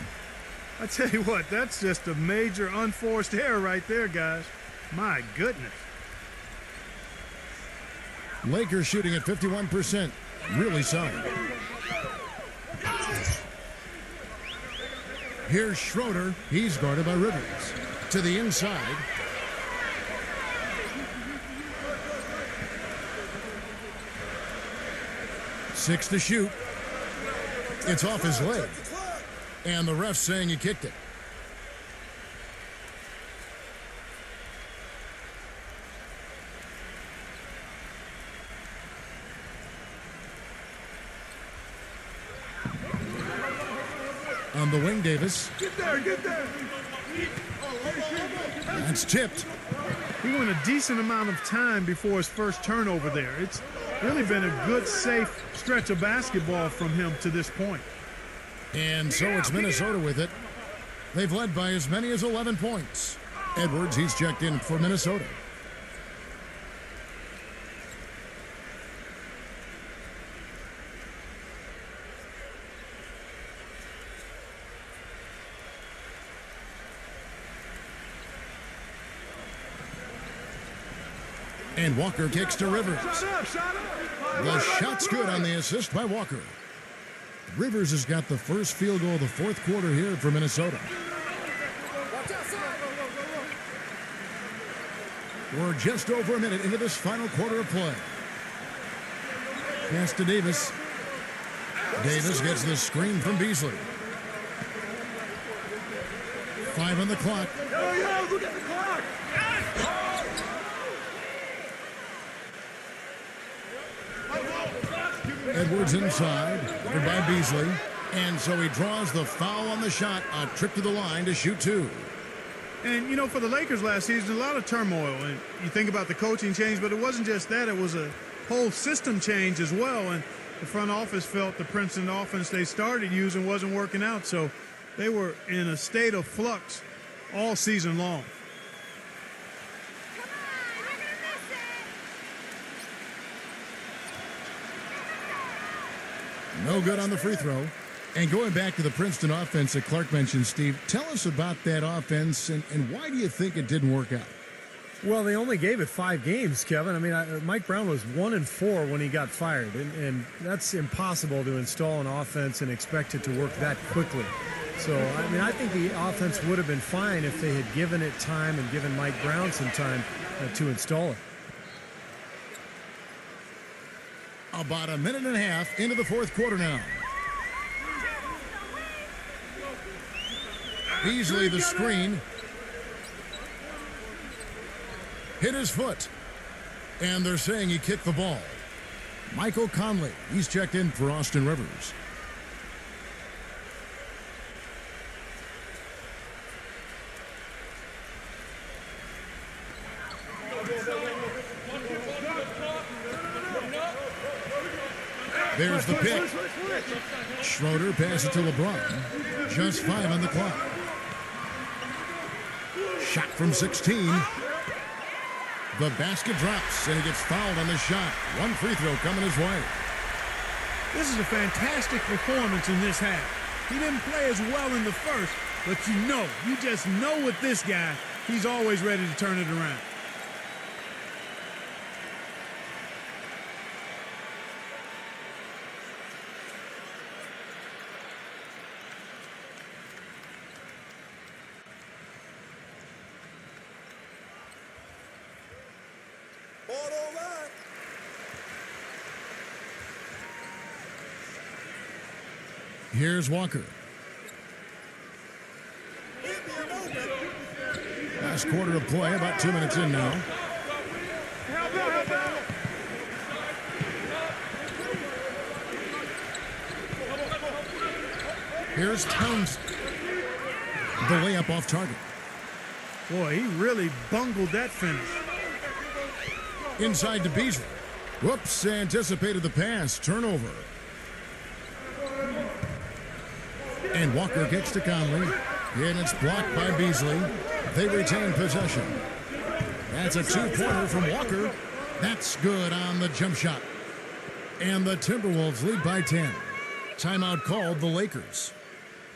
I tell you what, that's just a major unforced error right there, guys. My goodness. Lakers shooting at 51%. Really solid. Here's Schroeder. He's guarded by Rivers. To the inside. Six to shoot. It's off his leg. And the ref's saying he kicked it. On the wing, Davis. Get there, get there. That's tipped. He went a decent amount of time before his first turnover there. It's really been a good, safe stretch of basketball from him to this point. And so it's Minnesota with it. They've led by as many as 11 points. Edwards, he's checked in for Minnesota. And Walker kicks to Rivers. The shot's good on the assist by Walker. Rivers has got the first field goal of the fourth quarter here for Minnesota. We're just over a minute into this final quarter of play. Pass to Davis. Davis gets the screen from Beasley. 5 on the clock. Yo, look at the clock. Edwards inside, covered by Beasley. And so he draws the foul on the shot. A trip to the line to shoot 2. And, you know, for the Lakers last season, a lot of turmoil. And you think about the coaching change, but it wasn't just that. It was a whole system change as well. And the front office felt the Princeton offense they started using wasn't working out. So they were in a state of flux all season long. No good on the free throw. And going back to the Princeton offense that Clark mentioned, Steve, tell us about that offense and why do you think it didn't work out? Well, they only gave it 5 games, Kevin. I mean, Mike Brown was 1-4 when he got fired, and that's impossible to install an offense and expect it to work that quickly. So, I mean, I think the offense would have been fine if they had given it time and given Mike Brown some time to install it. About a minute and a half into the fourth quarter now. Beasley the screen. Hit his foot. And they're saying he kicked the ball. Michael Conley, he's checked in for Austin Rivers. There's the pick. Schroeder passes it to LeBron. Just 5 on the clock. Shot from 16. The basket drops, and he gets fouled on the shot. One free throw coming his way. This is a fantastic performance in this half. He didn't play as well in the first, but you just know with this guy, he's always ready to turn it around. Here's Walker. Last quarter of play, about 2 minutes in now. Here's Towns. The layup off target. Boy, he really bungled that finish. Inside to Beasley. Whoops, anticipated the pass. Turnover. And Walker gets to Conley. And it's blocked by Beasley. They retain possession. That's a 2-pointer from Walker. That's good on the jump shot. And the Timberwolves lead by 10. Timeout called the Lakers.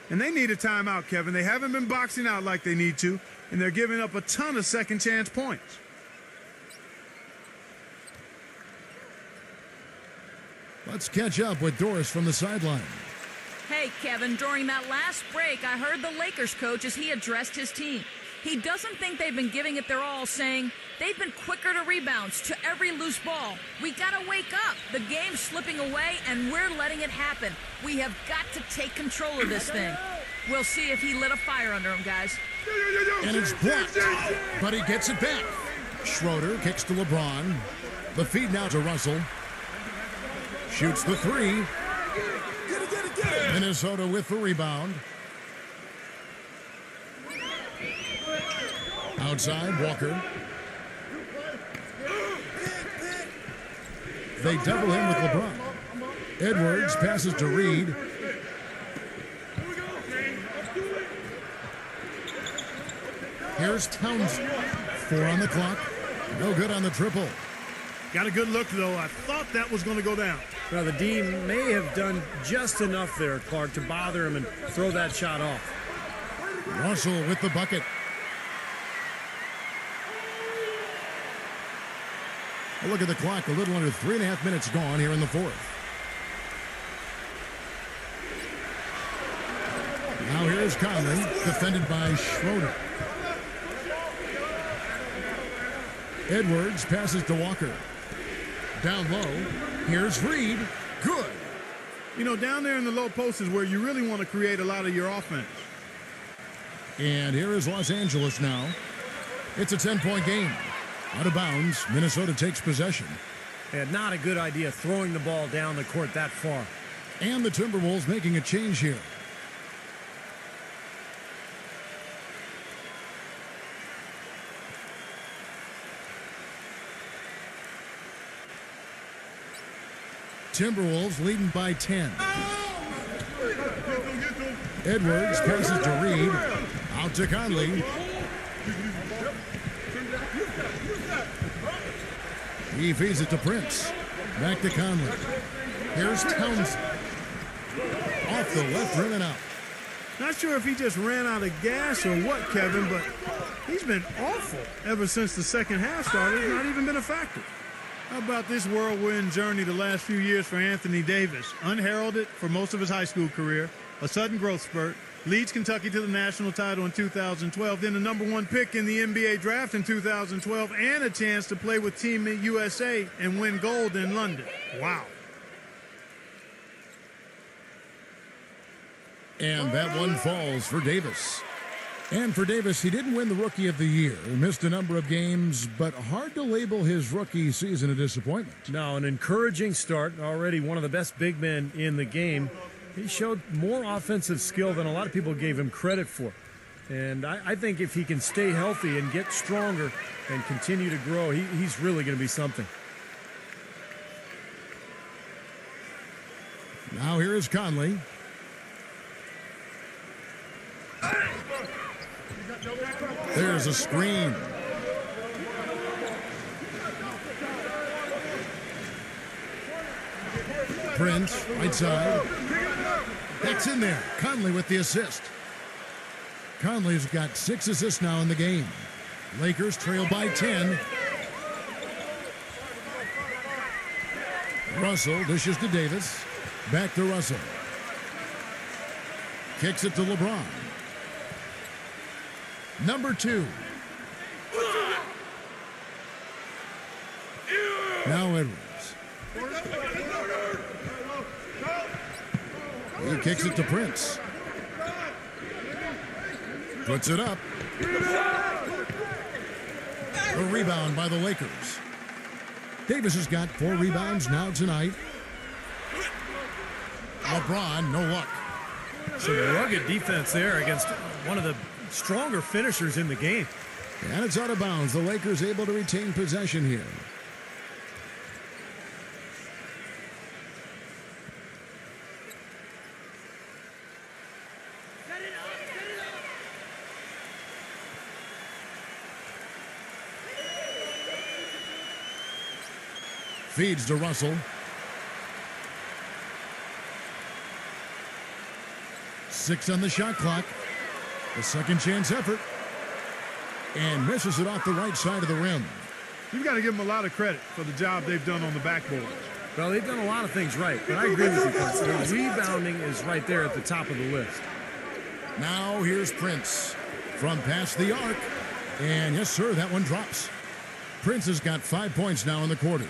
And they need a timeout, Kevin. They haven't been boxing out like they need to, and they're giving up a ton of second chance points. Let's catch up with Doris from the sideline. Hey, Kevin, during that last break, I heard the Lakers coach as he addressed his team. He doesn't think they've been giving it their all, saying they've been quicker to rebounds, to every loose ball. We got to wake up. The game's slipping away, and we're letting it happen. We have got to take control of this thing. We'll see if he lit a fire under him, guys. And it's blocked, but he gets it back. Schroeder kicks to LeBron. The feed now to Russell. Shoots the 3. Minnesota with the rebound. Outside, Walker. They double him with LeBron. Edwards passes to Reed. Here's Towns. 4 on the clock. No good on the triple. Got a good look, though. I thought that was going to go down. Well, the D may have done just enough there, Clark, to bother him and throw that shot off. Russell with the bucket. A look at the clock, a little under 3.5 minutes gone here in the fourth. Now here's Conley, defended by Schroeder. Edwards passes to Walker. Down low, here's Reed. Good. You know, down there in the low post is where you really want to create a lot of your offense. And here is Los Angeles now. It's a 10-point game. Out of bounds, Minnesota takes possession. And not a good idea throwing the ball down the court that far. And the Timberwolves making a change here. Timberwolves leading by 10. Edwards passes to Reed. Out to Conley. He feeds it to Prince. Back to Conley. Here's Townsend. Off the left rim and out. Not sure if he just ran out of gas or what, Kevin, but he's been awful ever since the second half started. Not even been a factor. How about this whirlwind journey the last few years for Anthony Davis? Unheralded for most of his high school career, a sudden growth spurt, leads Kentucky to the national title in 2012, then the #1 pick in the NBA draft in 2012, and a chance to play with Team USA and win gold in London. Wow. And that one falls for Davis. And for Davis, he didn't win the Rookie of the Year. He missed a number of games, but hard to label his rookie season a disappointment. No, an encouraging start. Already one of the best big men in the game. He showed more offensive skill than a lot of people gave him credit for. And I think if he can stay healthy and get stronger and continue to grow, he's really going to be something. Now here is Conley. There's a screen. Prince, right side. That's in there. Conley with the assist. Conley's got 6 assists now in the game. Lakers trail by 10. Russell dishes to Davis. Back to Russell. Kicks it to LeBron. Number 2. Now Edwards. He kicks it to Prince. Puts it up. A rebound by the Lakers. Davis has got 4 rebounds now tonight. LeBron, no luck. Some rugged defense there against one of the stronger finishers in the game. And it's out of bounds. The Lakers able to retain possession here. Feeds to Russell. 6 on the shot clock. The second chance effort. And misses it off the right side of the rim. You've got to give them a lot of credit for the job they've done on the backboard. Well, they've done a lot of things right, but I agree with you, Prince. The rebounding is right there at the top of the list. Now here's Prince from past the arc. And yes, sir, that one drops. Prince has got 5 points now in the quarter.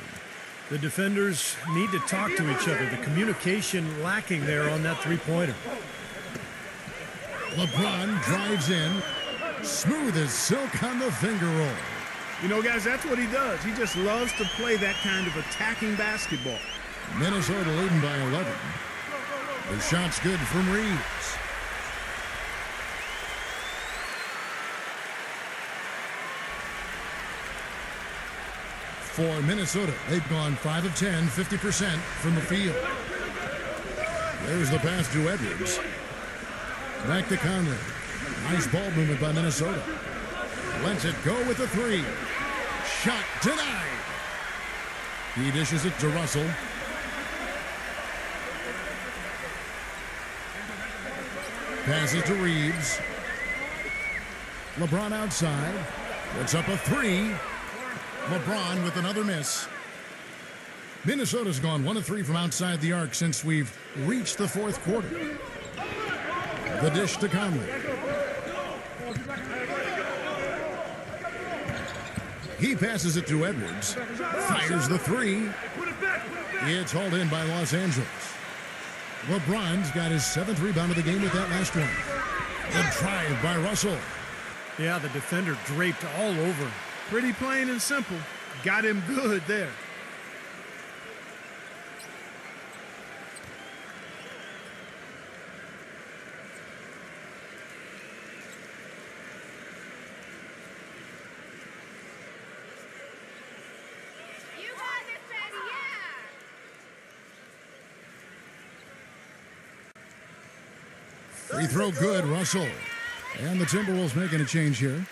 The defenders need to talk to each other. The communication lacking there on that three-pointer. LeBron drives in. Smooth as silk on the finger roll. You know, guys, that's what he does. He just loves to play that kind of attacking basketball. Minnesota leading by 11. The shot's good from Reeves. For Minnesota, they've gone 5 of 10, 50% from the field. There's the pass to Edwards. Back to Conley. Nice ball movement by Minnesota. Lets it go with the 3. Shot denied. He dishes it to Russell. Passes to Reeves. LeBron outside. Puts up a 3. LeBron with another miss. Minnesota's gone 1 of 3 from outside the arc since we've reached the fourth quarter. The dish to Conley. He passes it to Edwards. Fires the three. It's hauled in by Los Angeles. LeBron's got his 7th rebound of the game with that last one. The drive by Russell. Yeah, the defender draped all over him. Pretty plain and simple. Got him good there. Free throw good, Russell. And the Timberwolves making a change here.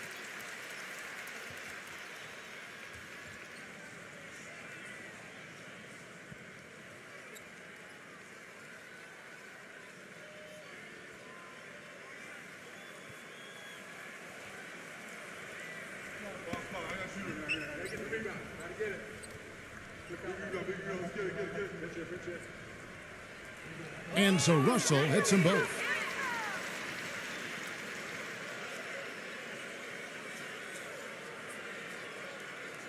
And so Russell hits them both.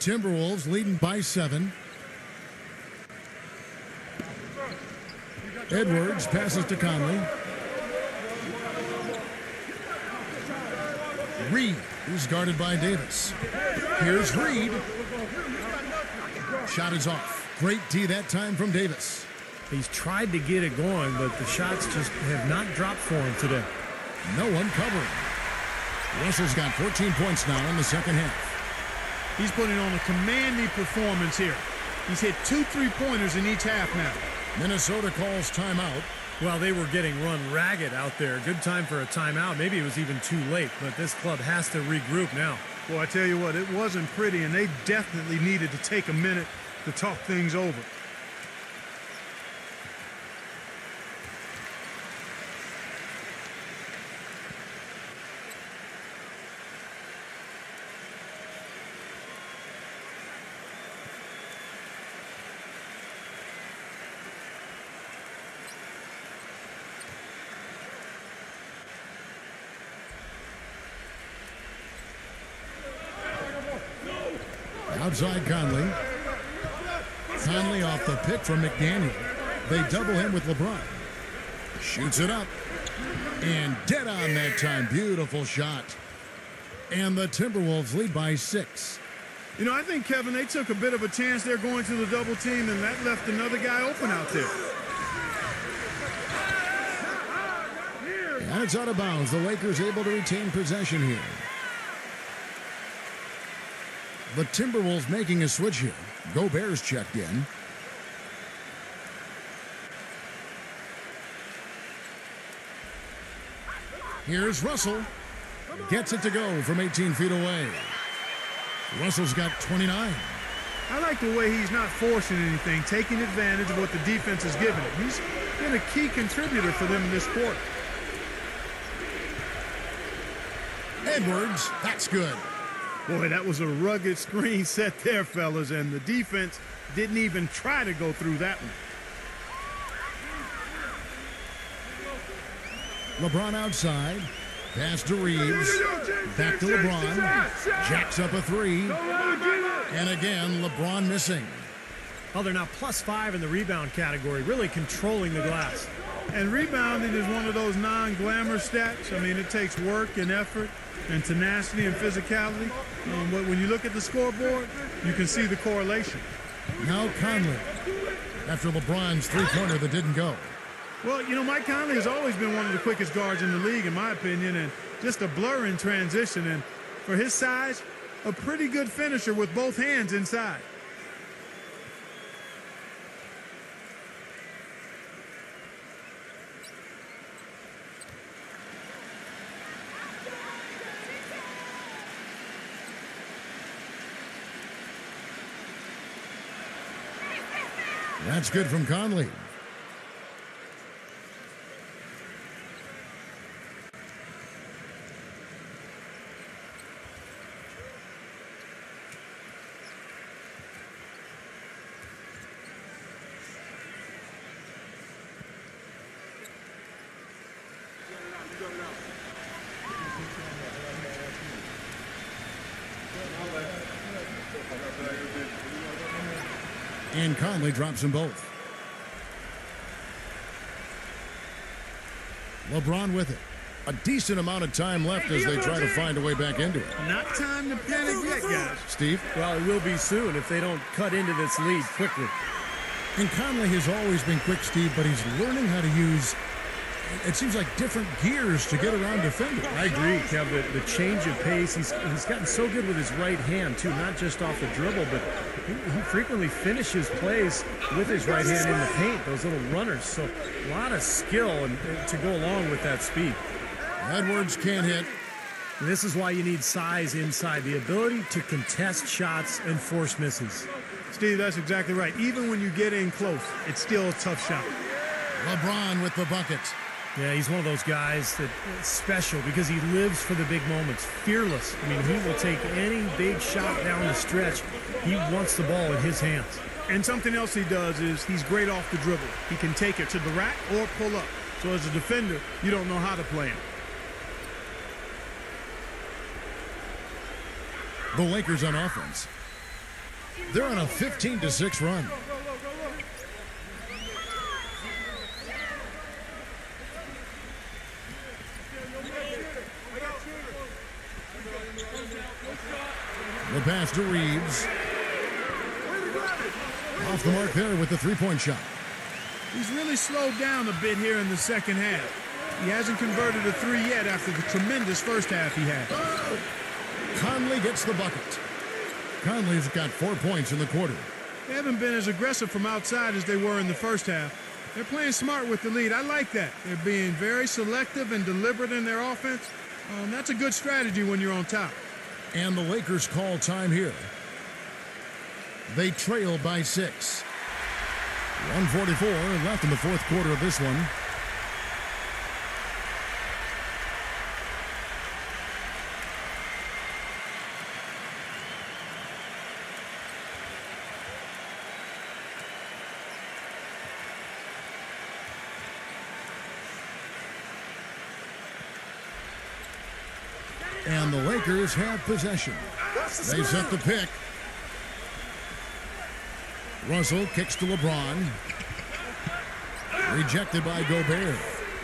Timberwolves leading by 7. Edwards passes to Conley. Reed is guarded by Davis. Here's Reed. Shot is off. Great D that time from Davis. He's tried to get it going, but the shots just have not dropped for him today. No one covering. Russell's got 14 points now in the second half. He's putting on a commanding performance here. He's hit 2 3-pointers in each half now. Minnesota calls timeout. Well, they were getting run ragged out there. Good time for a timeout. Maybe it was even too late, but this club has to regroup now. Well, I tell you what, it wasn't pretty, and they definitely needed to take a minute to talk things over. Outside Conley. Conley off the pick from McDaniel. They double him with LeBron. Shoots it up. And dead on that time. Beautiful shot. And the Timberwolves lead by 6. You know, I think, Kevin, they took a bit of a chance there going to the double team, and that left another guy open out there. And it's out of bounds. The Lakers able to retain possession here. The Timberwolves making a switch here. Gobert's checked in. Here's Russell. Gets it to go from 18 feet away. Russell's got 29. I like the way he's not forcing anything, taking advantage of what the defense is giving him. He's been a key contributor for them in this quarter. Edwards, that's good. Boy, that was a rugged screen set there, fellas, and the defense didn't even try to go through that one. LeBron outside. Pass to Reeves. Back to LeBron. Jacks up a 3. And again, LeBron missing. Oh, they're now +5 in the rebound category, really controlling the glass. And rebounding is one of those non-glamour stats. I mean, it takes work and effort and tenacity and physicality. But when you look at the scoreboard, you can see the correlation. Now Conley. After LeBron's three-pointer that didn't go. Well, you know, Mike Conley has always been one of the quickest guards in the league, in my opinion, and just a blur in transition. And for his size, a pretty good finisher with both hands inside. That's good from Conley. And Conley drops them both. LeBron with it. A decent amount of time left as they try to find a way back into it. Not time to panic yet, guys. Steve? Well, it will be soon if they don't cut into this lead quickly. And Conley has always been quick, Steve, but he's learning how to use, it seems like, different gears to get around defenders. I agree, Kev. The change of pace, he's gotten so good with his right hand, too, not just off the dribble, but he frequently finishes plays with his right hand in the paint, those little runners. So a lot of skill and to go along with that speed. Edwards can't hit. And this is why you need size inside, the ability to contest shots and force misses. Steve, that's exactly right. Even when you get in close, it's still a tough shot. LeBron with the bucket. Yeah, he's one of those guys that's special because he lives for the big moments. Fearless. I mean, he will take any big shot down the stretch. He wants the ball in his hands. And something else he does is he's great off the dribble. He can take it to the rack or pull up. So as a defender, you don't know how to play him. The Lakers on offense. They're on a 15-6 run. The pass to Reeves. Off the mark there with the three-point shot. He's really slowed down a bit here in the second half. He hasn't converted a three yet after the tremendous first half he had. Conley gets the bucket. Conley's got 4 points in the quarter. They haven't been as aggressive from outside as they were in the first half. They're playing smart with the lead. I like that. They're being very selective and deliberate in their offense. That's a good strategy when you're on top. And the Lakers call time here. They trail by 6. 1:44 left in the fourth quarter of this one. And the Lakers have possession. They set the pick. Russell kicks to LeBron. Rejected by Gobert.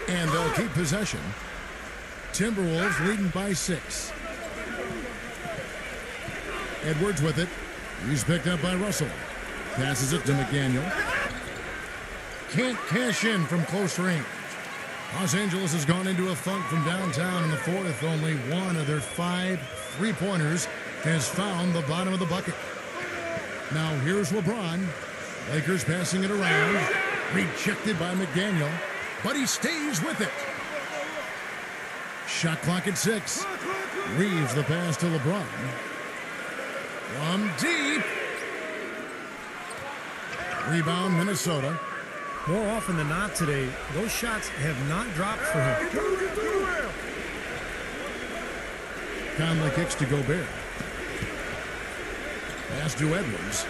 And they'll keep possession. Timberwolves leading by 6. Edwards with it. He's picked up by Russell. Passes it to McDaniel. Can't cash in from close range. Los Angeles has gone into a funk from downtown in the fourth. Only one of their 5 three-pointers has found the bottom of the bucket. Now here's LeBron. Lakers passing it around. Rejected by McDaniel. But he stays with it. Shot clock at 6. Reeves the pass to LeBron. From deep. Rebound Minnesota. More often than not today, those shots have not dropped for him. Conley kicks to Gobert. Pass to Edwards.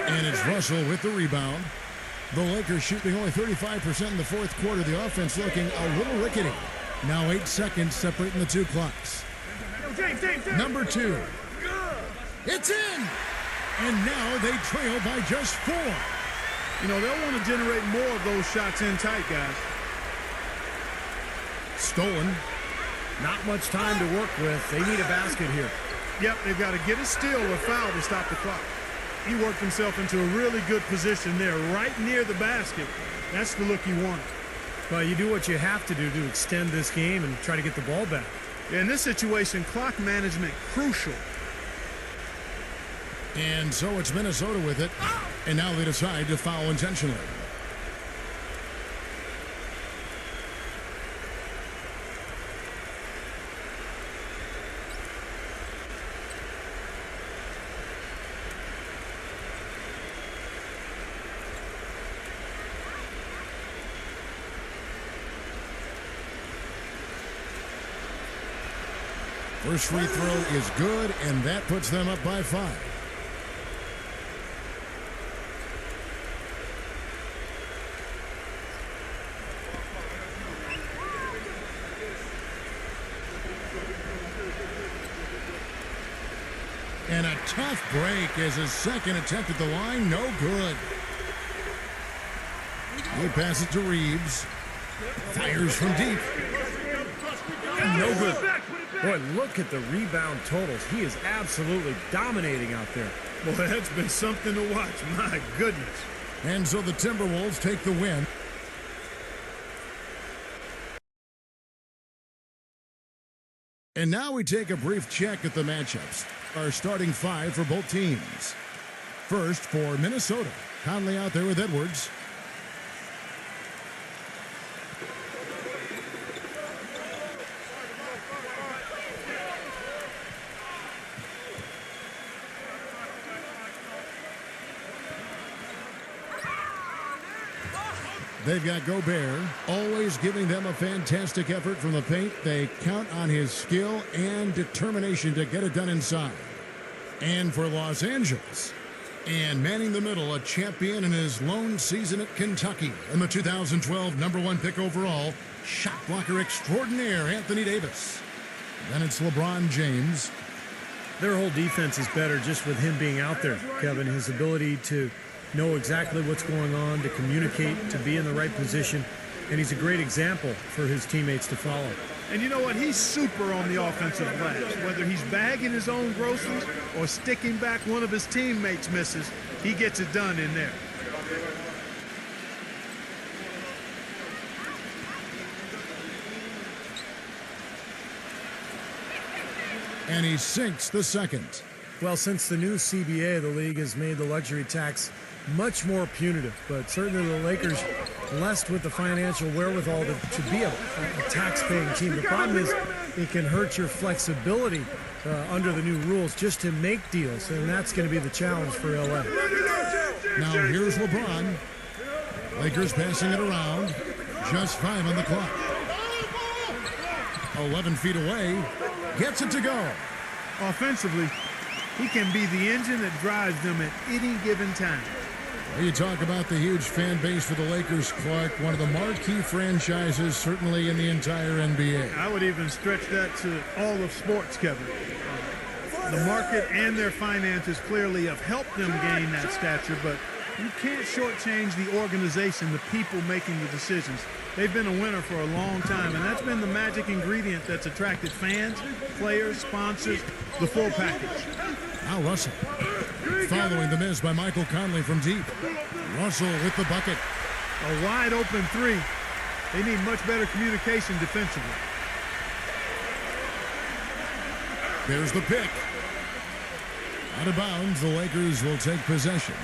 And it's Russell with the rebound. The Lakers shooting only 35% in the fourth quarter. The offense looking a little rickety. Now 8 seconds separating the two clocks. Number 2. It's in! And now they trail by just 4. You know, they'll want to generate more of those shots in tight, guys. Stolen. Not much time to work with. They need a basket here. Yep, they've got to get a steal or foul to stop the clock. He worked himself into a really good position there, right near the basket. That's the look you want. Well, you do what you have to do to extend this game and try to get the ball back. In this situation, clock management crucial. And so it's Minnesota with it. And now they decide to foul intentionally. First free throw is good, and that puts them up by 5. And a tough break as his second attempt at the line, no good. He passes to Reeves. Fires from deep. No good. Boy, look at the rebound totals. He is absolutely dominating out there. Boy, that's been something to watch. My goodness. And so the Timberwolves take the win. And now we take a brief check at the matchups. Our starting 5 for both teams. First for Minnesota. Conley out there with Edwards. They've got Gobert, always giving them a fantastic effort from the paint. They count on his skill and determination to get it done inside. And for Los Angeles, and manning the middle, a champion in his lone season at Kentucky, and the 2012 #1 pick overall, shot blocker extraordinaire Anthony Davis. Then it's LeBron James. Their whole defense is better just with him being out there, Kevin. His ability to know exactly what's going on, to communicate, to be in the right position. And he's a great example for his teammates to follow. And you know what? He's super on the offensive glass. Whether he's bagging his own groceries or sticking back one of his teammates' misses, he gets it done in there. And he sinks the second. Well, since the new CBA, the league has made the luxury tax much more punitive, but certainly the Lakers blessed with the financial wherewithal to be a tax-paying team. The problem is it can hurt your flexibility under the new rules just to make deals, and that's going to be the challenge for LA. Now here's LeBron. Lakers passing it around. Just 5 on the clock. 11 feet away. Gets it to go. Offensively, he can be the engine that drives them at any given time. You talk about the huge fan base for the Lakers, Clark. One of the marquee franchises, certainly in the entire NBA. I would even stretch that to all of sports, Kevin. The market and their finances clearly have helped them gain that stature, but you can't shortchange the organization, the people making the decisions. They've been a winner for a long time, and that's been the magic ingredient that's attracted fans, players, sponsors, the full package. Now Russell. Following the miss by Michael Conley from deep. Russell with the bucket. A wide open three. They need much better communication defensively. There's the pick. Out of bounds, the Lakers will take possession.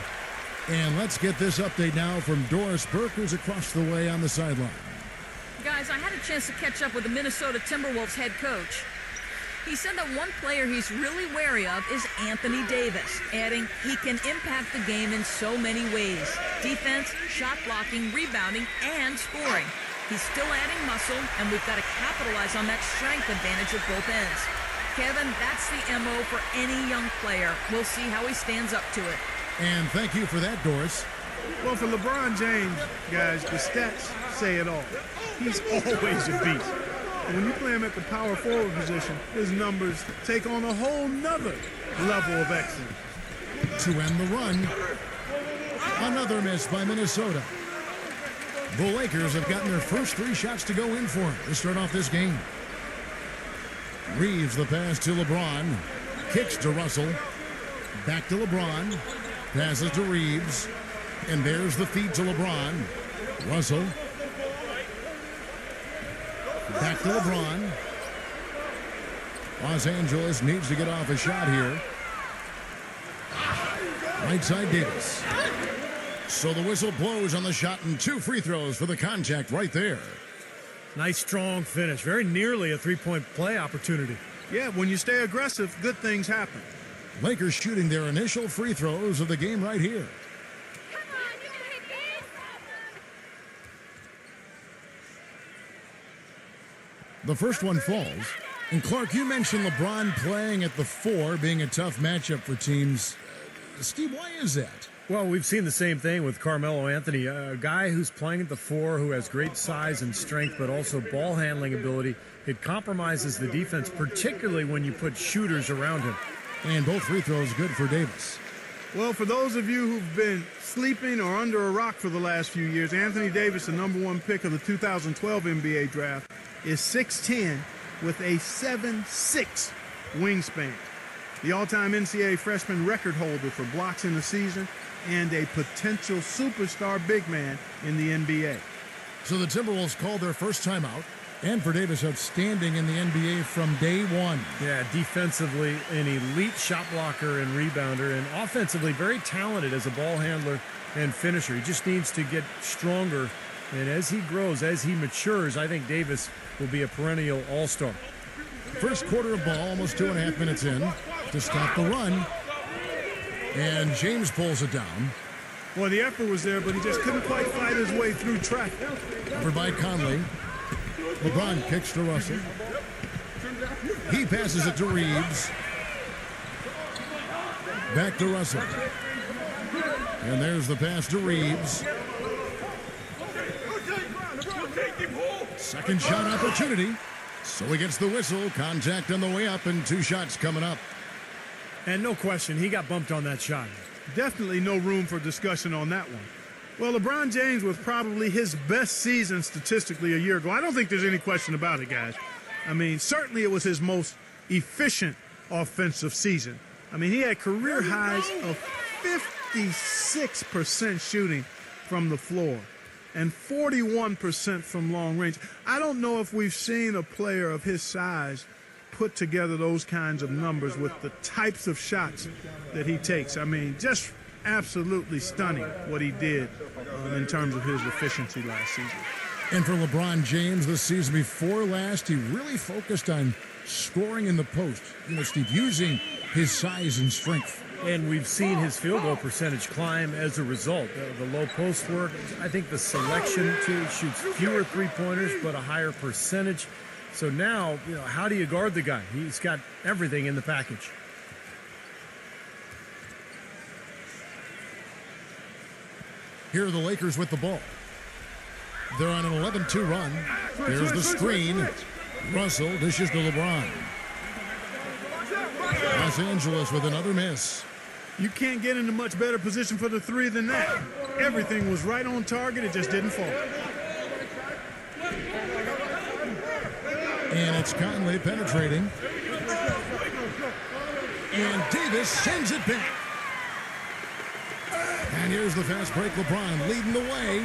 And let's get this update now from Doris Burke, who's across the way on the sideline. Guys, I had a chance to catch up with the Minnesota Timberwolves head coach. He said that one player he's really wary of is Anthony Davis, adding he can impact the game in so many ways. Defense, shot blocking, rebounding, and scoring. He's still adding muscle, and we've got to capitalize on that strength advantage at both ends. Kevin, that's the MO for any young player. We'll see how he stands up to it. And thank you for that, Doris. Well, for LeBron James, guys, the stats say it all. He's always a beast. And when you play him at the power forward position, his numbers take on a whole nother level of excellence. To end the run, another miss by Minnesota. The Lakers have gotten their first 3 shots to go in for him to start off this game. Reeves the pass to LeBron. Kicks to Russell. Back to LeBron. Passes to Reeves. And there's the feed to LeBron. Russell. Back to LeBron. Los Angeles needs to get off a shot here. Right side Davis. So the whistle blows on the shot and 2 free throws for the contact right there. Nice strong finish. Very nearly a three-point play opportunity. Yeah, when you stay aggressive, good things happen. Lakers shooting their initial free throws of the game right here. The first one falls. And Clark, you mentioned LeBron playing at the 4 being a tough matchup for teams. Steve, why is that? Well, we've seen the same thing with Carmelo Anthony, a guy who's playing at the 4, who has great size and strength, but also ball handling ability. It compromises the defense, particularly when you put shooters around him. And both free throws good for Davis. Well, for those of you who've been sleeping or under a rock for the last few years, Anthony Davis, the #1 pick of the 2012 NBA draft, is 6'10", with a 7'6" wingspan. The all-time NCAA freshman record holder for blocks in the season and a potential superstar big man in the NBA. So the Timberwolves called their first timeout, and for Davis, outstanding in the NBA from day one. Yeah, defensively, an elite shot blocker and rebounder, and offensively, very talented as a ball handler and finisher. He just needs to get stronger, and as he grows, as he matures, I think Davis will be a perennial all-star. First quarter of ball, almost 2.5 minutes in, to stop the run. And James pulls it down. Well, the effort was there, but he just couldn't quite fight his way through traffic. Covered by Conley. LeBron kicks to Russell. He passes it to Reeves. Back to Russell. And there's the pass to Reeves. Second shot opportunity. So he gets the whistle. Contact on the way up and 2 shots coming up. And no question, he got bumped on that shot. Definitely no room for discussion on that one. Well, LeBron James was probably his best season statistically a year ago. I don't think there's any question about it, guys. I mean, certainly it was his most efficient offensive season. I mean, he had career highs of 56% shooting from the floor and 41% from long range. I don't know if we've seen a player of his size put together those kinds of numbers with the types of shots that he takes. I mean, just absolutely stunning what he did in terms of his efficiency last season. And for LeBron James, this season before last, he really focused on scoring in the post. You know, Steve, using his size and strength. And we've seen his field goal percentage climb as a result. The low post work, I think the selection too, shoots fewer three-pointers but a higher percentage. So now, you know, how do you guard the guy? He's got everything in the package. Here are the Lakers with the ball. They're on an 11-2 run. There's the screen. Russell dishes to LeBron. Los Angeles with another miss. You can't get into much better position for the 3 than that. Everything was right on target. It just didn't fall. And it's Conley penetrating. And Davis sends it back. And here's the fast break. LeBron leading the way.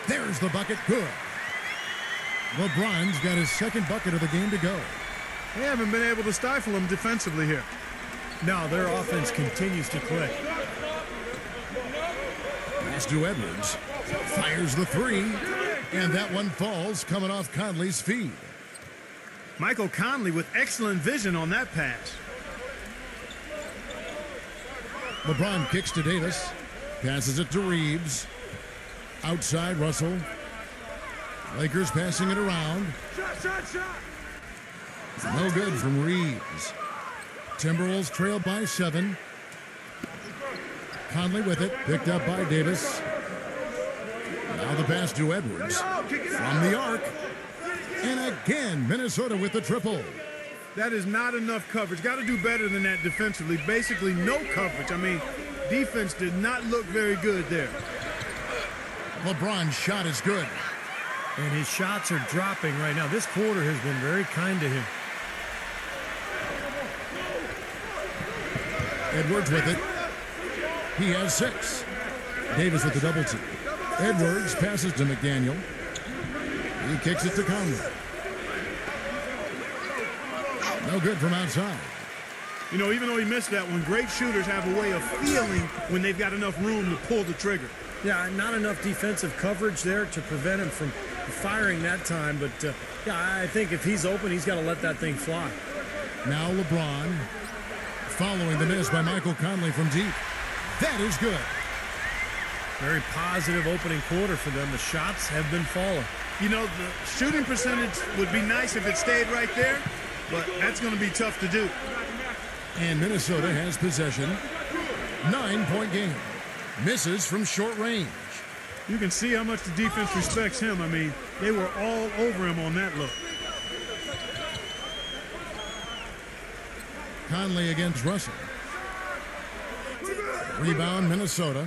There's the bucket. Good. LeBron's got his second bucket of the game to go. They haven't been able to stifle him defensively here. No, their offense continues to click. Pass to Edwards. Fires the 3. And that one falls coming off Conley's feed. Michael Conley with excellent vision on that pass. LeBron kicks to Davis. Passes it to Reeves. Outside Russell. Lakers passing it around. No good from Reeves. Timberwolves trail by 7. Conley with it. Picked up by Davis. Now the pass to Edwards from the arc. And again, Minnesota with the triple. That is not enough coverage. Got to do better than that defensively. Basically no coverage. I mean, defense did not look very good there. LeBron's shot is good. And his shots are dropping right now. This quarter has been very kind to him. Edwards with it. He has 6. Davis with the double team. Edwards passes to McDaniel. He kicks it to Conley. No good from outside. You know, even though he missed that one, great shooters have a way of feeling when they've got enough room to pull the trigger. Yeah, not enough defensive coverage there to prevent him from firing that time. But, yeah, I think if he's open, he's got to let that thing fly. Now LeBron following the miss by Michael Conley from deep. That is good. Very positive opening quarter for them. The shots have been falling. You know, the shooting percentage would be nice if it stayed right there, but that's going to be tough to do. And Minnesota has possession. 9-point game. Misses from short range. You can see how much the defense respects him. I mean, they were all over him on that look. Conley against Russell. Rebound, Minnesota.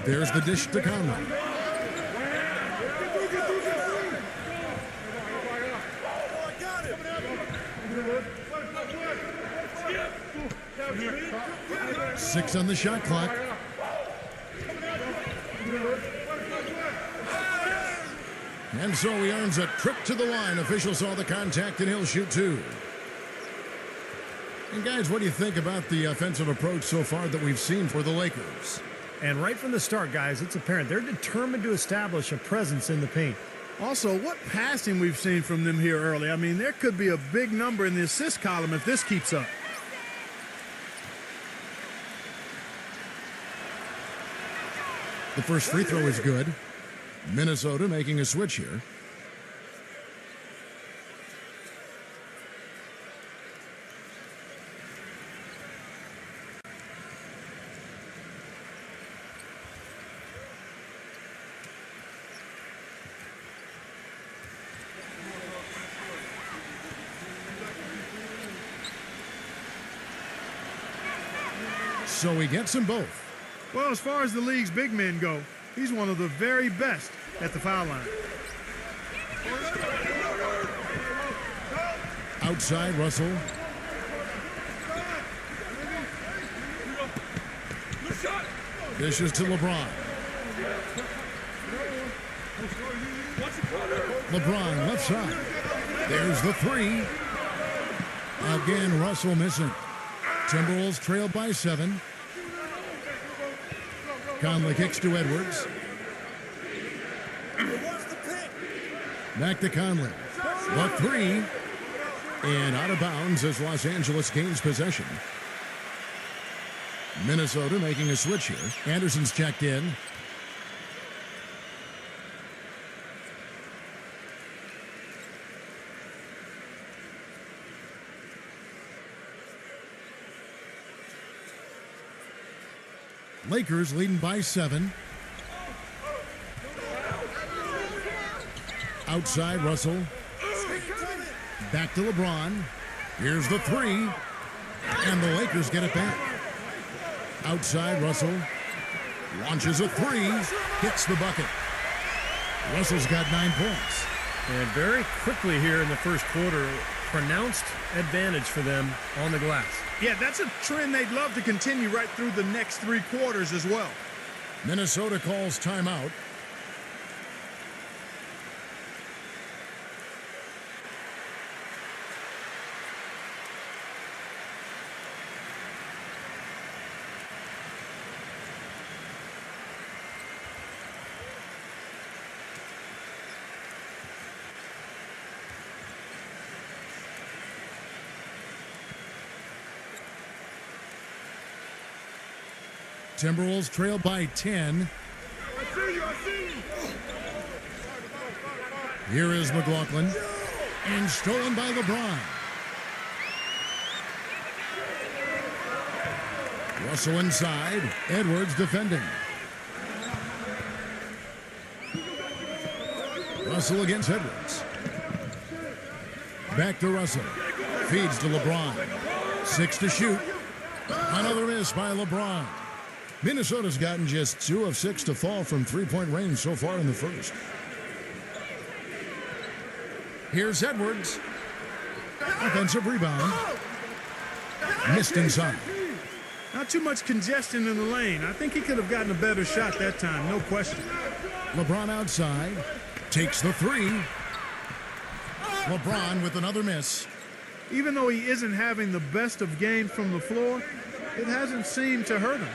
There's the dish to Conley. Six on the shot clock. And so he earns a trip to the line. Official saw the contact and he'll shoot two. And guys, what do you think about the offensive approach so far that we've seen for the Lakers? And right from the start, guys, it's apparent they're determined to establish a presence in the paint. Also, what passing we've seen from them here early. I mean, there could be a big number in the assist column if this keeps up. The first free throw is good. Minnesota making a switch here. So he gets them both. Well, as far as the league's big men go, he's one of the very best at the foul line. Outside, Russell. Dishes to LeBron. LeBron left side. There's the three. Again, Russell missing. Timberwolves trail by 7. Conley kicks to Edwards. Back to Conley. The three. And out of bounds as Los Angeles gains possession. Minnesota making a switch here. Anderson's checked in. Lakers leading by 7. Outside, Russell. Back to LeBron. Here's the three. And the Lakers get it back. Outside, Russell. Launches a three. Hits the bucket. Russell's got 9 points. And very quickly here in the first quarter, pronounced advantage for them on the glass. Yeah, that's a trend they'd love to continue right through the next 3 quarters as well. Minnesota calls timeout. Timberwolves trail by 10. Here is McLaughlin. And stolen by LeBron. Russell inside. Edwards defending. Russell against Edwards. Back to Russell. Feeds to LeBron. 6 to shoot. Another miss by LeBron. Minnesota's gotten just 2 of 6 to fall from 3-point range so far in the first. Here's Edwards. Offensive rebound. Missed inside. Not too much congestion in the lane. I think he could have gotten a better shot that time, no question. LeBron outside. Takes the three. LeBron with another miss. Even though he isn't having the best of games from the floor, it hasn't seemed to hurt him.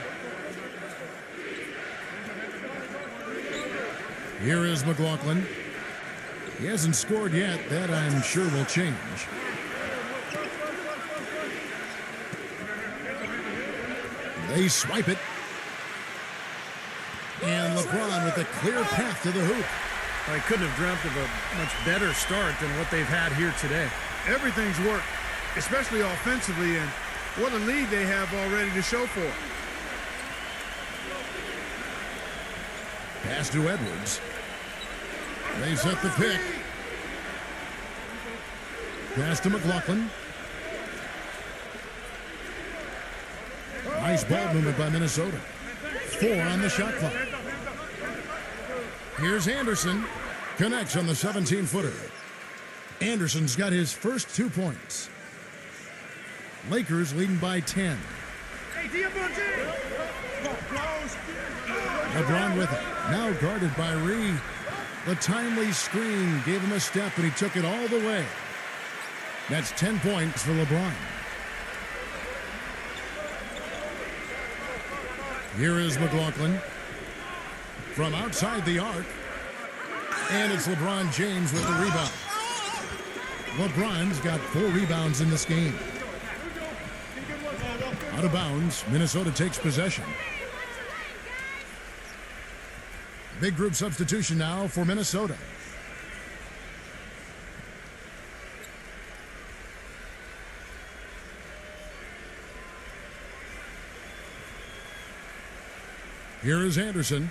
Here is McLaughlin. He hasn't scored yet. That, I'm sure, will change. They swipe it. LeBron with a clear path to the hoop. I couldn't have dreamt of a much better start than what they've had here today. Everything's worked, especially offensively, and what a lead they have already to show for it. Pass to Edwards. They set the pick. Pass to McLaughlin. Nice ball movement by Minnesota. 4 on the shot clock. Here's Anderson. Connects on the 17-footer. Anderson's got his first 2 points. Lakers leading by 10. LeBron with it. Now guarded by Reed. The timely screen gave him a step, and he took it all the way. That's 10 points for LeBron. Here is McLaughlin from outside the arc. And it's LeBron James with the rebound. LeBron's got 4 rebounds in this game. Out of bounds, Minnesota takes possession. Big group substitution now for Minnesota. Here is Anderson.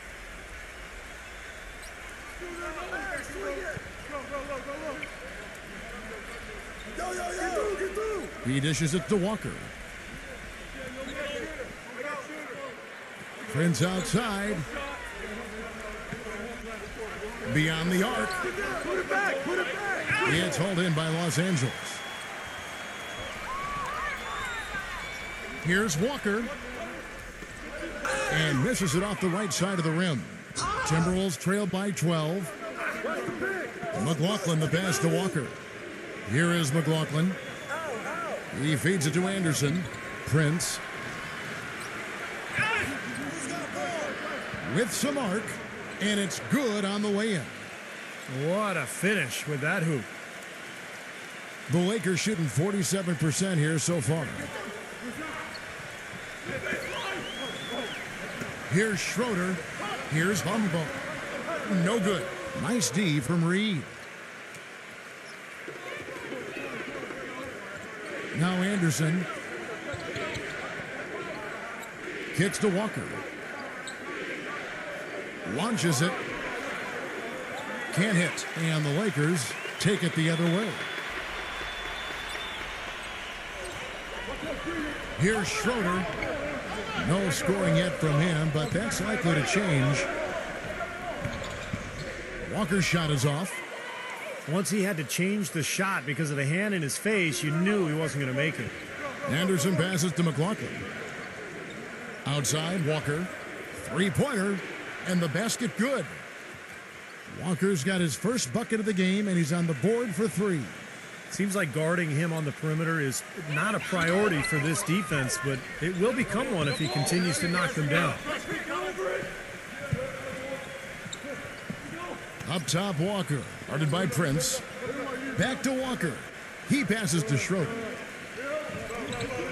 He dishes it to Walker. Prince outside. Beyond the arc. It's hauled in by Los Angeles. Here's Walker. And misses it off the right side of the rim. Timberwolves trail by 12. McLaughlin the pass to Walker. Here is McLaughlin. He feeds it to Anderson. Prince. With some arc. And it's good on the way in. What a finish with that hoop. The Lakers shooting 47% here so far. Here's Schroeder. Here's Humboldt. No good. Nice D from Reed. Now Anderson. Kicks to Walker. Launches it. Can't hit. And the Lakers take it the other way. Here's Schroeder. No scoring yet from him, but that's likely to change. Walker's shot is off. Once he had to change the shot because of the hand in his face, you knew he wasn't going to make it. Anderson passes to McLaughlin. Outside, Walker. Three-pointer, and the basket good. Walker's got his first bucket of the game, and he's on the board for 3. Seems like guarding him on the perimeter is not a priority for this defense, but it will become one if he continues to knock them down. Up top, Walker, guarded by Prince. Back to Walker. He passes to Schroeder.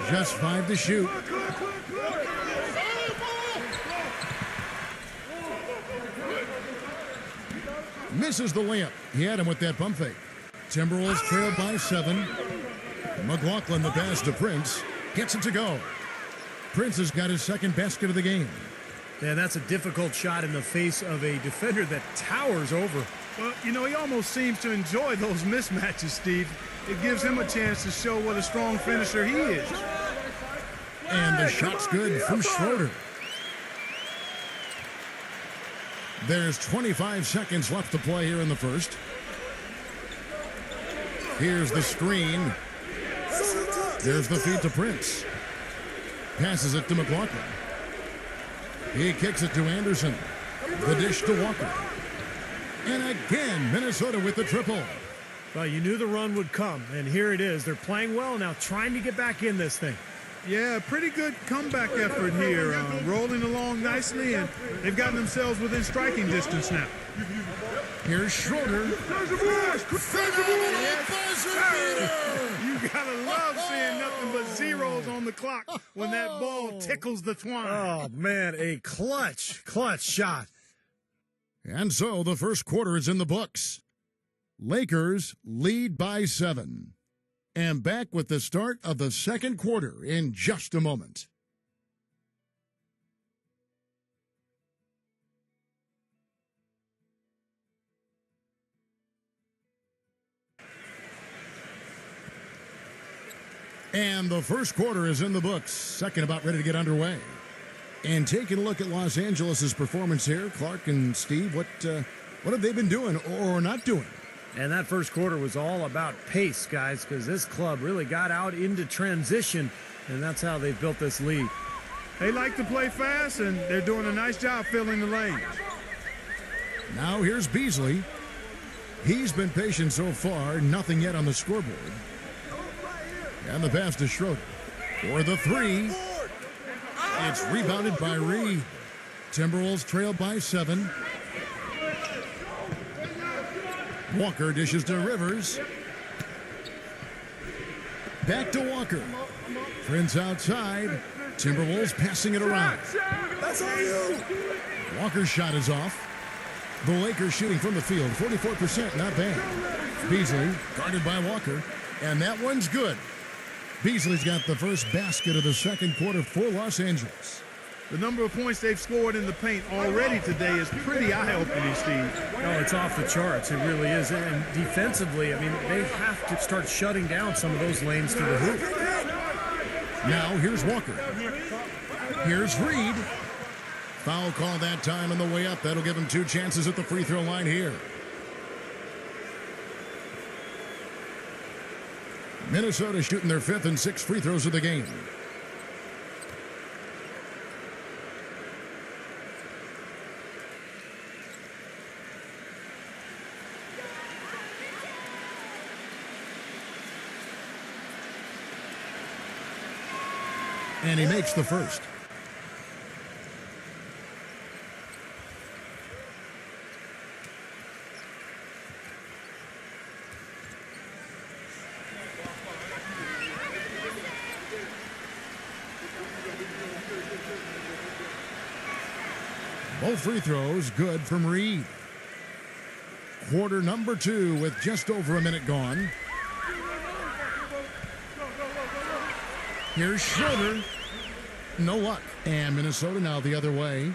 Just 5 to shoot. Misses the layup. He had him with that pump fake. Timberwolves trailed by 7. McLaughlin the pass to Prince. Gets it to go. Prince has got his second basket of the game. Yeah, that's a difficult shot in the face of a defender that towers over. Well, you know, he almost seems to enjoy those mismatches, Steve. It gives him a chance to show what a strong finisher he is. And the shot's good from Schroeder. There's 25 seconds left to play here in the first. Here's the screen. There's the feed to Prince. Passes it to McLaughlin. He kicks it to Anderson. The dish to Walker. And again, Minnesota with the triple. Well, you knew the run would come, and here it is. They're playing well now, trying to get back in this thing. Yeah, pretty good comeback effort here. Rolling along nicely, and they've gotten themselves within striking distance now. Here's Schroeder. You gotta love seeing nothing but zeros on the clock when that ball tickles the twine. Oh, man, a clutch shot. And so the first quarter is in the books. Lakers lead by 7. And back with the start of the second quarter in just a moment. And the first quarter is in the books. Second about ready to get underway. And taking a look at Los Angeles' performance here, Clark and Steve, what have they been doing or not doing? And that first quarter was all about pace, guys, because this club really got out into transition, and that's how they built this lead. They like to play fast, and they're doing a nice job filling the lane. Now here's Beasley. He's been patient so far, nothing yet on the scoreboard. And the pass to Schroeder for the three. It's rebounded by Reed. Timberwolves trail by 7. Walker dishes to Rivers. Back to Walker. Prince outside. Timberwolves passing it around. That's all you. Walker's shot is off. The Lakers shooting from the field, 44%, not bad. Beasley guarded by Walker, and that one's good. Beasley's got the first basket of the second quarter for Los Angeles. The number of points they've scored in the paint already today is pretty eye-opening, Steve. Oh, it's off the charts. It really is. And defensively, I mean, they have to start shutting down some of those lanes to the hoop. Now here's Walker. Here's Reed. Foul call that time on the way up. That'll give him 2 chances at the free throw line here. Minnesota shooting their 5th and 6th free throws of the game. And he makes the first. Both free throws good from Reed. Quarter number 2 with just over a minute gone. Here's Schroeder. No luck. And Minnesota now the other way.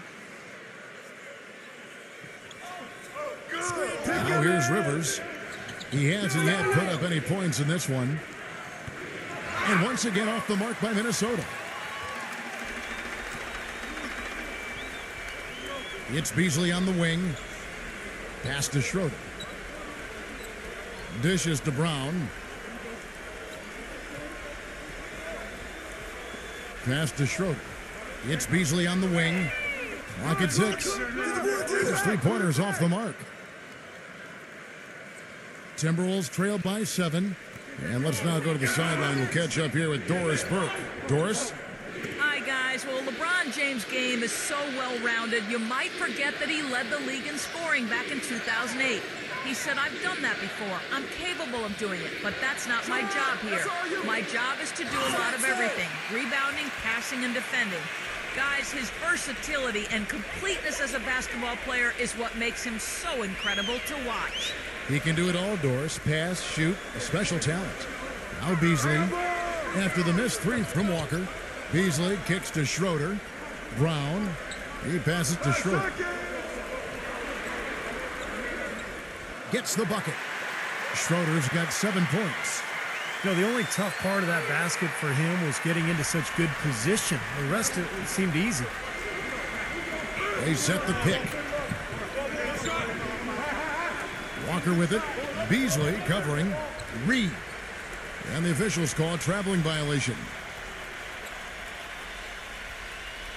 Now here's Rivers. He hasn't yet put up any points in this one. And once again off the mark by Minnesota. It's Beasley on the wing. Pass to Schroeder. Dishes to Brown. Pass to Schroeder. It's Beasley on the wing. Clock at 6. Those 3-pointers off the mark. Timberwolves trail by 7. And let's now go to the sideline. We'll catch up here with Doris Burke. Doris? Hi, guys. Well, LeBron James' game is so well-rounded, you might forget that he led the league in scoring back in 2008. He said, I've done that before. I'm capable of doing it, but that's not my job here. My job is to do a lot of everything, rebounding, passing, and defending. Guys, his versatility and completeness as a basketball player is what makes him so incredible to watch. He can do it all, Doris. Pass, shoot, a special talent. Now Beasley. After the missed 3 from Walker, Beasley kicks to Schroeder. Brown. He passes to Schroeder. Gets the bucket. Schroeder's got 7 points. You know, the only tough part of that basket for him was getting into such good position. The rest of it seemed easy. They set the pick. Walker with it. Beasley covering. Reed. And the officials call a traveling violation.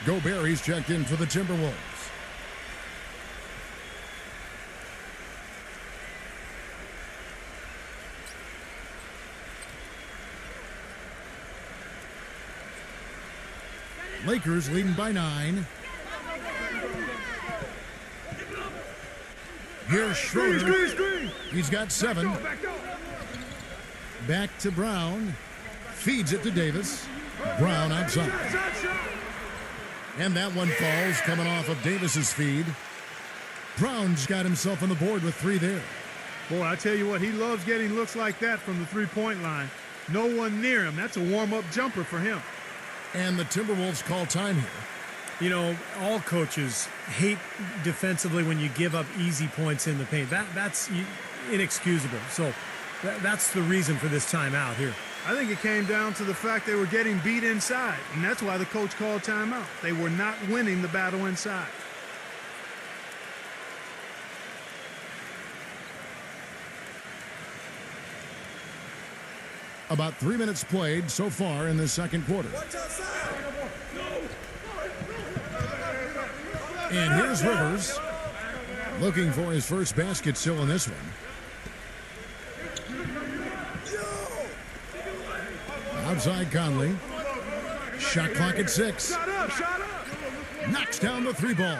Gobert, he's checked in for the Timberwolves. Lakers leading by 9. Here's Schroeder. He's got 7. Back to Brown. Feeds it to Davis. Brown outside. And that one falls, coming off of Davis's feed. Brown's got himself on the board with 3 there. Boy, I tell you what, he loves getting looks like that from the three-point line. No one near him. That's a warm-up jumper for him. And the Timberwolves call time here. You know, all coaches hate defensively when you give up easy points in the paint. That's inexcusable. So that's the reason for this timeout here. I think it came down to the fact they were getting beat inside, and that's why the coach called timeout. They were not winning the battle inside. About 3 minutes played so far in the second quarter. And here's Rivers looking for his first basket still in this one. Outside Conley. Shot clock at 6. Knocks down the 3 ball.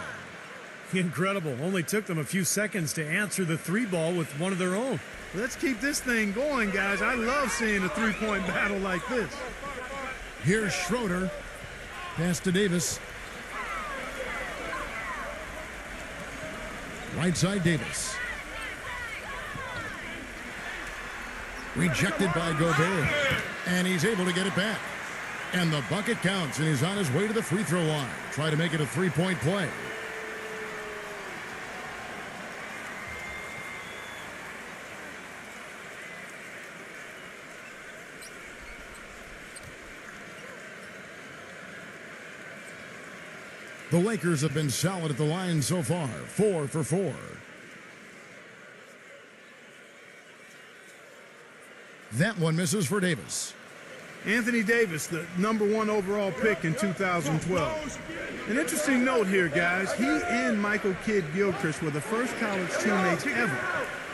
Incredible. Only took them a few seconds to answer the 3 ball with one of their own. Let's keep this thing going, guys. I love seeing a three-point battle like this. Here's Schroeder. Pass to Davis. Right side Davis. Rejected by Gobert. And he's able to get it back. And the bucket counts, and he's on his way to the free throw line. Try to make it a 3-point play. The Lakers have been solid at the line so far, 4 for 4. That one misses for Davis. Anthony Davis, the #1 overall pick in 2012. An interesting note here, guys. He and Michael Kidd-Gilchrist were the first college teammates ever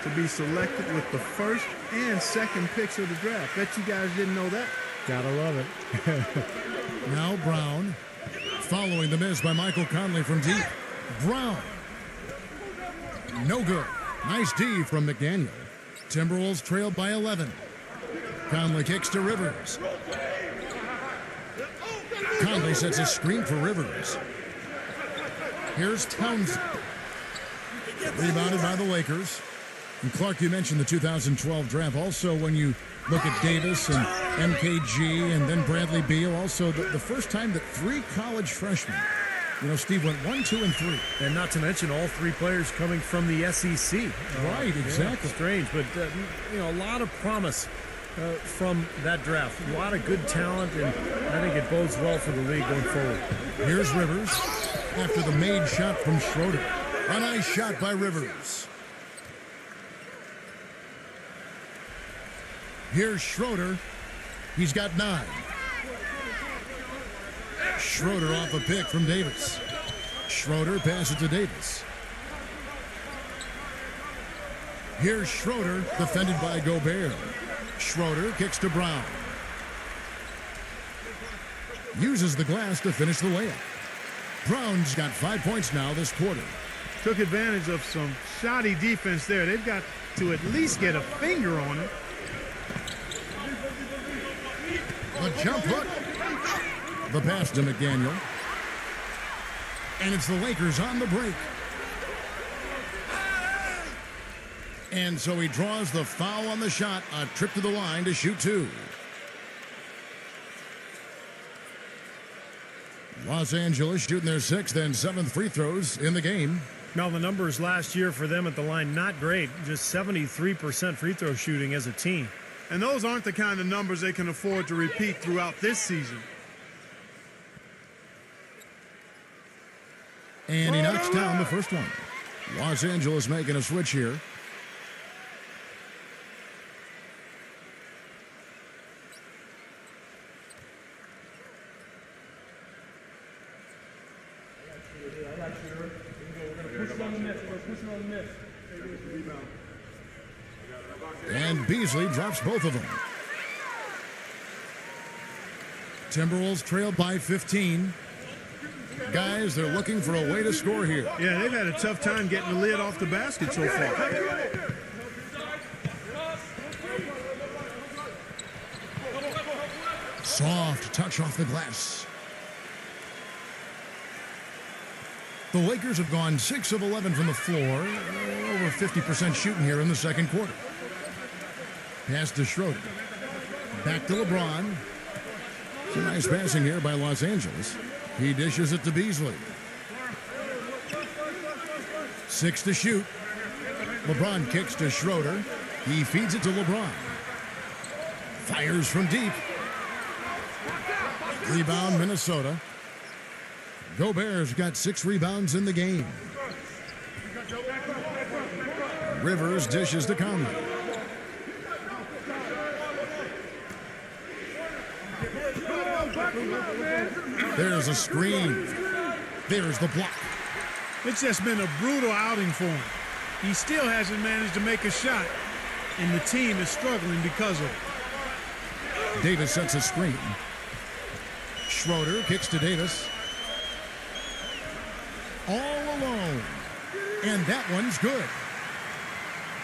to be selected with the first and second picks of the draft. Bet you guys didn't know that. Gotta love it. Now Brown. Following the miss by Michael Conley from deep. Brown. No good. Nice D from McDaniel. Timberwolves trailed by 11. Conley kicks to Rivers. Conley sets a screen for Rivers. Here's Townsend. Rebounded by the Lakers. And Clark, you mentioned the 2012 draft. Also, when you look at Davis and MKG and then Bradley Beal, also the first time that 3 college freshmen, Steve went 1, 2, and 3. And not to mention all 3 players coming from the SEC. Right, exactly. Yeah, strange, but, a lot of promise from that draft. A lot of good talent, and I think it bodes well for the league going forward. Here's Rivers after the made shot from Schroeder. A nice shot by Rivers. Here's Schroeder. He's got 9. Schroeder off a pick from Davis. Schroeder passes to Davis. Here's Schroeder, defended by Gobert. Schroeder kicks to Brown. Uses the glass to finish the layup. Brown's got 5 points now this quarter. Took advantage of some shoddy defense there. They've got to at least get a finger on it. The jump hook. The pass to McDaniel. And it's the Lakers on the break. And so he draws the foul on the shot. A trip to the line to shoot 2. Los Angeles shooting their 6th and 7th free throws in the game. Now, the numbers last year for them at the line, not great. Just 73% free throw shooting as a team. And those aren't the kind of numbers they can afford to repeat throughout this season. And he knocks down the first one. Los Angeles making a switch here. And Beasley drops both of them. Timberwolves trailed by 15. Guys, they're looking for a way to score here. Yeah, they've had a tough time getting the lid off the basket so far. Soft touch off the glass. The Lakers have gone 6 of 11 from the floor, over 50% shooting here in the second quarter. Pass to Schroeder. Back to LeBron. Some nice passing here by Los Angeles. He dishes it to Beasley. 6 to shoot. LeBron kicks to Schroeder. He feeds it to LeBron. Fires from deep. Rebound, Minnesota. Gobert's got 6 rebounds in the game. Rivers dishes to Conley. There's a screen. There's the block. It's just been a brutal outing for him. He still hasn't managed to make a shot, and the team is struggling because of it. Davis sets a screen. Schroeder kicks to Davis. All alone. And that one's good.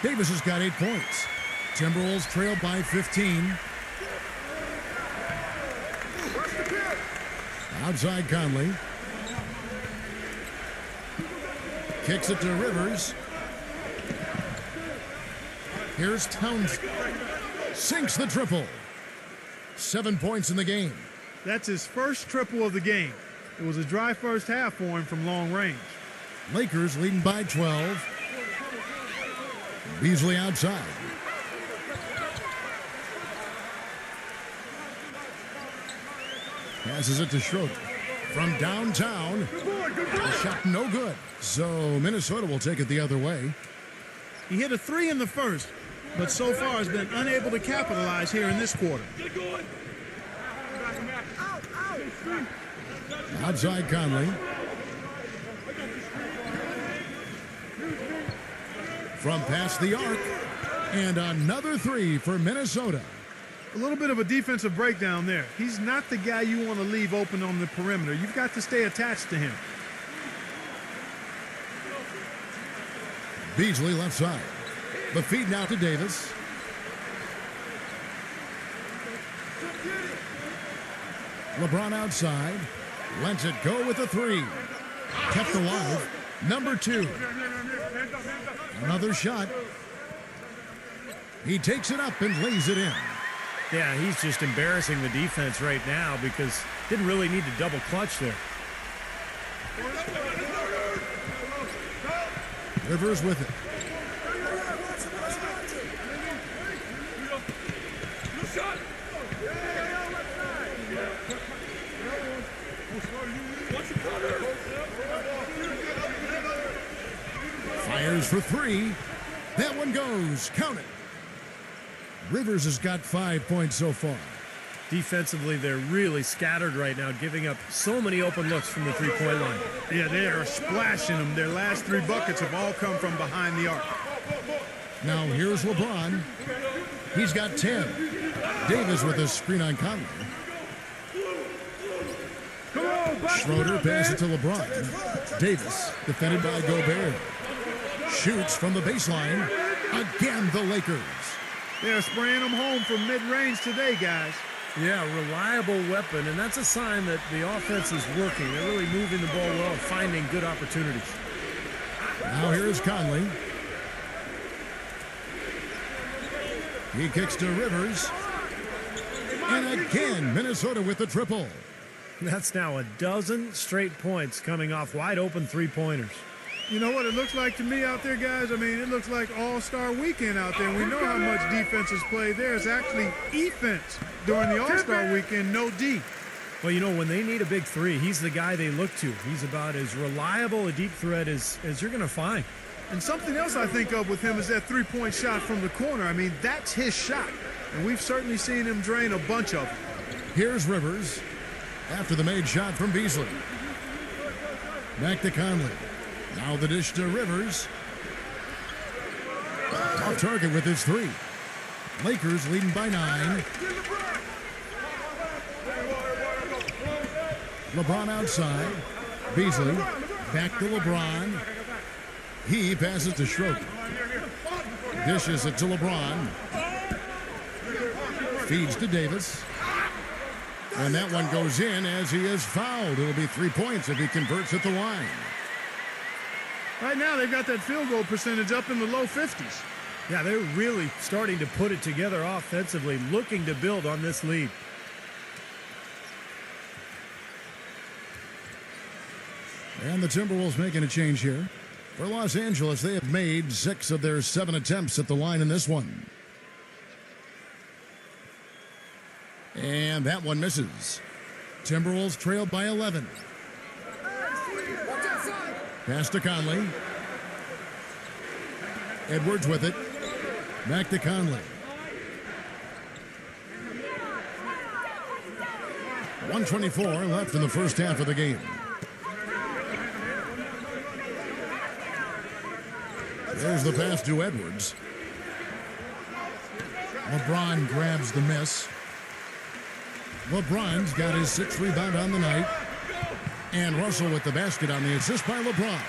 Davis has got 8 points. Timberwolves trail by 15. Outside Conley. Kicks it to Rivers. Here's Towns. Sinks the triple. 7 points in the game. That's his first triple of the game. It was a dry first half for him from long range. Lakers leading by 12. Beasley outside. Passes it to Schroeder. From downtown. A shot no good. So Minnesota will take it the other way. He hit a 3 in the first, but so far has been unable to capitalize here in this quarter. Outside Conley. From past the arc. And another 3 for Minnesota. A little bit of a defensive breakdown there. He's not the guy you want to leave open on the perimeter. You've got to stay attached to him. Beasley left side. The feed now to Davis. LeBron outside. Lets it go with a 3. Kept alive. Number 2. Another shot. He takes it up and lays it in. Yeah, he's just embarrassing the defense right now because didn't really need to double clutch there. Rivers with it. Fires for 3. That one goes. Count it. Rivers has got 5 points so far. Defensively, they're really scattered right now, giving up so many open looks from the three-point line. Yeah, they are splashing them. Their last 3 buckets have all come from behind the arc. Now here's LeBron. He's got 10. Davis with a screen on Conley. Schroeder passes it to LeBron. Davis defended by Gobert. Shoots from the baseline. Again, the Lakers. They're spraying them home from mid-range today, guys. Yeah, reliable weapon, and that's a sign that the offense is working. They're really moving the ball well and finding good opportunities. Now here's Conley. He kicks to Rivers. And again, Minnesota with the triple. That's now a dozen straight points coming off wide open three-pointers. You know what it looks like to me out there, guys? I mean, it looks like all-star weekend out there. We know how much defense is played there. It's actually offense during the all-star weekend, no D. Well, you know, when they need a big 3, he's the guy they look to. He's about as reliable a deep threat as you're going to find. And something else I think of with him is that three-point shot from the corner. I mean, that's his shot. And we've certainly seen him drain a bunch of them. Here's Rivers after the made shot from Beasley. Back to Conley. Now the dish to Rivers. Off target with his 3. Lakers leading by 9. LeBron outside. Beasley back to LeBron. He passes to Schroeder. Dishes it to LeBron. Feeds to Davis. And that one goes in as he is fouled. It'll be 3 points if he converts at the line. Right now, they've got that field goal percentage up in the low 50s. Yeah, they're really starting to put it together offensively, looking to build on this lead. And the Timberwolves making a change here. For Los Angeles, they have made 6 of their 7 attempts at the line in this one. And that one misses. Timberwolves trailed by 11. Pass to Conley. Edwards with it. Back to Conley. 1:24 left in the first half of the game. There's the pass to Edwards. LeBron grabs the miss. LeBron's got his 6th rebound on the night. And Russell with the basket on the assist by LeBron.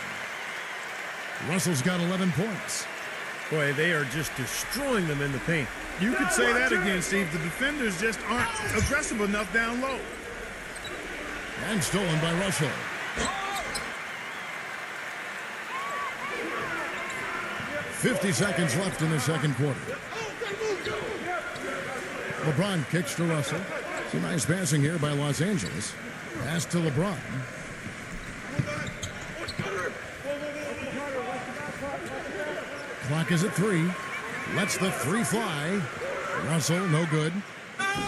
Russell's got 11 points. Boy, they are just destroying them in the paint. You could say that again, Steve. The defenders just aren't aggressive enough down low. And stolen by Russell. .50 seconds left in the second quarter. LeBron kicks to Russell. Some nice passing here by Los Angeles. Pass to LeBron. Clock is at 3. Lets the 3 fly. Russell, no good.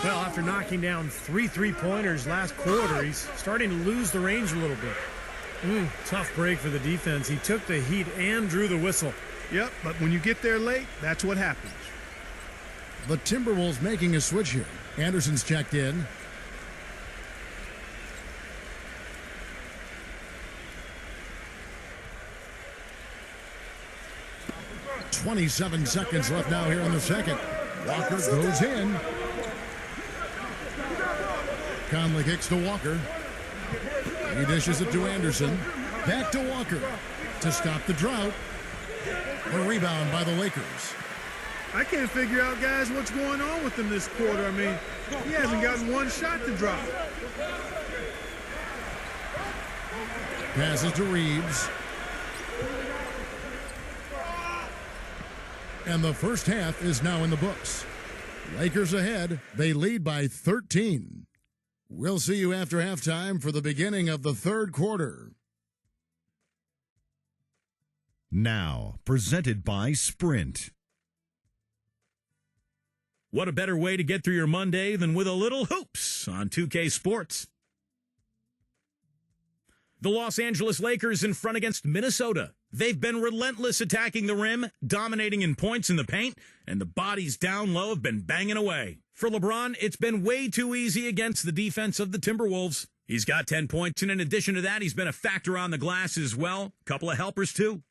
Well, after knocking down 3 3-pointers last quarter, he's starting to lose the range a little bit. Tough break for the defense. He took the heat and drew the whistle. Yep, but when you get there late, that's what happens. The Timberwolves making a switch here. Anderson's checked in. .27 seconds left now here in the second. Walker goes in. Conley kicks to Walker. He dishes it to Anderson. Back to Walker to stop the drought. A rebound by the Lakers. I can't figure out, guys, what's going on with him this quarter. I mean, he hasn't gotten one shot to drop. Passes to Reeves. And the first half is now in the books. Lakers ahead. They lead by 13. We'll see you after halftime for the beginning of the third quarter. Now, presented by Sprint. What a better way to get through your Monday than with a little hoops on 2K Sports. The Los Angeles Lakers in front against Minnesota. They've been relentless attacking the rim, dominating in points in the paint, and the bodies down low have been banging away. For LeBron, it's been way too easy against the defense of the Timberwolves. He's got 10 points, and in addition to that, he's been a factor on the glass as well. Couple of helpers, too.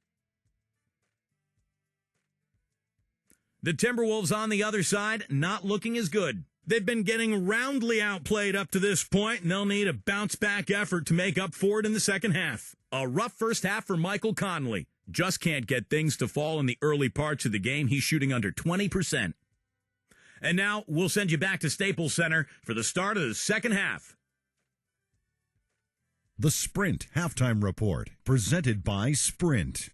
The Timberwolves on the other side, not looking as good. They've been getting roundly outplayed up to this point, and they'll need a bounce-back effort to make up for it in the second half. A rough first half for Michael Conley. Just can't get things to fall in the early parts of the game. He's shooting under 20%. And now we'll send you back to Staples Center for the start of the second half. The Sprint Halftime Report, presented by Sprint.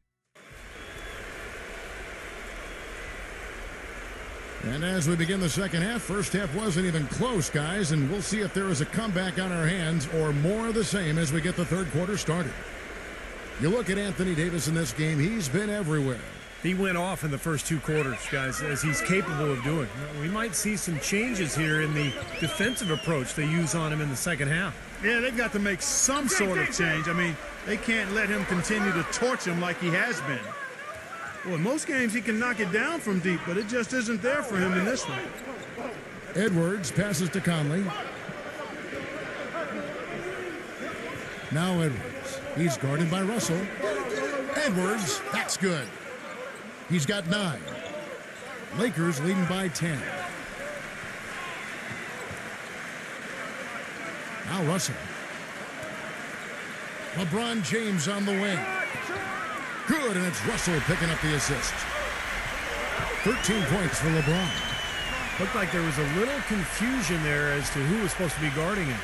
And as we begin the second half, first half wasn't even close, guys, and we'll see if there is a comeback on our hands or more of the same as we get the third quarter started. You look at Anthony Davis in this game, he's been everywhere. He went off in the first 2 quarters, guys, as he's capable of doing. We might see some changes here in the defensive approach they use on him in the second half. Yeah, they've got to make some sort of change. I mean, they can't let him continue to torch him like he has been. Well, in most games he can knock it down from deep, but it just isn't there for him in this one. Edwards passes to Conley. Now Edwards. He's guarded by Russell. Edwards, that's good. He's got 9. Lakers leading by 10. Now Russell. LeBron James on the wing. Good, and it's Russell picking up the assist. 13 points for LeBron. Looked like there was a little confusion there as to who was supposed to be guarding him.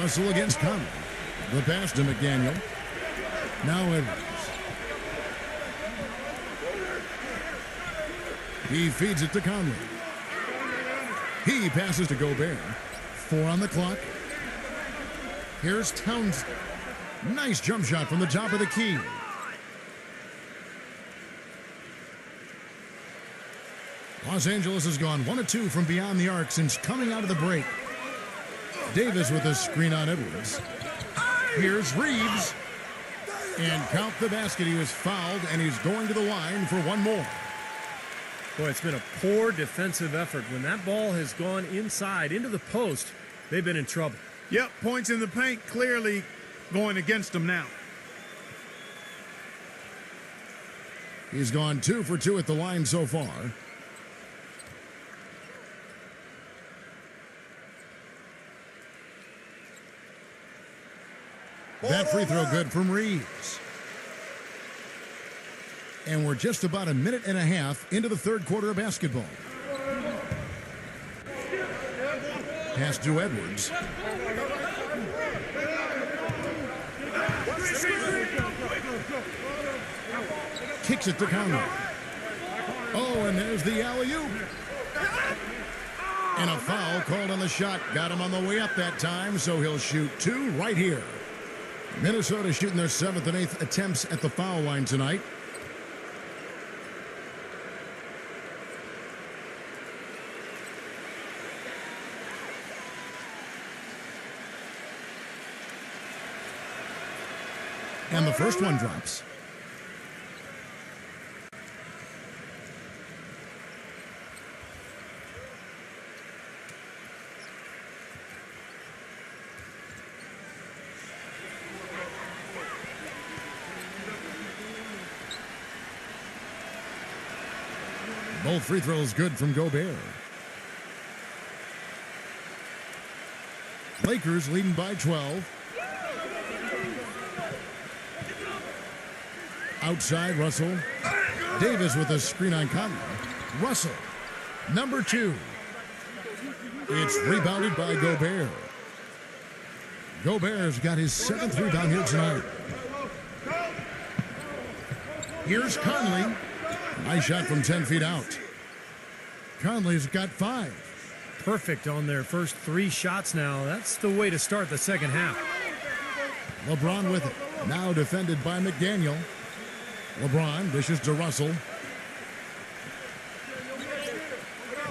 Russell against Conley. The pass to McDaniel. Now Edwards. He feeds it to Conley. He passes to Gobert. 4 on the clock. Here's Towns. Nice jump shot from the top of the key. Los Angeles has gone 1 of 2 from beyond the arc since coming out of the break. Davis with a screen on Edwards. Here's Reeves. And count the basket. He was fouled, and he's going to the line for one more. Boy, it's been a poor defensive effort. When that ball has gone inside into the post, they've been in trouble. Yep, points in the paint clearly going against them now. He's gone 2 for 2 at the line so far. That free throw good from Reeves. And we're just about a minute and a half into the third quarter of basketball. Pass to Edwards. Kicks it to Conley. Oh, and there's the alley-oop. And a foul called on the shot. Got him on the way up that time, so he'll shoot 2 right here. Minnesota shooting their 7th and 8th attempts at the foul line tonight. And the first one drops. Both free throws good from Gobert. Lakers leading by 12. Outside, Russell. Davis with a screen on Conley. Russell, number 2. It's rebounded by Gobert. Gobert's got his 7th rebound here tonight. Here's Conley. Nice shot from 10 feet out. Conley's got 5. Perfect on their first 3 shots now. That's the way to start the second half. LeBron with it. Now defended by McDaniel. LeBron dishes to Russell.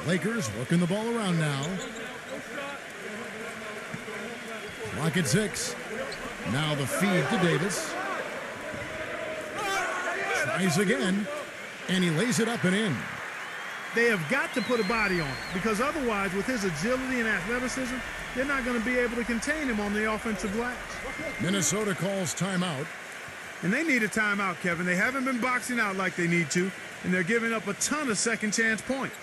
Lakers working the ball around now. Clock at 6. Now the feed to Davis. Tries again, and he lays it up and in. They have got to put a body on it, because otherwise, with his agility and athleticism, they're not going to be able to contain him on the offensive glass. Minnesota calls timeout. And they need a timeout, Kevin. They haven't been boxing out like they need to, and they're giving up a ton of second chance points.